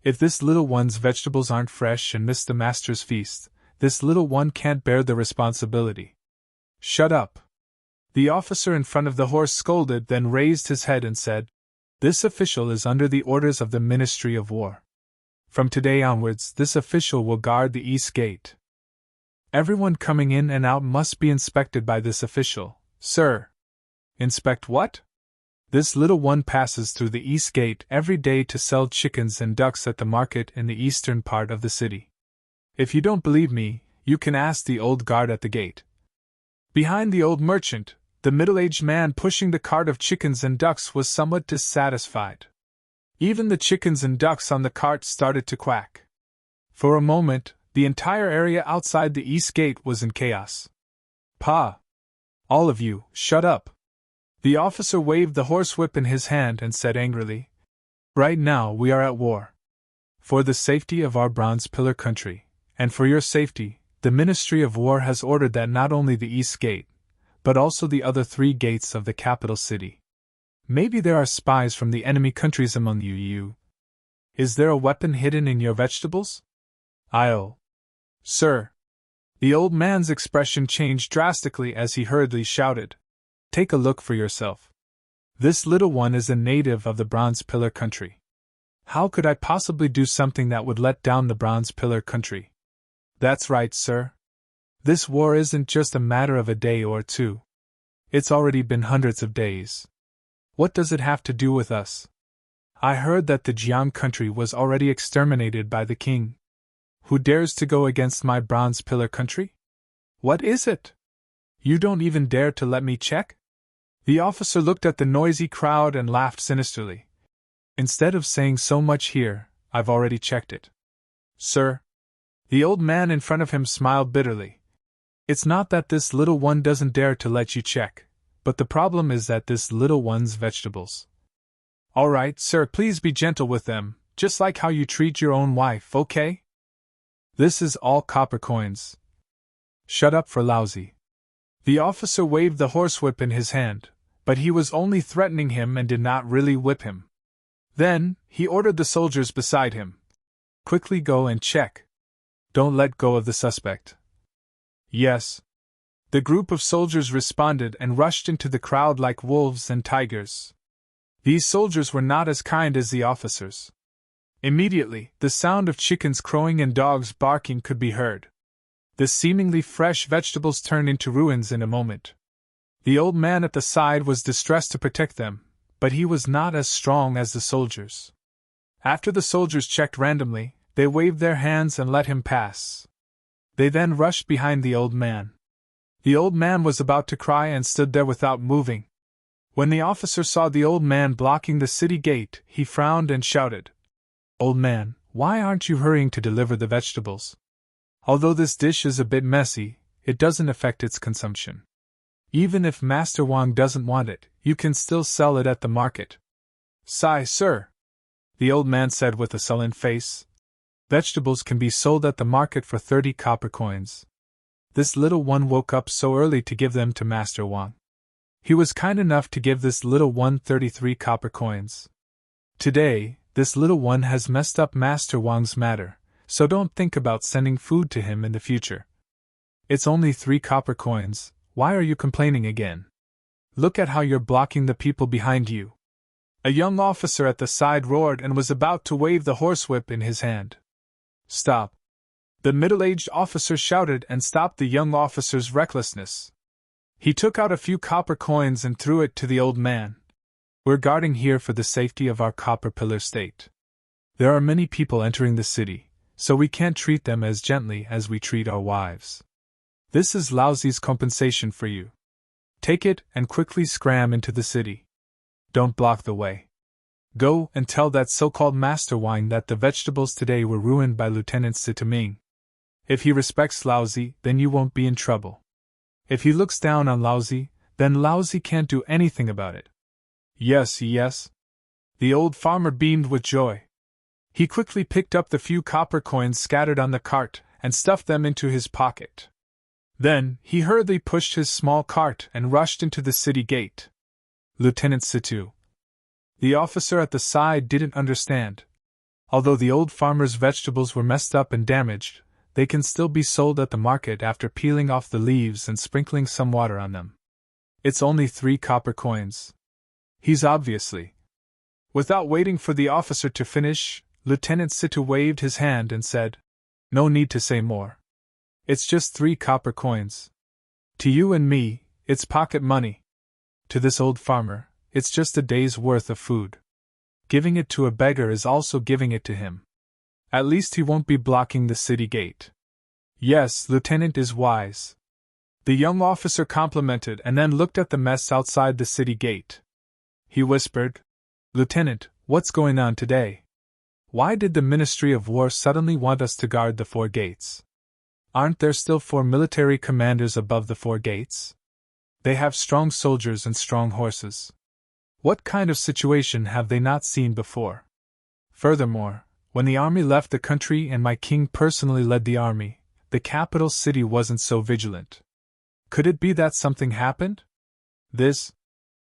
If this little one's vegetables aren't fresh and miss the master's feast, this little one can't bear the responsibility. Shut up. The officer in front of the horse scolded, then raised his head and said, "This official is under the orders of the Ministry of War. From today onwards, this official will guard the east gate. Everyone coming in and out must be inspected by this official, sir." "Inspect what?" "This little one passes through the east gate every day to sell chickens and ducks at the market in the eastern part of the city. If you don't believe me, you can ask the old guard at the gate." Behind the old merchant, the middle-aged man pushing the cart of chickens and ducks was somewhat dissatisfied. Even the chickens and ducks on the cart started to quack. For a moment, the entire area outside the east gate was in chaos. "Pa! All of you, shut up!" The officer waved the horsewhip in his hand and said angrily, "Right now we are at war. For the safety of our Bronze Pillar country, and for your safety, the Ministry of War has ordered that not only the East Gate, but also the other 3 gates of the capital city. Maybe there are spies from the enemy countries among you. Is there a weapon hidden in your vegetables?" "I'll..." "Sir." The old man's expression changed drastically as he hurriedly shouted, "Take a look for yourself. This little one is a native of the Bronze Pillar country. How could I possibly do something that would let down the Bronze Pillar country?" "That's right, sir. This war isn't just a matter of a day or 2. It's already been hundreds of days. What does it have to do with us? I heard that the Jiang country was already exterminated by the king. Who dares to go against my Bronze Pillar country? What is it? You don't even dare to let me check?" The officer looked at the noisy crowd and laughed sinisterly. "Instead of saying so much here, I've already checked it." "Sir?" The old man in front of him smiled bitterly. "It's not that this little one doesn't dare to let you check, but the problem is that this little one's vegetables." "All right, sir, please be gentle with them, just like how you treat your own wife, okay? This is all copper coins." "Shut up for lousy." The officer waved the horsewhip in his hand, but he was only threatening him and did not really whip him. Then, he ordered the soldiers beside him, "Quickly go and check. Don't let go of the suspect." "Yes." The group of soldiers responded and rushed into the crowd like wolves and tigers. These soldiers were not as kind as the officers. Immediately, the sound of chickens crowing and dogs barking could be heard. The seemingly fresh vegetables turned into ruins in a moment. The old man at the side was distressed to protect them, but he was not as strong as the soldiers. After the soldiers checked randomly, they waved their hands and let him pass. They then rushed behind the old man. The old man was about to cry and stood there without moving. When the officer saw the old man blocking the city gate, he frowned and shouted, "Old man, why aren't you hurrying to deliver the vegetables? Although this dish is a bit messy, it doesn't affect its consumption. Even if Master Wang doesn't want it, you can still sell it at the market." "Sigh, sir," the old man said with a sullen face. "Vegetables can be sold at the market for 30 copper coins. This little one woke up so early to give them to Master Wang. He was kind enough to give this little one 33 copper coins. Today, this little one has messed up Master Wang's matter, so don't think about sending food to him in the future. It's only 3 copper coins, why are you complaining again? Look at how you're blocking the people behind you." A young officer at the side roared and was about to wave the horsewhip in his hand. "Stop!" The middle-aged officer shouted and stopped the young officer's recklessness. He took out a few copper coins and threw it to the old man. "We're guarding here for the safety of our Copper Pillar state. There are many people entering the city, so we can't treat them as gently as we treat our wives. This is Lousy's compensation for you. Take it and quickly scram into the city. Don't block the way. Go and tell that so-called Master Wang that the vegetables today were ruined by Lieutenant Sitaming. If he respects Lousy, then you won't be in trouble. If he looks down on Lousy, then Lousy can't do anything about it." "Yes, yes." The old farmer beamed with joy. He quickly picked up the few copper coins scattered on the cart and stuffed them into his pocket. Then, he hurriedly pushed his small cart and rushed into the city gate. "Lieutenant Situ." The officer at the side didn't understand. Although the old farmer's vegetables were messed up and damaged, they can still be sold at the market after peeling off the leaves and sprinkling some water on them. It's only 3 copper coins. He's obviously. Without waiting for the officer to finish, Lieutenant Situ waved his hand and said, "No need to say more. It's just 3 copper coins. To you and me, it's pocket money. To this old farmer, it's just a day's worth of food. Giving it to a beggar is also giving it to him. At least he won't be blocking the city gate." "Yes, Lieutenant is wise," the young officer complimented and then looked at the mess outside the city gate. He whispered, "Lieutenant, what's going on today? Why did the Ministry of War suddenly want us to guard the 4 gates? Aren't there still 4 military commanders above the 4 gates? They have strong soldiers and strong horses. What kind of situation have they not seen before? Furthermore, when the army left the country and my king personally led the army, the capital city wasn't so vigilant. Could it be that something happened? This?"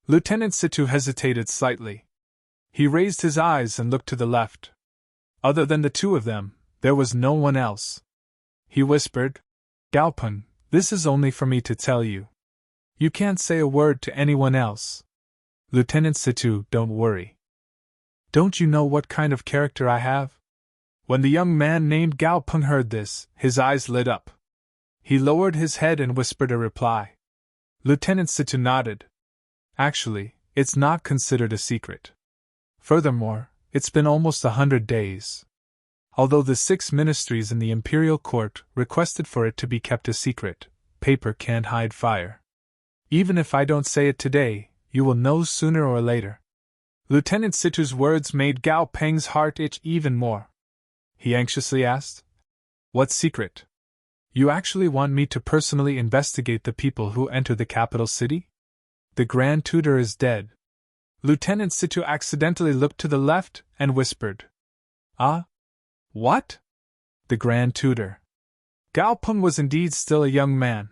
Lieutenant Situ hesitated slightly. He raised his eyes and looked to the left. Other than the 2 of them, there was no one else. He whispered, "Galpun, this is only for me to tell you. You can't say a word to anyone else." "Lieutenant Situ, don't worry. Don't you know what kind of character I have?" When the young man named Galpun heard this, his eyes lit up. He lowered his head and whispered a reply. Lieutenant Situ nodded. "Actually, it's not considered a secret. Furthermore, it's been almost 100 days. Although the 6 ministries in the imperial court requested for it to be kept a secret, paper can't hide fire. Even if I don't say it today, you will know sooner or later." Lieutenant Situ's words made Gao Peng's heart itch even more. He anxiously asked, "What secret? You actually want me to personally investigate the people who enter the capital city? The Grand Tutor is dead." Lieutenant Situ accidentally looked to the left and whispered, "Ah? What?" The Grand Tutor. Gao Peng was indeed still a young man.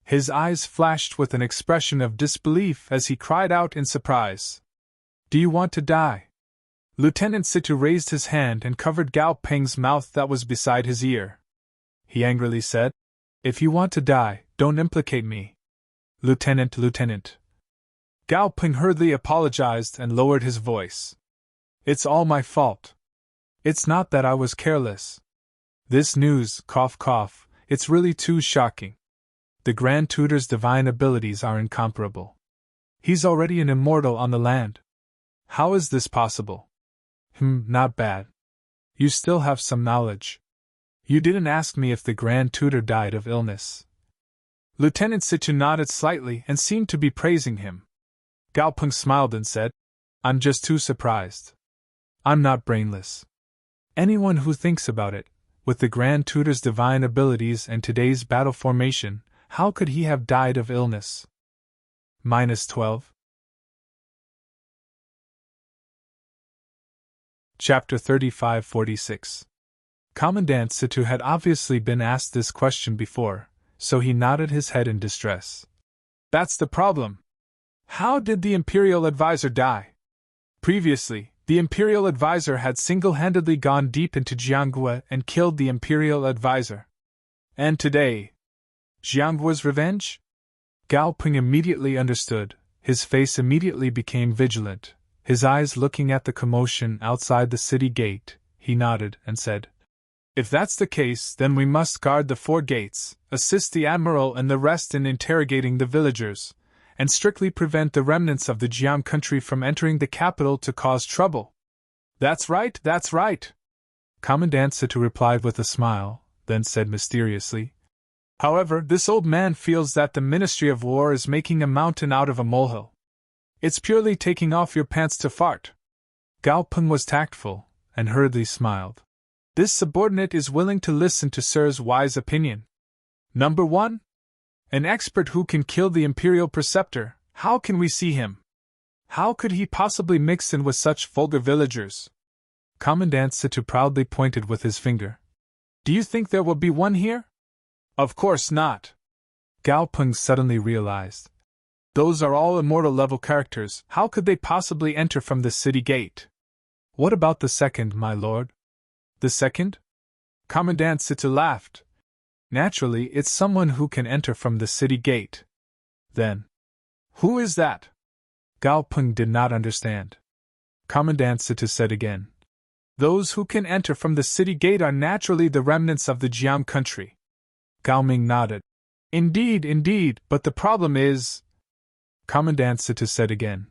His eyes flashed with an expression of disbelief as he cried out in surprise, "Do you want to die?" Lieutenant Situ raised his hand and covered Gao Peng's mouth that was beside his ear. He angrily said, "If you want to die, don't implicate me." Lieutenant. Gao Peng hurriedly apologized and lowered his voice. "It's all my fault. It's not that I was careless. This news, cough cough, it's really too shocking. The Grand Tutor's divine abilities are incomparable. He's already an immortal on the land. How is this possible?" Not bad. You still have some knowledge. You didn't ask me if the Grand Tutor died of illness." Lieutenant Situ nodded slightly and seemed to be praising him. Gao Peng smiled and said, "I'm just too surprised. I'm not brainless. Anyone who thinks about it, with the Grand Tutor's divine abilities and today's battle formation, how could he have died of illness?" -12. Chapter 3546. Commandant Situ had obviously been asked this question before, so he nodded his head in distress. "That's the problem. How did the Imperial Advisor die?" Previously, the Imperial Advisor had single-handedly gone deep into Jianghua and killed the Imperial Advisor. And today, Jianghua's revenge? Gao Peng immediately understood, his face immediately became vigilant, his eyes looking at the commotion outside the city gate. He nodded and said, "If that's the case, then we must guard the 4 gates, assist the Admiral and the rest in interrogating the villagers, and strictly prevent the remnants of the Jiang country from entering the capital to cause trouble." That's right, Commandant Situ replied with a smile, then said mysteriously, "However, this old man feels that the Ministry of War is making a mountain out of a molehill. It's purely taking off your pants to fart." Gao Peng was tactful, and hurriedly smiled. "This subordinate is willing to listen to Sir's wise opinion. Number 1? An expert who can kill the Imperial Preceptor. How can we see him? How could he possibly mix in with such vulgar villagers?" Commandant Situ proudly pointed with his finger. "Do you think there will be one here?" "Of course not," Gao Peng suddenly realized. "Those are all immortal level characters. How could they possibly enter from the city gate?" What about the second, my lord? The second? Commandant Sita laughed. Naturally, it's someone who can enter from the city gate. Then, who is that? Gao Peng did not understand. Commandant Sita said again. Those who can enter from the city gate are naturally the remnants of the Jiang country. Gao Ming nodded. Indeed, but the problem is… Commandant Sita said again.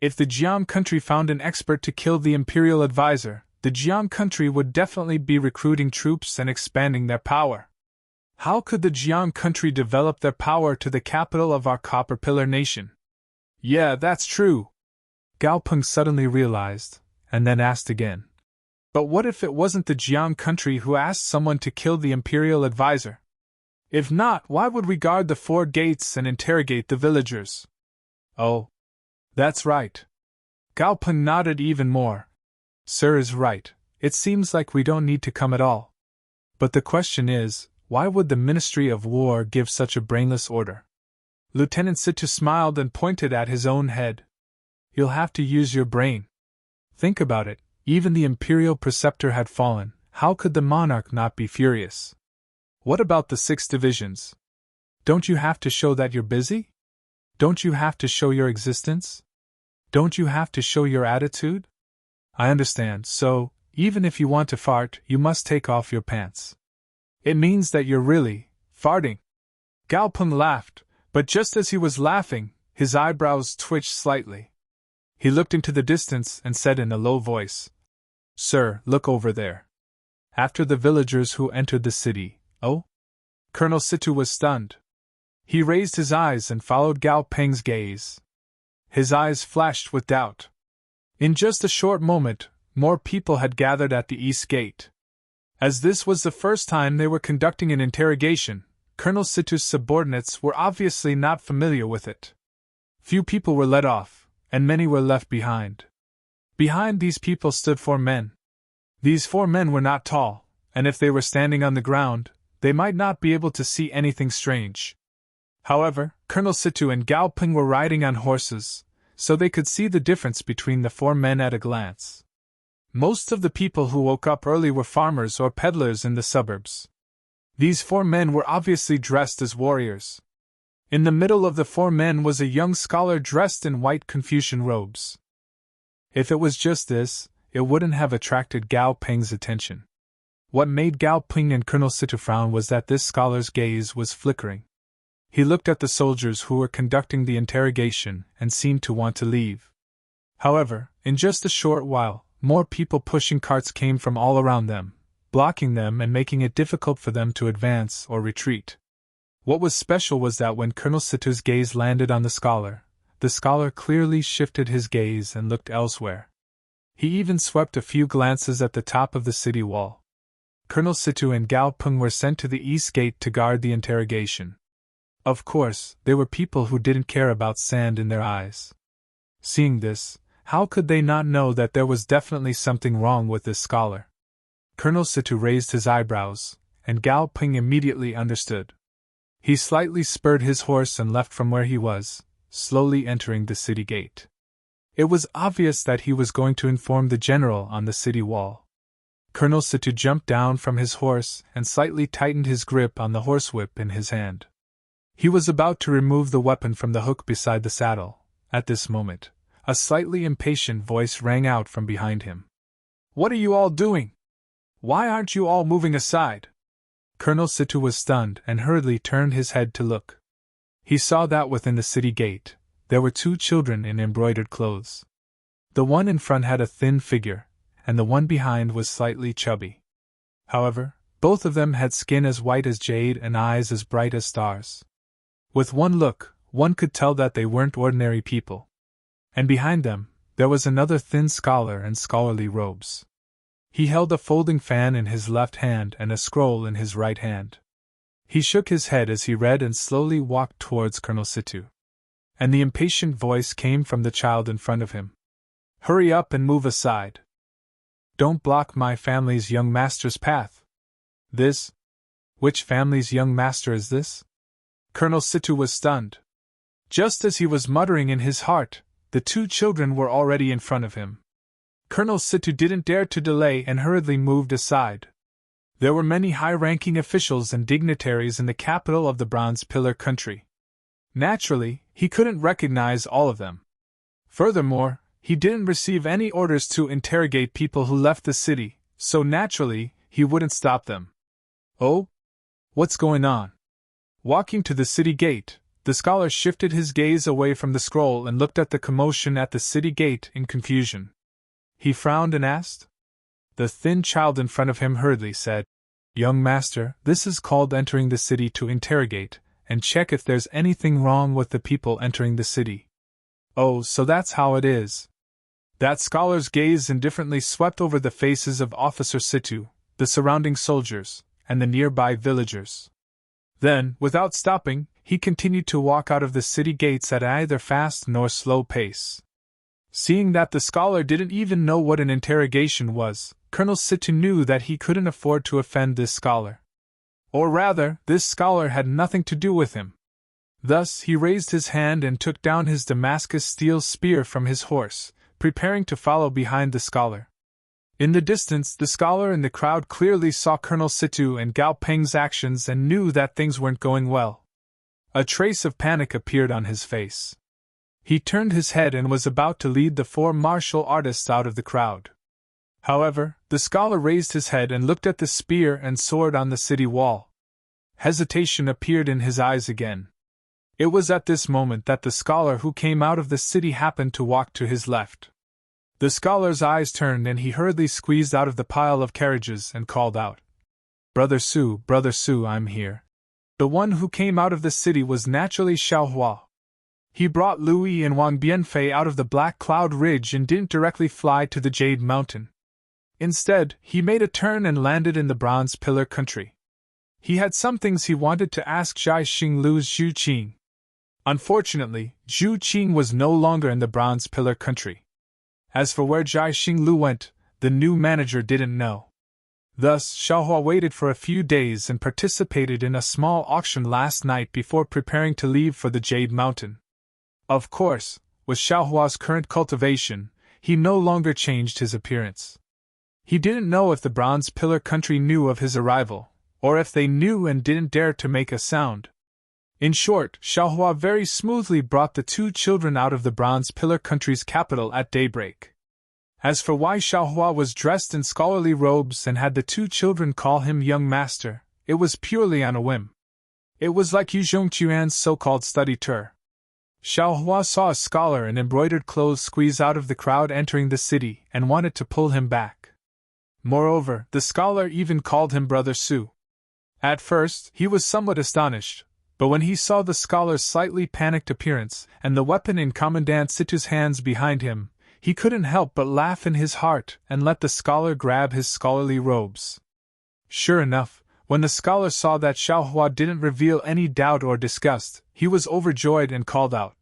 If the Jiang country found an expert to kill the imperial advisor, the Jiang country would definitely be recruiting troops and expanding their power. How could the Jiang country develop their power to the capital of our Copper Pillar nation? Yeah, that's true. Gao Peng suddenly realized, and then asked again. But what if it wasn't the Jiang country who asked someone to kill the imperial advisor? If not, why would we guard the 4 gates and interrogate the villagers? Oh, that's right. Gao Peng nodded even more. Sir is right, it seems like we don't need to come at all. But the question is, why would the Ministry of War give such a brainless order? Lieutenant Situ smiled and pointed at his own head. You'll have to use your brain. Think about it, even the imperial preceptor had fallen, how could the monarch not be furious? What about the 6 divisions? Don't you have to show that you're busy? Don't you have to show your existence? Don't you have to show your attitude? I understand, so, even if you want to fart, you must take off your pants. It means that you're really farting. Gao Peng laughed, but just as he was laughing, his eyebrows twitched slightly. He looked into the distance and said in a low voice, Sir, look over there. After the villagers who entered the city, oh? Colonel Situ was stunned. He raised his eyes and followed Gao Peng's gaze. His eyes flashed with doubt. In just a short moment, more people had gathered at the east gate. As this was the first time they were conducting an interrogation, Colonel Situ's subordinates were obviously not familiar with it. Few people were let off, and many were left behind. Behind these people stood 4 men. These 4 men were not tall, and if they were standing on the ground, they might not be able to see anything strange. However, Colonel Situ and Gao Peng were riding on horses, so they could see the difference between the 4 men at a glance. Most of the people who woke up early were farmers or peddlers in the suburbs. These 4 men were obviously dressed as warriors. In the middle of the 4 men was a young scholar dressed in white Confucian robes. If it was just this, it wouldn't have attracted Gao Peng's attention. What made Gao Peng and Colonel Situ frown was that this scholar's gaze was flickering. He looked at the soldiers who were conducting the interrogation and seemed to want to leave. However, in just a short while, more people pushing carts came from all around them, blocking them and making it difficult for them to advance or retreat. What was special was that when Colonel Situ's gaze landed on the scholar clearly shifted his gaze and looked elsewhere. He even swept a few glances at the top of the city wall. Colonel Situ and Gao Peng were sent to the east gate to guard the interrogation. Of course, they were people who didn't care about sand in their eyes. Seeing this, how could they not know that there was definitely something wrong with this scholar? Colonel Situ raised his eyebrows, and Gao Peng immediately understood. He slightly spurred his horse and left from where he was, slowly entering the city gate. It was obvious that he was going to inform the general on the city wall. Colonel Situ jumped down from his horse and slightly tightened his grip on the horsewhip in his hand. He was about to remove the weapon from the hook beside the saddle. At this moment, a slightly impatient voice rang out from behind him. What are you all doing? Why aren't you all moving aside? Colonel Situ was stunned and hurriedly turned his head to look. He saw that within the city gate, there were 2 children in embroidered clothes. The one in front had a thin figure, and the one behind was slightly chubby. However, both of them had skin as white as jade and eyes as bright as stars. With one look, one could tell that they weren't ordinary people. And behind them, there was another thin scholar in scholarly robes. He held a folding fan in his left hand and a scroll in his right hand. He shook his head as he read and slowly walked towards Colonel Situ. And the impatient voice came from the child in front of him. Hurry up and move aside. Don't block my family's young master's path. This? Which family's young master is this? Colonel Situ was stunned. Just as he was muttering in his heart, the 2 children were already in front of him. Colonel Situ didn't dare to delay and hurriedly moved aside. There were many high-ranking officials and dignitaries in the capital of the Bronze Pillar country. Naturally, he couldn't recognize all of them. Furthermore, he didn't receive any orders to interrogate people who left the city, so naturally, he wouldn't stop them. Oh? What's going on? Walking to the city gate, the scholar shifted his gaze away from the scroll and looked at the commotion at the city gate in confusion. He frowned and asked. The thin child in front of him hurriedly said, "Young master, this is called entering the city to interrogate, and check if there's anything wrong with the people entering the city." Oh, so that's how it is. That scholar's gaze indifferently swept over the faces of Officer Situ, the surrounding soldiers, and the nearby villagers. Then, without stopping, he continued to walk out of the city gates at either fast nor slow pace. Seeing that the scholar didn't even know what an interrogation was, Colonel Situ knew that he couldn't afford to offend this scholar. Or rather, this scholar had nothing to do with him. Thus, he raised his hand and took down his Damascus steel spear from his horse, preparing to follow behind the scholar. In the distance, the scholar and the crowd clearly saw Colonel Situ and Gao Peng's actions and knew that things weren't going well. A trace of panic appeared on his face. He turned his head and was about to lead the four martial artists out of the crowd. However, the scholar raised his head and looked at the spear and sword on the city wall. Hesitation appeared in his eyes again. It was at this moment that the scholar who came out of the city happened to walk to his left. The scholar's eyes turned and he hurriedly squeezed out of the pile of carriages and called out, Brother Su, I'm here." The one who came out of the city was naturally Xiao Hua. He brought Louis and Wang Bianfei out of the Black Cloud Ridge and didn't directly fly to the Jade Mountain. Instead, he made a turn and landed in the Bronze Pillar country. He had some things he wanted to ask Zhai Xinglu's Zhu Qing. Unfortunately, Zhu Qing was no longer in the Bronze Pillar country. As for where Zhai Xinglu went, the new manager didn't know. Thus, Xiaohua waited for a few days and participated in a small auction last night before preparing to leave for the Jade Mountain. Of course, with Xiaohua's current cultivation, he no longer changed his appearance. He didn't know if the Bronze Pillar country knew of his arrival, or if they knew and didn't dare to make a sound. In short, Xiaohua very smoothly brought the two children out of the Bronze Pillar country's capital at daybreak. As for why Xiaohua was dressed in scholarly robes and had the two children call him young master, it was purely on a whim. It was like Yu Zhongquan's so-called study tour. Xiaohua saw a scholar in embroidered clothes squeeze out of the crowd entering the city and wanted to pull him back. Moreover, the scholar even called him Brother Su. At first, he was somewhat astonished, but when he saw the scholar's slightly panicked appearance and the weapon in Commandant Situ's hands behind him, he couldn't help but laugh in his heart and let the scholar grab his scholarly robes. Sure enough, when the scholar saw that Xiaohua didn't reveal any doubt or disgust, he was overjoyed and called out,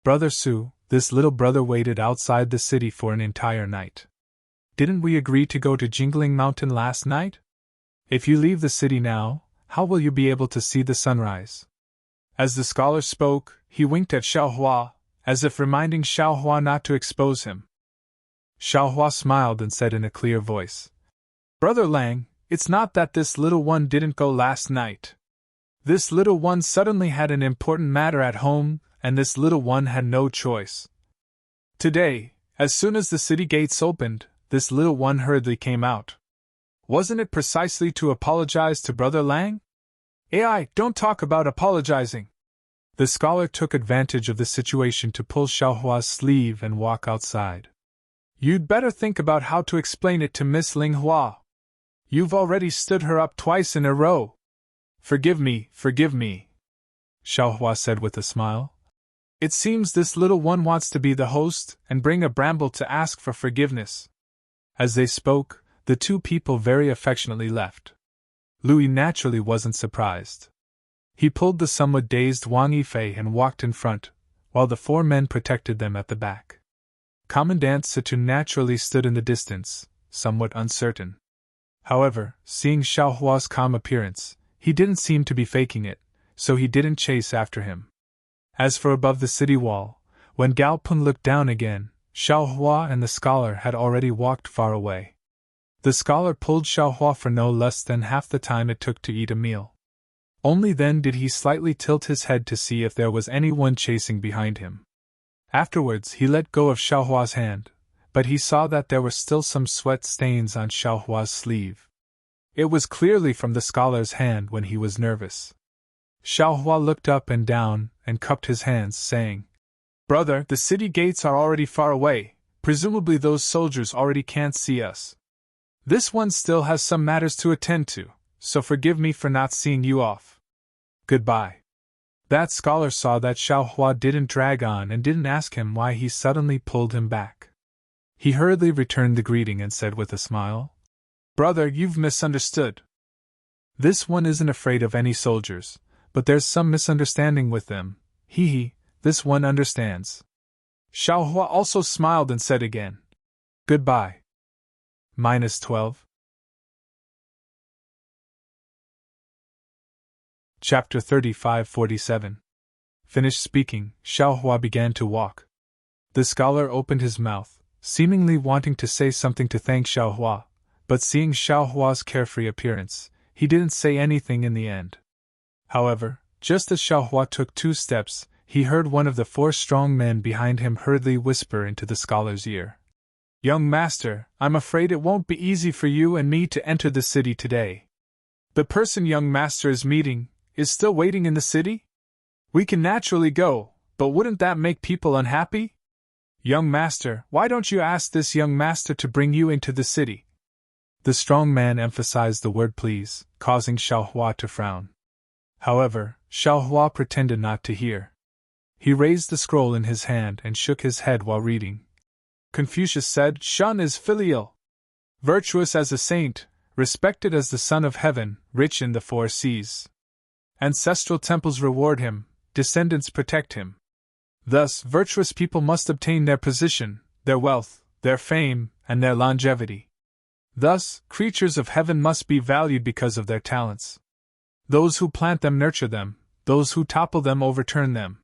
"Brother Su, this little brother waited outside the city for an entire night. Didn't we agree to go to Jingling Mountain last night? If you leave the city now, how will you be able to see the sunrise?" As the scholar spoke, he winked at Xiaohua, as if reminding Xiaohua not to expose him. Xiaohua smiled and said in a clear voice, "Brother Lang, it's not that this little one didn't go last night. This little one suddenly had an important matter at home, and this little one had no choice. Today, as soon as the city gates opened, this little one hurriedly came out. Wasn't it precisely to apologize to Brother Lang? AI, don't talk about apologizing." The scholar took advantage of the situation to pull Xiaohua's sleeve and walk outside. "You'd better think about how to explain it to Miss Ling Hua. You've already stood her up twice in a row." Forgive me, Xiaohua said with a smile. "It seems this little one wants to be the host and bring a bramble to ask for forgiveness." As they spoke, the two people very affectionately left. Louis naturally wasn't surprised. He pulled the somewhat dazed Wang Yifei and walked in front, while the four men protected them at the back. Commandant Situ naturally stood in the distance, somewhat uncertain. However, seeing Xiaohua's calm appearance, he didn't seem to be faking it, so he didn't chase after him. As for above the city wall, when Gao Peng looked down again, Xiaohua and the scholar had already walked far away. The scholar pulled Xiaohua for no less than half the time it took to eat a meal. Only then did he slightly tilt his head to see if there was anyone chasing behind him. Afterwards he let go of Xiaohua's hand, but he saw that there were still some sweat stains on Xiaohua's sleeve. It was clearly from the scholar's hand when he was nervous. Xiaohua looked up and down and cupped his hands, saying, "Brother, the city gates are already far away, presumably those soldiers already can't see us. This one still has some matters to attend to, so forgive me for not seeing you off. Goodbye." That scholar saw that Xiaohua didn't drag on and didn't ask him why he suddenly pulled him back. He hurriedly returned the greeting and said with a smile, "Brother, you've misunderstood. This one isn't afraid of any soldiers, but there's some misunderstanding with them. He, this one understands." Xiaohua also smiled and said again, "Goodbye." -12. Chapter 35-47. Finished speaking, Xiaohua began to walk. The scholar opened his mouth, seemingly wanting to say something to thank Xiaohua, but seeing Xiaohua's carefree appearance, he didn't say anything in the end. However, just as Xiaohua took 2 steps, he heard one of the 4 strong men behind him hurriedly whisper into the scholar's ear, "Young master, I'm afraid it won't be easy for you and me to enter the city today. The person young master is meeting is still waiting in the city? We can naturally go, but wouldn't that make people unhappy? Young master, why don't you ask this young master to bring you into the city?" The strong man emphasized the word please, causing Xiaohua to frown. However, Xiaohua pretended not to hear. He raised the scroll in his hand and shook his head while reading. Confucius said, "Shun is filial. Virtuous as a saint, respected as the son of heaven, rich in the 4 seas. Ancestral temples reward him, descendants protect him. Thus, virtuous people must obtain their position, their wealth, their fame, and their longevity. Thus, creatures of heaven must be valued because of their talents. Those who plant them nurture them, those who topple them overturn them."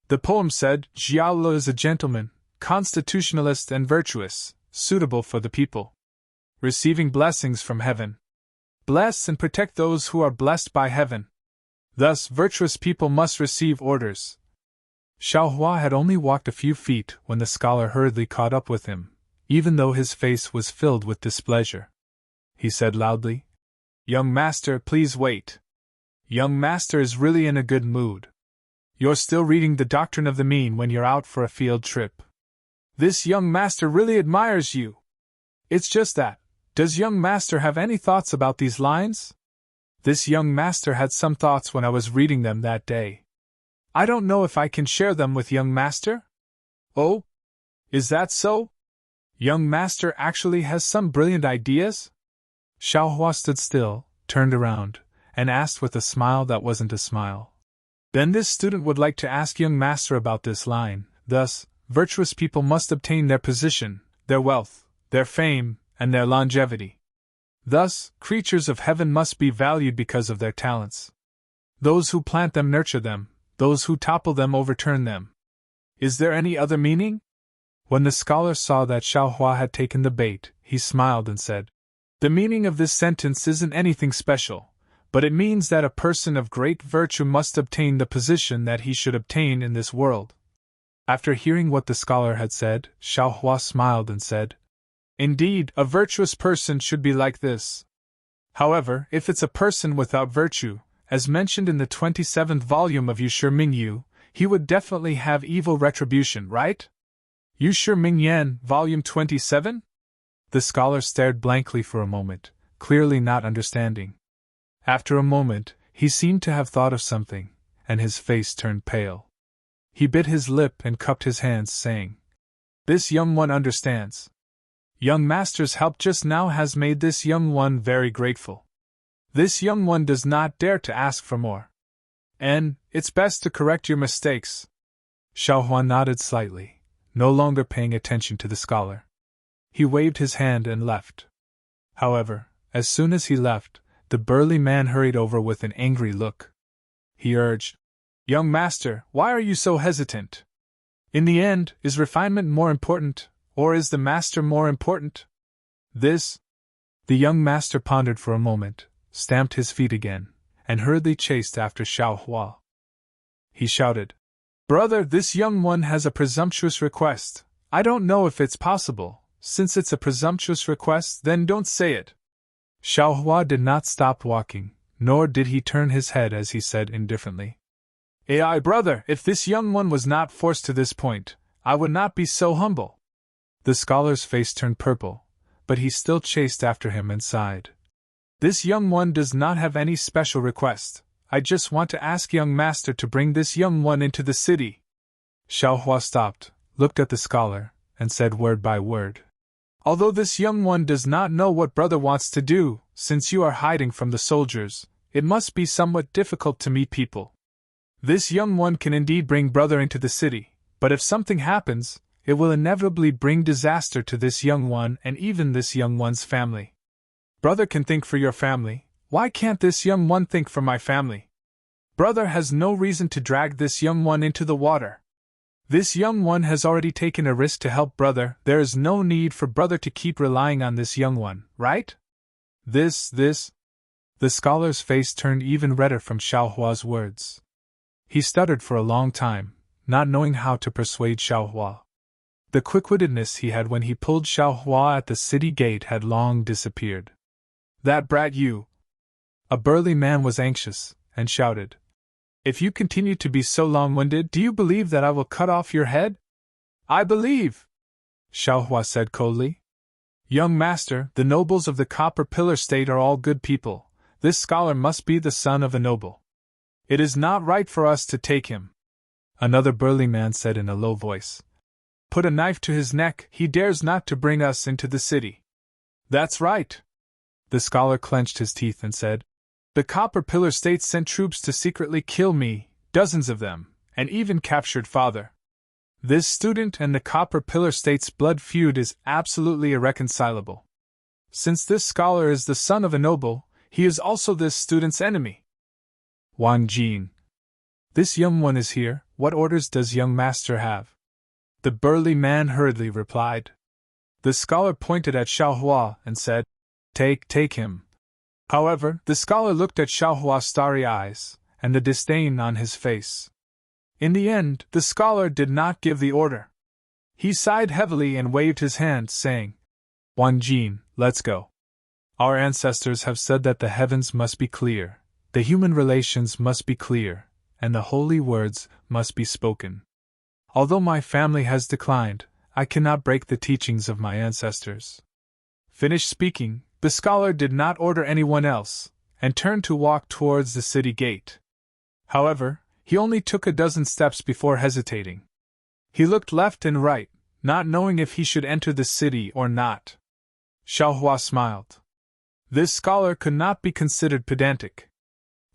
The poem said, "Jiao is a gentleman, constitutionalist and virtuous, suitable for the people. Receiving blessings from heaven. Bless and protect those who are blessed by heaven. Thus, virtuous people must receive orders." Xiaohua had only walked a few feet when the scholar hurriedly caught up with him, even though his face was filled with displeasure. He said loudly, "Young master, please wait. Young master is really in a good mood. You're still reading the doctrine of the mean when you're out for a field trip. This young master really admires you. It's just that, does young master have any thoughts about these lines? This young master had some thoughts when I was reading them that day. I don't know if I can share them with young master?" "Oh? Is that so? Young master actually has some brilliant ideas?" Xiaohua stood still, turned around, and asked with a smile that wasn't a smile, "Then this student would like to ask young master about this line, thus, virtuous people must obtain their position, their wealth, their fame, and their longevity. Thus, creatures of heaven must be valued because of their talents. Those who plant them nurture them, those who topple them overturn them. Is there any other meaning?" When the scholar saw that Xiaohua had taken the bait, he smiled and said, "The meaning of this sentence isn't anything special, but it means that a person of great virtue must obtain the position that he should obtain in this world." After hearing what the scholar had said, Xiaohua smiled and said, "Indeed, a virtuous person should be like this. However, if it's a person without virtue, as mentioned in the 27th volume of Yushe Mingyu, he would definitely have evil retribution, right? Yushe Mingyan, volume 27? The scholar stared blankly for a moment, clearly not understanding. After a moment, he seemed to have thought of something, and his face turned pale. He bit his lip and cupped his hands, saying, "This young one understands. Young master's help just now has made this young one very grateful. This young one does not dare to ask for more. And, it's best to correct your mistakes." Xiaohua nodded slightly, no longer paying attention to the scholar. He waved his hand and left. However, as soon as he left, the burly man hurried over with an angry look. He urged, "Young master, why are you so hesitant? In the end, is refinement more important, or is the master more important? The young master pondered for a moment, stamped his feet again, and hurriedly chased after Xiaohua. He shouted, "Brother, this young one has a presumptuous request. I don't know if it's possible. Since it's a presumptuous request, then don't say it." Xiaohua did not stop walking, nor did he turn his head as he said indifferently, "Ai, brother, if this young one was not forced to this point, I would not be so humble." The scholar's face turned purple, but he still chased after him and sighed. "This young one does not have any special request. I just want to ask young master to bring this young one into the city." Xiaohua stopped, looked at the scholar, and said word by word, "Although this young one does not know what brother wants to do, since you are hiding from the soldiers, it must be somewhat difficult to meet people. This young one can indeed bring brother into the city, but if something happens, it will inevitably bring disaster to this young one and even this young one's family. Brother can think for your family, why can't this young one think for my family? Brother has no reason to drag this young one into the water. This young one has already taken a risk to help brother, there is no need for brother to keep relying on this young one, right?" The scholar's face turned even redder from Xiaohua's words. He stuttered for a long time, not knowing how to persuade Xiaohua. The quick-wittedness he had when he pulled Xiaohua at the city gate had long disappeared. "That brat you!" A burly man was anxious, and shouted, "If you continue to be so long-winded, do you believe that I will cut off your head?" "I believe," Xiaohua said coldly. "Young master, the nobles of the Copper Pillar State are all good people. This scholar must be the son of a noble. It is not right for us to take him." Another burly man said in a low voice, "Put a knife to his neck, he dares not to bring us into the city." "That's right." The scholar clenched his teeth and said, "The Copper Pillar State sent troops to secretly kill me, dozens of them, and even captured father. This student and the Copper Pillar State's blood feud is absolutely irreconcilable. Since this scholar is the son of a noble, he is also this student's enemy." "Wan Jin. This young one is here, what orders does young master have?" the burly man hurriedly replied. The scholar pointed at Xiaohua and said, Take him." However, the scholar looked at Xiaohua's starry eyes, and the disdain on his face. In the end, the scholar did not give the order. He sighed heavily and waved his hand, saying, "Wan Jin, let's go. Our ancestors have said that the heavens must be clear, the human relations must be clear, and the holy words must be spoken. Although my family has declined, I cannot break the teachings of my ancestors." Finished speaking, the scholar did not order anyone else, and turned to walk towards the city gate. However, he only took a dozen steps before hesitating. He looked left and right, not knowing if he should enter the city or not. Xiaohua smiled. This scholar could not be considered pedantic.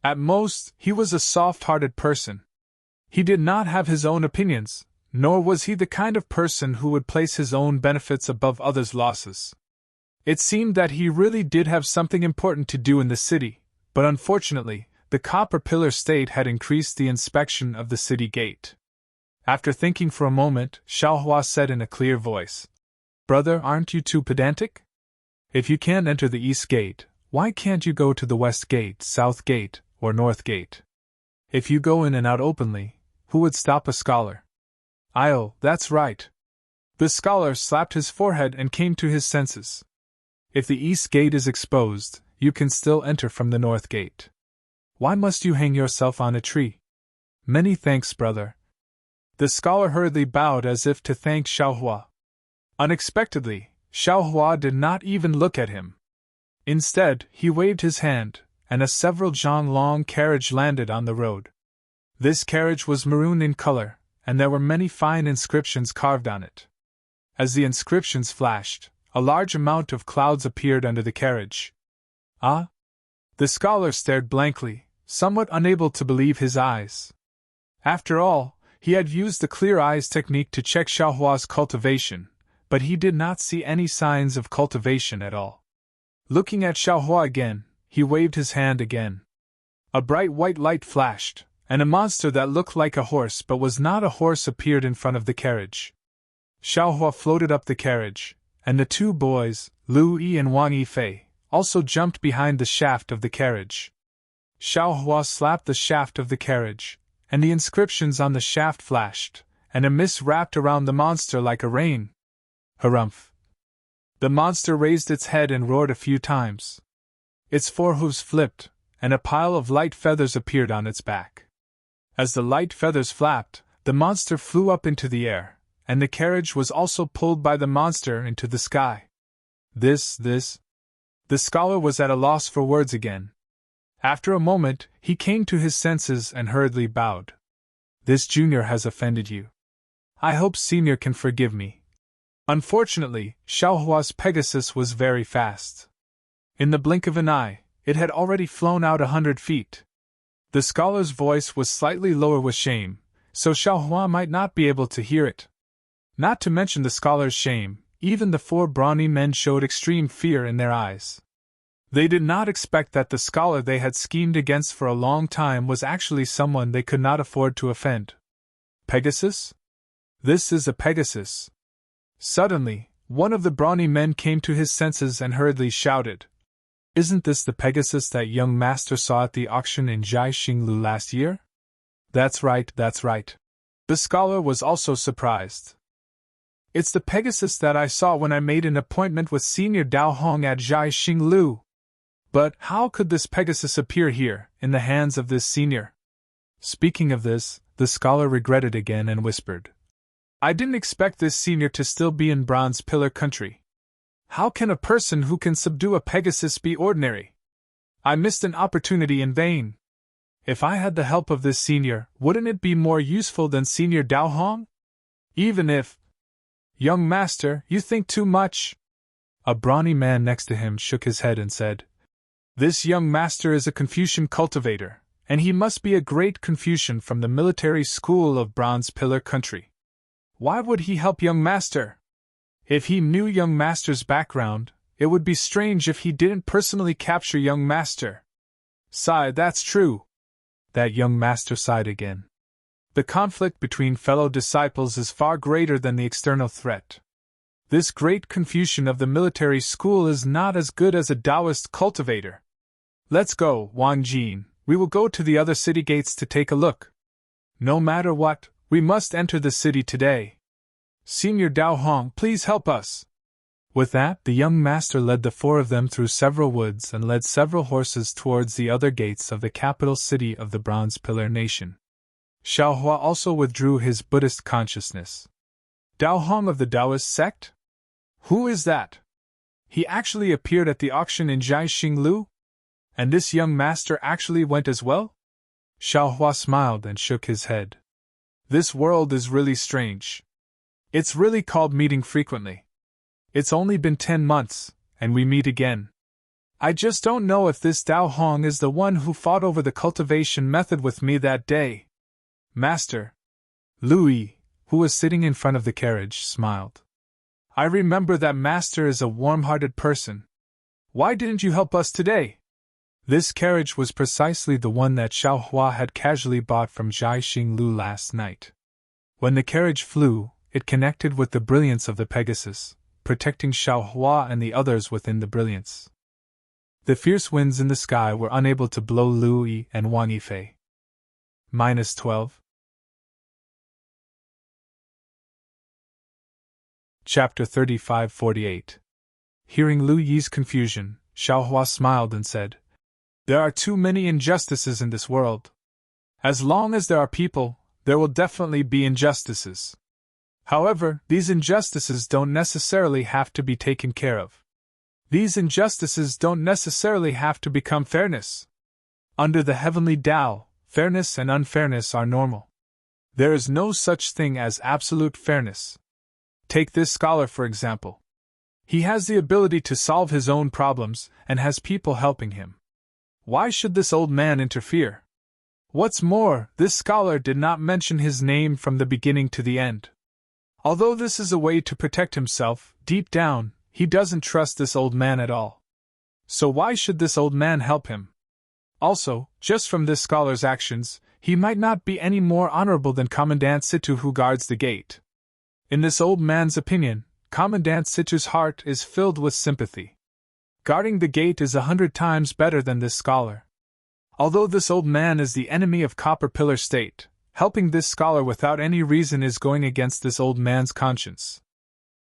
At most, he was a soft-hearted person. He did not have his own opinions, nor was he the kind of person who would place his own benefits above others' losses. It seemed that he really did have something important to do in the city, but unfortunately, the Copper Pillar State had increased the inspection of the city gate. After thinking for a moment, Xiaohua said in a clear voice, "Brother, aren't you too pedantic? If you can't enter the East Gate, why can't you go to the West Gate, South Gate, or North Gate? If you go in and out openly, who would stop a scholar?" "Oh, that's right." The scholar slapped his forehead and came to his senses. "If the East Gate is exposed, you can still enter from the North Gate. Why must you hang yourself on a tree?" "Many thanks, brother." The scholar hurriedly bowed as if to thank Xiaohua. Unexpectedly, Xiaohua did not even look at him. Instead, he waved his hand, and a several zhang long carriage landed on the road. This carriage was maroon in color, and there were many fine inscriptions carved on it. As the inscriptions flashed, a large amount of clouds appeared under the carriage. "Ah?" The scholar stared blankly, somewhat unable to believe his eyes. After all, he had used the clear eyes technique to check Xiaohua's cultivation, but he did not see any signs of cultivation at all. Looking at Xiaohua again, he waved his hand again. A bright white light flashed, and a monster that looked like a horse but was not a horse appeared in front of the carriage. Xiaohua floated up the carriage, and the two boys, Lu Yi and Wang Yifei, also jumped behind the shaft of the carriage. Xiaohua slapped the shaft of the carriage, and the inscriptions on the shaft flashed, and a mist wrapped around the monster like a rain. Harumph! The monster raised its head and roared a few times. Its forehooves flipped, and a pile of light feathers appeared on its back. As the light feathers flapped, the monster flew up into the air, and the carriage was also pulled by the monster into the sky. This. The scholar was at a loss for words again. After a moment, he came to his senses and hurriedly bowed. This junior has offended you. I hope senior can forgive me. Unfortunately, Xiaohua's Pegasus was very fast. In the blink of an eye, it had already flown out 100 feet. The scholar's voice was slightly lower with shame, so Xiaohua might not be able to hear it. Not to mention the scholar's shame, even the four brawny men showed extreme fear in their eyes. They did not expect that the scholar they had schemed against for a long time was actually someone they could not afford to offend. Pegasus? This is a Pegasus. Suddenly, one of the brawny men came to his senses and hurriedly shouted, "Isn't this the Pegasus that young master saw at the auction in Jiaxinglu last year?" That's right. The scholar was also surprised. It's the Pegasus that I saw when I made an appointment with Senior Dao Hong at Jiaxinglu. But how could this Pegasus appear here, in the hands of this senior? Speaking of this, the scholar regretted again and whispered, I didn't expect this senior to still be in Bronze Pillar country. How can a person who can subdue a Pegasus be ordinary? I missed an opportunity in vain. If I had the help of this senior, wouldn't it be more useful than Senior Dao Hong? Even if... Young master, you think too much. A brawny man next to him shook his head and said, This young master is a Confucian cultivator, and he must be a great Confucian from the military school of Bronze Pillar country. Why would he help young master? If he knew young master's background, it would be strange if he didn't personally capture young master. Sigh, that's true. That young master sighed again. The conflict between fellow disciples is far greater than the external threat. This great Confucian of the military school is not as good as a Taoist cultivator. Let's go, Wang Jin, we will go to the other city gates to take a look. No matter what, we must enter the city today. Senior Dao Hong, please help us. With that, the young master led the four of them through several woods and led several horses towards the other gates of the capital city of the Bronze Pillar Nation. Xiaohua also withdrew his Buddhist consciousness. Dao Hong of the Taoist sect? Who is that? He actually appeared at the auction in Jiaxinglu? And this young master actually went as well? Xiaohua smiled and shook his head. This world is really strange. It's really called meeting frequently. It's only been 10 months, and we meet again. I just don't know if this Dao Hong is the one who fought over the cultivation method with me that day. Master. Louis, who was sitting in front of the carriage, smiled. I remember that master is a warm-hearted person. Why didn't you help us today? This carriage was precisely the one that Xiaohua had casually bought from Jiaxinglu last night. When the carriage flew, it connected with the brilliance of the Pegasus, protecting Xiaohua and the others within the brilliance. The fierce winds in the sky were unable to blow Louis and Wang Yifei. -12. Chapter 35-48. Hearing Lu Yi's confusion, Xiaohua smiled and said, There are too many injustices in this world. As long as there are people, there will definitely be injustices. However, these injustices don't necessarily have to be taken care of. These injustices don't necessarily have to become fairness. Under the heavenly Tao, fairness and unfairness are normal. There is no such thing as absolute fairness. Take this scholar for example. He has the ability to solve his own problems and has people helping him. Why should this old man interfere? What's more, this scholar did not mention his name from the beginning to the end. Although this is a way to protect himself, deep down, he doesn't trust this old man at all. So why should this old man help him? Also, just from this scholar's actions, he might not be any more honorable than Commandant Situ who guards the gate. In this old man's opinion, Commandant Situ's heart is filled with sympathy. Guarding the gate is 100 times better than this scholar. Although this old man is the enemy of Copper Pillar State, helping this scholar without any reason is going against this old man's conscience.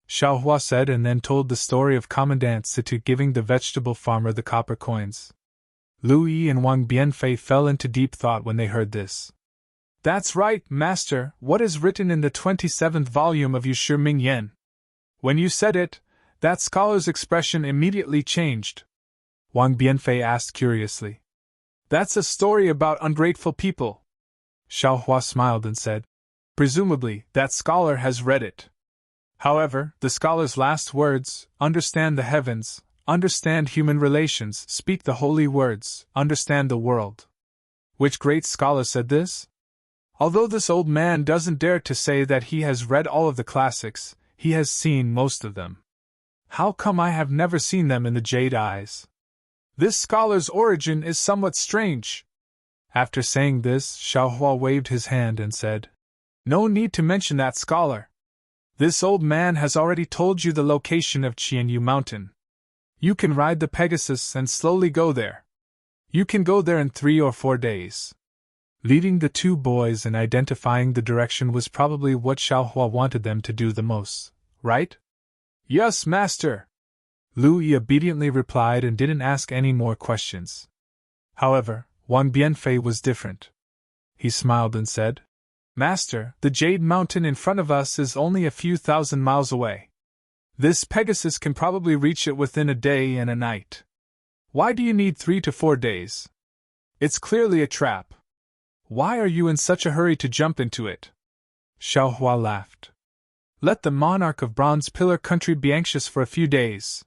Xiaohua said, and then told the story of Commandant Situ giving the vegetable farmer the copper coins. Lu Yi and Wang Bianfei fell into deep thought when they heard this. That's right, master, what is written in the 27th volume of Yu Shi Ming Yan? When you said it, that scholar's expression immediately changed. Wang Bianfei asked curiously. That's a story about ungrateful people. Xiaohua smiled and said, presumably, that scholar has read it. However, the scholar's last words, understand the heavens, understand human relations, speak the holy words, understand the world. Which great scholar said this? Although this old man doesn't dare to say that he has read all of the classics, he has seen most of them. How come I have never seen them in the Jade Eyes? This scholar's origin is somewhat strange. After saying this, Xiaohua waved his hand and said, no need to mention that scholar. This old man has already told you the location of Qianyu Mountain. You can ride the Pegasus and slowly go there. You can go there in 3 or 4 days. Leading the two boys and identifying the direction was probably what Xiaohua wanted them to do the most, right? Yes, master. Lu Yi obediently replied and didn't ask any more questions. However, Wang Bianfei was different. He smiled and said, Master, the Jade Mountain in front of us is only a few thousand miles away. This Pegasus can probably reach it within a day and a night. Why do you need 3 to 4 days? It's clearly a trap. Why are you in such a hurry to jump into it? Xiaohua laughed. Let the monarch of Bronze Pillar Country be anxious for a few days.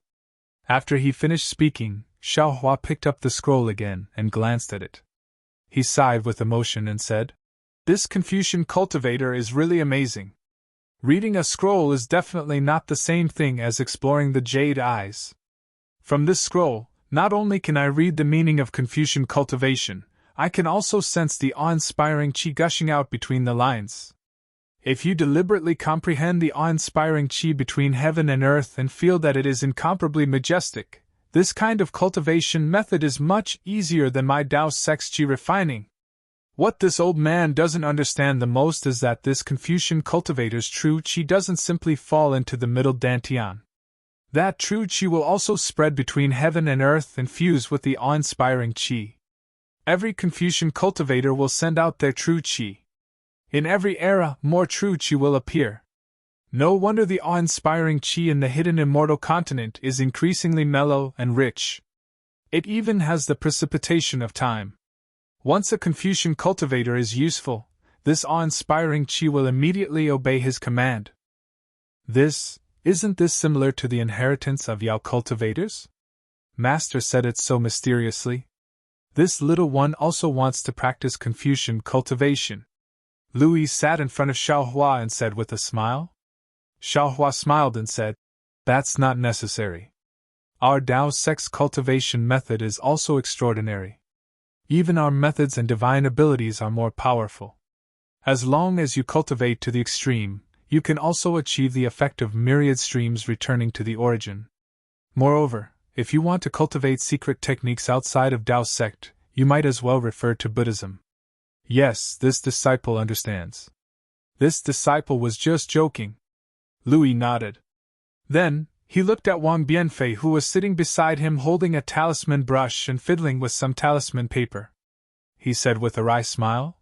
After he finished speaking, Xiaohua picked up the scroll again and glanced at it. He sighed with emotion and said, This Confucian cultivator is really amazing. Reading a scroll is definitely not the same thing as exploring the Jade Eyes. From this scroll, not only can I read the meaning of Confucian cultivation, I can also sense the awe-inspiring qi gushing out between the lines. If you deliberately comprehend the awe-inspiring qi between heaven and earth and feel that it is incomparably majestic, this kind of cultivation method is much easier than my Dao Sex Qi refining. What this old man doesn't understand the most is that this Confucian cultivator's true qi doesn't simply fall into the middle dantian. That true qi will also spread between heaven and earth and fuse with the awe-inspiring qi. Every Confucian cultivator will send out their true qi. In every era, more true qi will appear. No wonder the awe-inspiring qi in the hidden immortal continent is increasingly mellow and rich. It even has the precipitation of time. Once a Confucian cultivator is useful, this awe-inspiring qi will immediately obey his command. Isn't this similar to the inheritance of Yao cultivators? Master said it so mysteriously. This little one also wants to practice Confucian cultivation. Louis sat in front of Xiaohua and said with a smile. Xiaohua smiled and said, That's not necessary. Our Dao sex cultivation method is also extraordinary. Even our methods and divine abilities are more powerful. As long as you cultivate to the extreme, you can also achieve the effect of myriad streams returning to the origin. Moreover, if you want to cultivate secret techniques outside of Dao sect, you might as well refer to Buddhism. Yes, this disciple understands. This disciple was just joking. Louis nodded. Then, he looked at Wang Bianfei, who was sitting beside him holding a talisman brush and fiddling with some talisman paper. He said with a wry smile,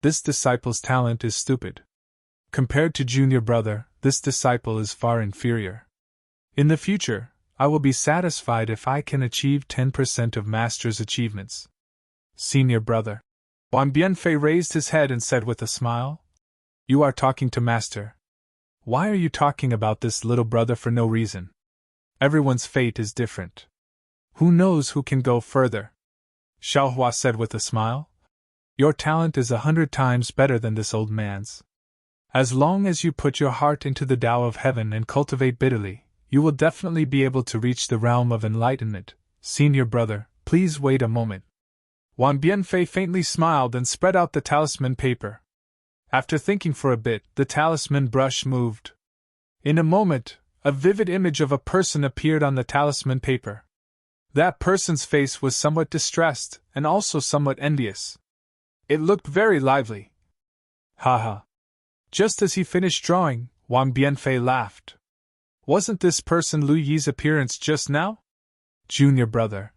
This disciple's talent is stupid. Compared to junior brother, this disciple is far inferior. In the future, I will be satisfied if I can achieve 10% of master's achievements. Senior brother. Wang Bianfei raised his head and said with a smile, You are talking to master. Why are you talking about this little brother for no reason? Everyone's fate is different. Who knows who can go further? Xiaohua said with a smile. Your talent is 100 times better than this old man's. As long as you put your heart into the Tao of heaven and cultivate bitterly, you will definitely be able to reach the realm of enlightenment. Senior brother, please wait a moment. Wang Bianfei faintly smiled and spread out the talisman paper. After thinking for a bit, the talisman brush moved. In a moment, a vivid image of a person appeared on the talisman paper. That person's face was somewhat distressed and also somewhat envious. It looked very lively. Haha. Just as he finished drawing, Wang Bianfei laughed. Wasn't this person Lu Yi's appearance just now? Junior brother.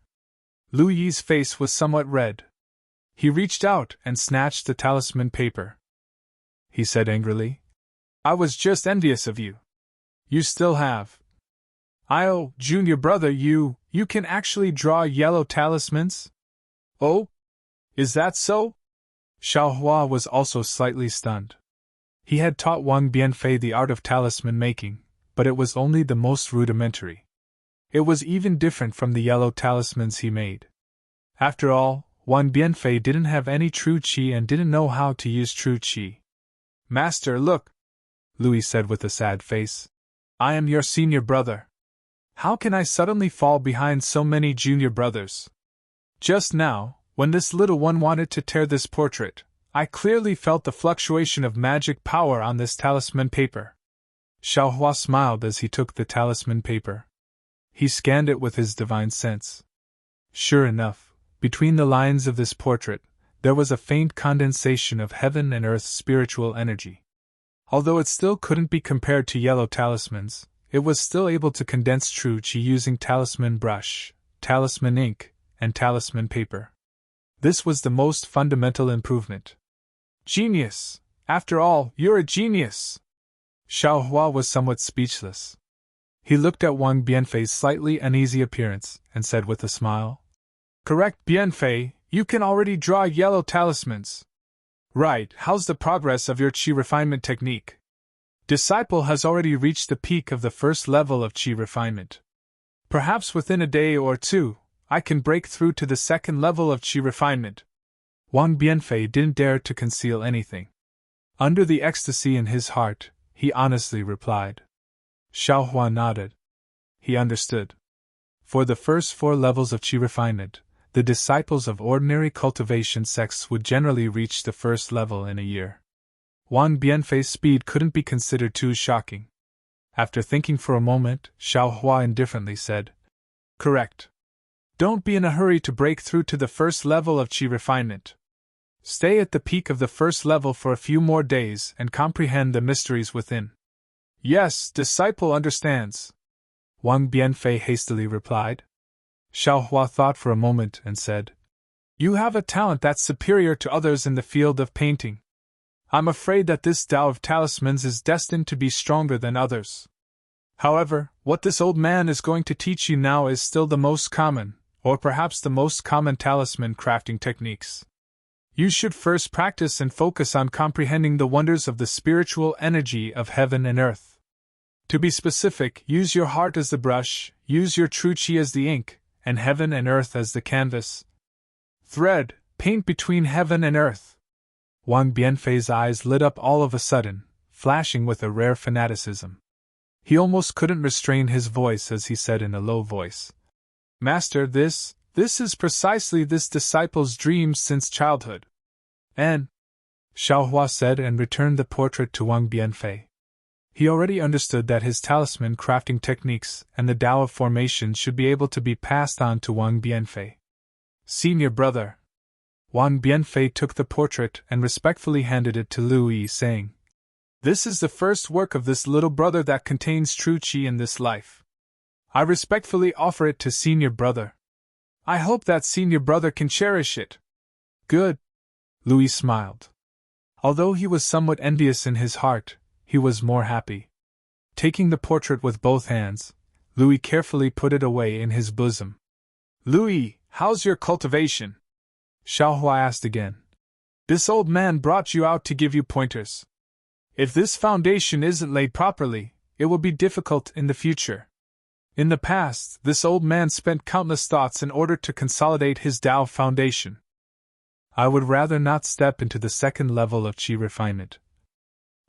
Lu Yi's face was somewhat red. He reached out and snatched the talisman paper. He said angrily, I was just envious of you. You still have. Oh, junior brother, you can actually draw yellow talismans? Oh? Is that so? Xiaohua was also slightly stunned. He had taught Wang Bianfei the art of talisman making, but it was only the most rudimentary. It was even different from the yellow talismans he made. After all, Wang Bianfei didn't have any true qi and didn't know how to use true qi. Master, look, Louis said with a sad face. I am your senior brother. How can I suddenly fall behind so many junior brothers? Just now, when this little one wanted to tear this portrait, I clearly felt the fluctuation of magic power on this talisman paper. Xiaohua smiled as he took the talisman paper. He scanned it with his divine sense. Sure enough, between the lines of this portrait, there was a faint condensation of heaven and earth's spiritual energy. Although it still couldn't be compared to yellow talismans, it was still able to condense true qi using talisman brush, talisman ink, and talisman paper. This was the most fundamental improvement. Genius! After all, you're a genius! Xiaohua was somewhat speechless. He looked at Wang Bianfei's slightly uneasy appearance and said with a smile, Correct, Bianfei, you can already draw yellow talismans. Right, how's the progress of your qi refinement technique? Disciple has already reached the peak of the first level of qi refinement. Perhaps within a day or two, I can break through to the second level of qi refinement. Wang Bianfei didn't dare to conceal anything. Under the ecstasy in his heart, he honestly replied. Xiaohua nodded. He understood. For the first 4 levels of qi refinement, the disciples of ordinary cultivation sects would generally reach the first level in a year. Wang Bianfei's speed couldn't be considered too shocking. After thinking for a moment, Xiaohua indifferently said, Correct. Don't be in a hurry to break through to the first level of qi refinement. Stay at the peak of the first level for a few more days and comprehend the mysteries within. Yes, disciple understands. Wang Bianfei hastily replied. Xiaohua thought for a moment and said, You have a talent that's superior to others in the field of painting. I'm afraid that this Tao of talismans is destined to be stronger than others. However, what this old man is going to teach you now is still the most common, or perhaps the most common talisman crafting techniques. You should first practice and focus on comprehending the wonders of the spiritual energy of heaven and earth. To be specific, use your heart as the brush, use your true qi as the ink, and heaven and earth as the canvas. Thread, paint between heaven and earth. Wang Bianfei's eyes lit up all of a sudden, flashing with a rare fanaticism. He almost couldn't restrain his voice as he said in a low voice, Master, this is precisely this disciple's dream since childhood. And Xiaohua said and returned the portrait to Wang Bianfei. He already understood that his talisman crafting techniques and the Tao of formation should be able to be passed on to Wang Bianfei. Senior brother. Wang Bianfei took the portrait and respectfully handed it to Lu Yi, saying, This is the first work of this little brother that contains true qi in this life. I respectfully offer it to senior brother. I hope that senior brother can cherish it. Good. Louis smiled. Although he was somewhat envious in his heart, he was more happy. Taking the portrait with both hands, Louis carefully put it away in his bosom. Louis, how's your cultivation? Xiaohua asked again. This old man brought you out to give you pointers. If this foundation isn't laid properly, it will be difficult in the future. In the past, this old man spent countless thoughts in order to consolidate his Tao foundation. I would rather not step into the second level of qi refinement.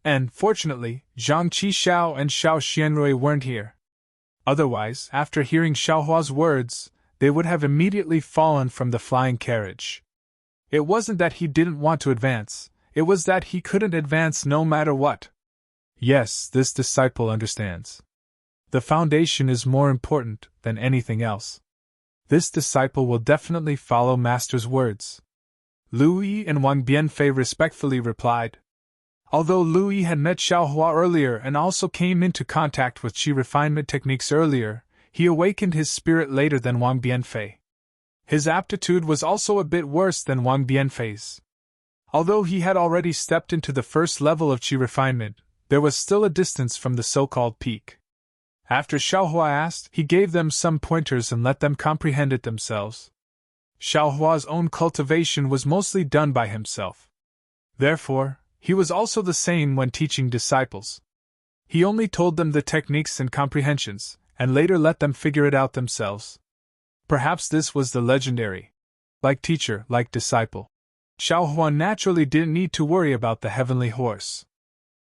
And, fortunately, Zhang Qishao and Xiao Xianrui weren't here. Otherwise, after hearing Xiaohua's words, they would have immediately fallen from the flying carriage. It wasn't that he didn't want to advance, it was that he couldn't advance no matter what. Yes, this disciple understands. The foundation is more important than anything else. This disciple will definitely follow Master's words. Louis and Wang Bianfei respectfully replied. Although Louis had met Xiaohua earlier and also came into contact with Qi refinement techniques earlier, he awakened his spirit later than Wang Bianfei. His aptitude was also a bit worse than Wang Bianfei's. Although he had already stepped into the first level of Qi refinement, there was still a distance from the so-called peak. After Xiaohua asked, he gave them some pointers and let them comprehend it themselves. Xiaohua's own cultivation was mostly done by himself. Therefore, he was also the same when teaching disciples. He only told them the techniques and comprehensions, and later let them figure it out themselves. Perhaps this was the legendary. Like teacher, like disciple. Xiaohua naturally didn't need to worry about the heavenly horse.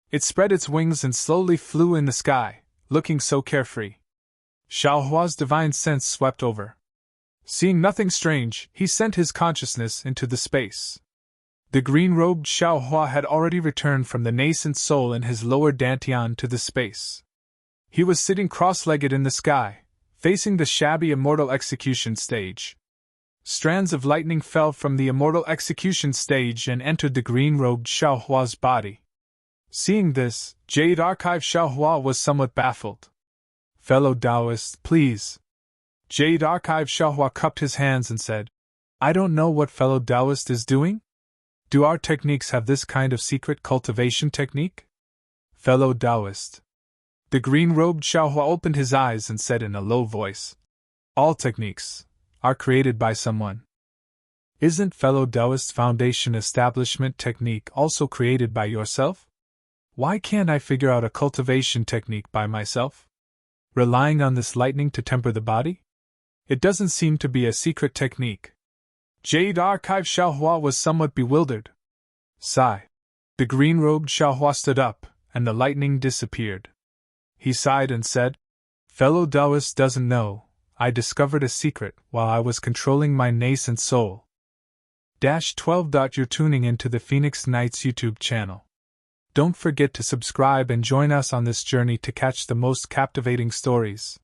It spread its wings and slowly flew in the sky, looking so carefree. Xiaohua's divine sense swept over. Seeing nothing strange, he sent his consciousness into the space. The green-robed Xiaohua had already returned from the nascent soul in his lower dantian to the space. He was sitting cross-legged in the sky, facing the shabby immortal execution stage. Strands of lightning fell from the immortal execution stage and entered the green-robed Xiaohua's body. Seeing this, Jade Archive Xiaohua was somewhat baffled. Fellow Taoists, please. Jade Archive Xiaohua cupped his hands and said, I don't know what fellow Taoist is doing? Do our techniques have this kind of secret cultivation technique? Fellow Taoist. The green-robed Xiaohua opened his eyes and said in a low voice, All techniques are created by someone. Isn't fellow Taoist foundation establishment technique also created by yourself? Why can't I figure out a cultivation technique by myself? Relying on this lightning to temper the body? It doesn't seem to be a secret technique. Jade Archive Xiaohua was somewhat bewildered. Sigh. The green-robed Xiaohua stood up, and the lightning disappeared. He sighed and said, Fellow Taoist doesn't know, I discovered a secret while I was controlling my nascent soul. 12. You're tuning into the Phoenix Nights YouTube channel. Don't forget to subscribe and join us on this journey to catch the most captivating stories.